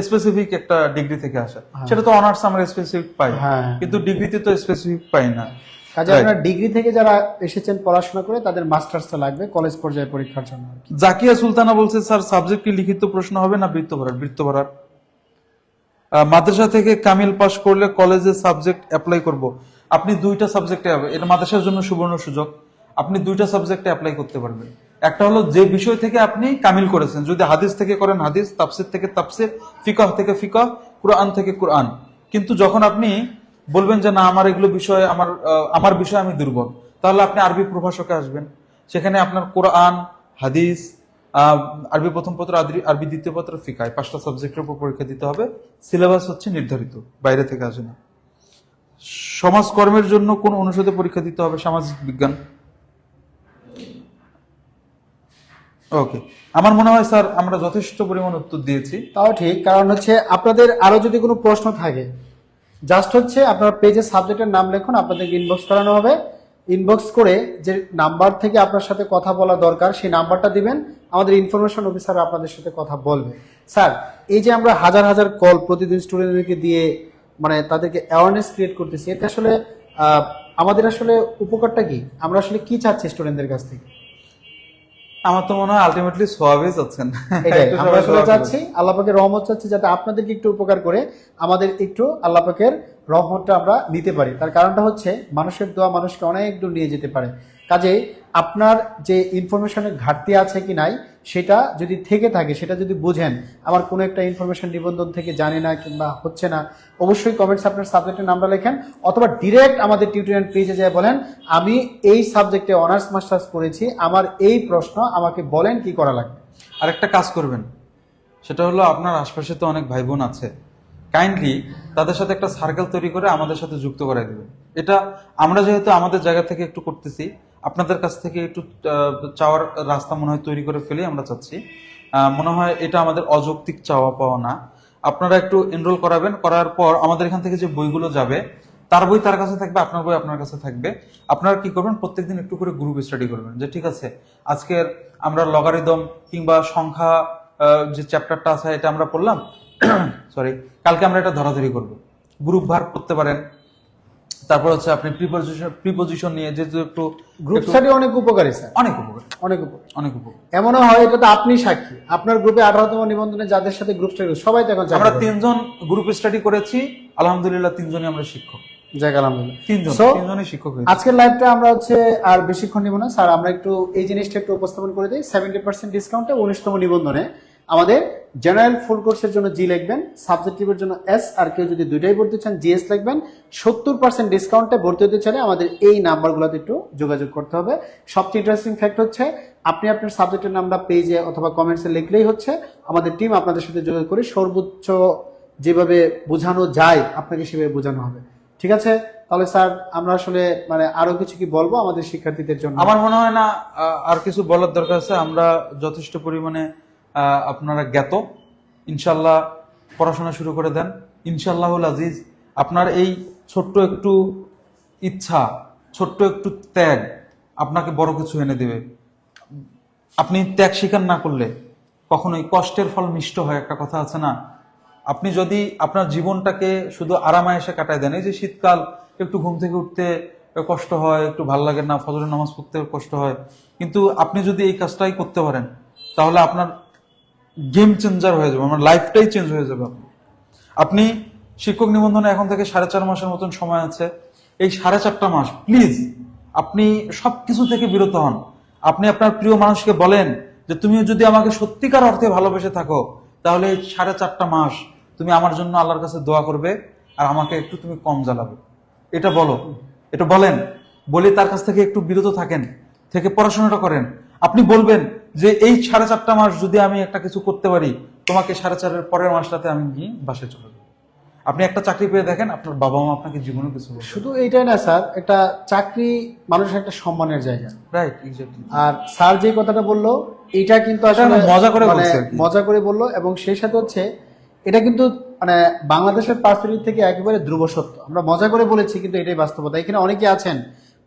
স্পেসিফিক একটা ডিগ্রি থেকে আসে। সেটা তো অনার্স আমরা স্পেসিফিক পাই, কিন্তু ডিগ্রিতে তো স্পেসিফিক পাই না। কাজে আপনারা ডিগ্রি থেকে যারা এসেছেন পড়াশোনা করে, তাদের মাস্টার্সটা লাগবে কলেজ পর্যায়ে পরীক্ষার জন্য। জাকিয়া সুলতানা বলছে, স্যার সাবজেক্ট কি লিখিত প্রশ্ন হবে না বৃত্ত ভরার? মাদ্রাসা থেকে কামিল পাস করলে কলেজে সাবজেক্ট অ্যাপ্লাই করব। আপনি 2টা সাবজেক্টে হবে, এটা মাদ্রাসার জন্য সুবর্ণ সুযোগ। আপনি 2টা সাবজেক্টে অ্যাপ্লাই করতে পারবেন। একটা হলো যে বিষয় থেকে আপনি কামিল করেছেন, যদি হাদিস থেকে করেন হাদিস, তাফসির থেকে তাফসির, ফিকহ থেকে ফিকহ, কুরআন থেকে কুরআন। কিন্তু যখন আপনি বলবেন যে না আমার এগুলো বিষয় আমার বিষয় আমি দুর্বল, তাহলে আপনি আরবি প্রভাষকে আসবেন। সেখানে আপনার কোরআন, হাদিস, আরবি প্রথম পত্র, আরবি দ্বিতীয় পত্র, ফিকাহ, 5টা সাবজেক্টের উপর পরীক্ষা দিতে হবে। সিলেবাস হচ্ছে নির্ধারিত, বাইরে থেকে আসে না। সমাজকর্মের জন্য কোন অনুষদে পরীক্ষা দিতে হবে? সামাজিক বিজ্ঞান। ওকে, আমার মনে হয় স্যার আমরা যথেষ্ট পরিমাণ উত্তর দিয়েছি। তাও ঠিক, কারণ হচ্ছে আপনাদের আরো যদি কোনো প্রশ্ন থাকে, জাস্ট হচ্ছে আপনার পেজে সাবজেক্টের নাম লিখুন, আপনাদেরকে ইনবক্স করানো হবে। ইনবক্স করে যে নাম্বার থেকে আপনার সাথে কথা বলা দরকার সেই নাম্বারটা দিবেন, আমাদের ইনফরমেশন অফিসার আপনাদের সাথে কথা বলবে। স্যার, এই যে আমরা হাজার হাজার কল প্রতিদিন স্টুডেন্টদেরকে দিয়ে মানে তাদেরকে অ্যাওয়ারনেস ক্রিয়েট করতেছি, এতে আসলে আমাদের আসলে উপকারটা কি? আমরা আসলে কি চাচ্ছি স্টুডেন্টদের কাছ থেকে? আমার তো মনে হয় আলটিমেটলি সওয়াবই চাচ্ছেন। আমরা আসলে চাচ্ছি আল্লাহ পাকের রহমত চাচ্ছি, যাতে আপনাদেরকে একটু উপকার করে আমাদের একটু আল্লাহ পাকের রহমতটা আমরা নিতে পারি। তার কারণটা হচ্ছে মানুষের দোয়া মানুষকে অনেক দূর নিয়ে যেতে পারে। কাজেই আপনার যে ইনফরমেশনের ঘাটতি আছে কি নাই, সেটা যদি থেকে থাকে, সেটা যদি বুঝেন, আমার কোনো একটা ইনফরমেশন নিবন্ধন থেকে জানি না কিংবা হচ্ছে না, অবশ্যই কমেন্টস আপনার সাবজেক্টের নামটা লেখেন, অথবা ডিরেক্ট আমাদের টিউটোরিয়াল পেজে যায় বলেন আমি এই সাবজেক্টে অনার্স মাস্টার্স করেছি, আমার এই প্রশ্ন, আমাকে বলেন কি করা লাগবে। আর একটা কাজ করবেন, সেটা হলো আপনার আশপাশে তো অনেক ভাই বোন আছে, কাইন্ডলি তাদের সাথে একটা সার্কেল তৈরি করে আমাদের সাথে যুক্ত করাই দেবেন। এটা আমরা যেহেতু আমাদের জায়গা থেকে একটু করতেছি, আপনাদের কাছ থেকে একটু চাওয়ার রাস্তা মনে হয় তৈরি করে ফেলে আমরা চাচ্ছি। মনে হয় এটা আমাদের অযৌক্তিক চাওয়া পাওয়া না। আপনারা একটু এনরোল করাবেন, করার পর আমাদের এখান থেকে যে বইগুলো যাবে, তার বই তার কাছে থাকবে, আপনার বই আপনার কাছে থাকবে। আপনারা কি করবেন, প্রত্যেকদিন একটু করে গ্রুপ স্টাডি করবেন, যে ঠিক আছে আজকের আমরা লগারিদম কিংবা সংখ্যা যে চ্যাপ্টারটা আছে এটা আমরা পড়লাম, সরি, কালকে আমরা এটা ধরাধরি করব। গ্রুপ ভাগ করতে পারেন, তারপর হচ্ছে আপনি প্রিপোজিশন নিয়ে যেহেতু একটু গ্রুপ স্টাডি অনেক উপকারী স্যার, অনেক উপকার, অনেক উপকারী। অনেক উপকার। এমনও হয়, এটা তো আপনি সাক্ষী, আপনার গ্রুপে 18তম নিবন্ধনে যাদের সাথে গ্রুপ স্টাডি সবাই তো এখন আমরা 3 জন গ্রুপ স্টাডি করেছি, আলহামদুলিল্লাহ 3 জনই আমরা শিক্ষক। জায়গা আলহামদুলিল্লাহ। 3 So, জনই শিক্ষক হয়েছে। আজকের লাইভটা আমরা হচ্ছে আর বেশিক্ষণ নিব না স্যার, আমরা একটু এই জিনিসটা একটু উপস্থাপন করে দিই। 70% ডিসকাউন্টে 19তম নিবন্ধনে আমাদের জেনারেল ফুল কোর্সের জন্য জি লিখবেন, সাবজেক্টিভের জন্য এস, আর কেউ যদি দুইটাই ভর্তি চান জিএস লিখবেন। 70% ডিসকাউন্টে ভর্তি হতে চাইলে আমাদের এই নাম্বারগুলোতে একটু যোগাযোগ করতে হবে। সবচেয়ে ইন্টারেস্টিং ফ্যাক্ট হচ্ছে আপনি আপনার সাবজেক্টের নামটা পেজে অথবা কমেন্টসে লিখলেই হচ্ছে, আমাদের টিম আপনাদের সাথে যোগাযোগ করে সর্বোচ্চ যেভাবে বোঝানো যায় আপনাকে সেভাবে বোঝানো হবে। ঠিক আছে, তাহলে স্যার আমরা আসলে মানে আরো কিছু কি বলবো আমাদের শিক্ষার্থীদের জন্য? আমার মনে হয় না আর কিছু বলার দরকার আছে। আমরা যথেষ্ট পরিমাণে আপনারা জ্ঞাত। ইনশাল্লাহ পড়াশোনা শুরু করে দেন। ইনশাল্লাহুল আজিজ আপনার এই ছোট্ট একটু ইচ্ছা, ছোট্ট একটু ত্যাগ আপনাকে বড় কিছু এনে দেবে। আপনি ত্যাগ স্বীকার না করলে কখনোই কষ্টের ফল মিষ্ট হয়, একটা কথা আছে না? আপনি যদি আপনার জীবনটাকে শুধু আরামায়েশে কাটায় দেন, এই যে শীতকাল একটু ঘুম থেকে উঠতে কষ্ট হয়, একটু ভালো লাগে না, ফজরের নামাজ পড়তে কষ্ট হয়, কিন্তু আপনি যদি এই কাজটাই করতে পারেন তাহলে আপনার গেম চেঞ্জার হয়ে যাবে, আমার লাইফটাই চেঞ্জ হয়ে যাবে। আপনি শিক্ষক নিবন্ধনে এখন থেকে 4.5 মাসের মতন সময় আছে। এই 4.5 মাস প্লিজ আপনি সবকিছু থেকে বিরত হন। আপনি আপনার প্রিয় মানুষকে বলেন যে তুমি যদি আমাকে সত্যিকার অর্থে ভালোবেসে থাকো তাহলে এই 4.5 মাস তুমি আমার জন্য আল্লাহর কাছে দোয়া করবে আর আমাকে একটু তুমি কম জ্বালাবে। এটা বলো, এটা বলেন, বলে তার কাছ থেকে একটু বিরত থাকেন, থেকে পড়াশোনাটা করেন। আপনি বলবেন যে এই 4.5 মাস যদি আমি একটা কিছু করতে পারি, তোমাকে 4.5 পরের মাসটাতে আমি গিয়ে বাসে চলে যাবো। আপনি একটা চাকরি পেয়ে দেখেন, আপনার বাবা মা আপনাকে জীবনে কিছু বলবে। শুধু এইটাই না স্যার, একটা চাকরি মানুষের একটা সম্মানের জায়গা। Right, exactly. আর স্যার যে কথাটা বললো এটা কিন্তু আসলে মজা করে মানে বলছে আর কি। মজা করে বললো, এবং সেই সাথে হচ্ছে এটা কিন্তু মানে বাংলাদেশের পার্সপেক্টিভ থেকে একেবারে ধ্রুব সত্য। আমরা মজা করে বলেছি কিন্তু এটাই বাস্তবতা। এখানে অনেকে আছেন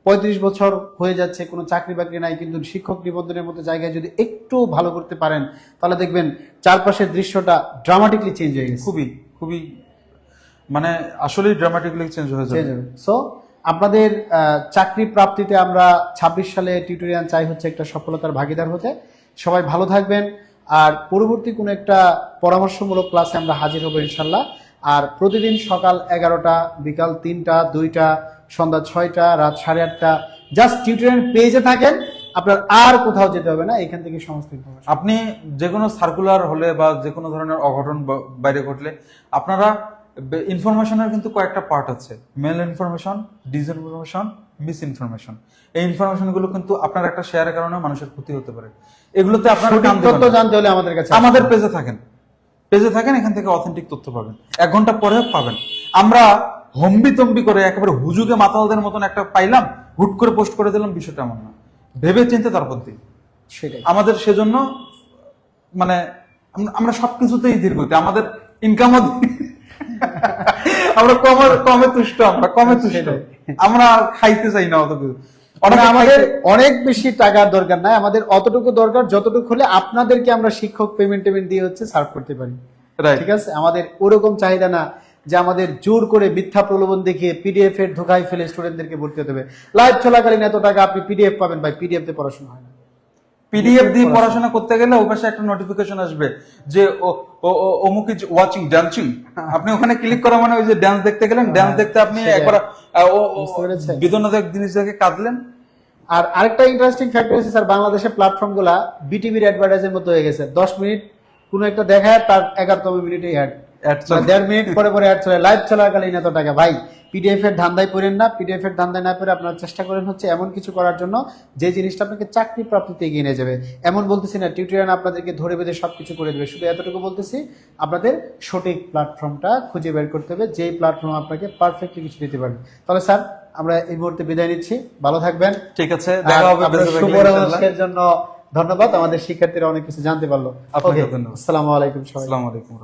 35 বছর হয়ে যাচ্ছে, কোনো চাকরি বাকরি নাই, কিন্তু শিক্ষক নিবন্ধনের মতো জায়গায় যদি একটু ভালো করতে পারেন তাহলে দেখবেন চারপাশের দৃশ্যটা ড্রামাটিকলি চেঞ্জ হয়ে গেছে। খুবই খুবই মানে আসলেই ড্রামাটিকলি চেঞ্জ হয়ে যাবে। সো আপনাদের চাকরি প্রাপ্তিতে আমরা 26 সালে টিউটোরিয়াল চাই হচ্ছে একটা সফলতার ভাগিদার হতে। সবাই ভালো থাকবেন, আর পরবর্তী কোনো একটা পরামর্শমূলক ক্লাসে আমরা হাজির হব ইনশাল্লাহ। আর প্রতিদিন সকাল 11টা, বিকাল 3টা, 2টা, সন্ধ্যা 6টা, রাত 8:30 জাস্ট টিউটোরিয়াল পেজে থাকেন, আপনার আর কোথাও যেতে হবে না, এখান থেকে সমস্ত information। আপনি যে কোনো সার্কুলার হলে বা যে কোনো ধরনের অঘটন বাইরে ঘটলে আপনারা ইনফরমেশনের কিন্তু কয়েকটা পার্ট আছে, malinformation, disinformation, misinformation. এই ইনফরমেশনগুলো কিন্তু আপনার একটা শেয়ারের কারণে মানুষের ক্ষতি হতে পারে। এগুলোতে আপনার সঠিক তথ্য জানতে হলে আমাদের কাছে আমাদের পেজে থাকেন, এখান থেকে অথেন্টিক তথ্য পাবেন। 1 ঘন্টা পরে পাবেন। আমরা হম্বিতম্বি করে একেবারে হুজুগে মাতালদের মতন একটা পাইলাম, হুট করে পোস্ট করে দিলাম, বিষয়টা এমন না। ভেবে চিন্তে তারপর দিই। সেটাই আমাদের সেজন্য মানে আমরা সবকিছুতেই দীর্ঘতে, আমাদের ইনকামও আমরা কমে তুষ্ট, আমরা খাইতে চাই না অত কিছু। আমাদের অনেক বেশি টাকার দরকার নাই, আমাদের অতটুকু দরকার যতটুকু হলে আপনাদেরকে আমরা শিক্ষক পেমেন্ট দিয়ে হচ্ছে সার্ভ করতে পারি। ঠিক আছে, আমাদের ওরকম চাহিদা না যে আমাদের জোর করে মিথ্যা প্রলোভন দেখিয়ে পিডিএফ এর ধোকায় ফেলে স্টুডেন্টদেরকে ভর্তি হতে হবে। লাইভ চলাকালীন এত টাকা আপনি পিডিএফ পাবেন, ভাই পিডিএফ দিয়ে পড়াশোনা হয় না। পিডিএফ দিয়ে পড়াশোনা করতে গেলে ওই পাশে একটা নোটিফিকেশন আসবে যে অমুক ইজ ওয়াচিং ডান্সিং। আপনি ওখানে ক্লিক করা মানে ওই যে ডান্স দেখতে গেলেন, ডান্স দেখতে আপনি একবার বেদনাদায়ক জিনিস দেখে কাঁদলেন। আর আরেকটা ইন্টারেস্টিং ফ্যাক্টর হচ্ছে স্যার, বাংলাদেশের প্ল্যাটফর্ম গুলা বিটিভির অ্যাডভার্টাইজের মতো হয়ে গেছে। 10 মিনিট কোন একটা দেখায়, তার 11তম মিনিটে অ্যাড, 1.5 মিনিট পরে পরে অ্যাড চলে। লাইভ চলাকালীন এত টাকা, ভাই পিডিএফ এর ধান্দায় পড়েন না। পিডিএফ এর ধান্দায় না পড়ে আপনারা চেষ্টা করেন হচ্ছে এমন কিছু করার জন্য যে জিনিসটা আপনাকে চাকরি প্রাপ্তিতে এগিয়ে নিয়ে যাবে। এমন বলতেছি না টিউটোরিয়াল আপনাদেরকে ধরে বেঁধে সবকিছু করে দেবে, শুধু এতটুকু বলতেছি আপনাদের সঠিক প্ল্যাটফর্মটা খুঁজে বের করতে হবে, যেই প্ল্যাটফর্ম আপনাকে পারফেক্টলি কিছু দিতে পারবে। তাহলে স্যার আমরা এই মুহূর্তে বিদায় নিচ্ছি, ভালো থাকবেন। ঠিক আছে, দেখা হবে। শুভরাত্রির জন্য ধন্যবাদ, আমাদের শিক্ষার্থীরা অনেক কিছু জানতে পারলো। আসসালামু আলাইকুম। আসসালামু আলাইকুম।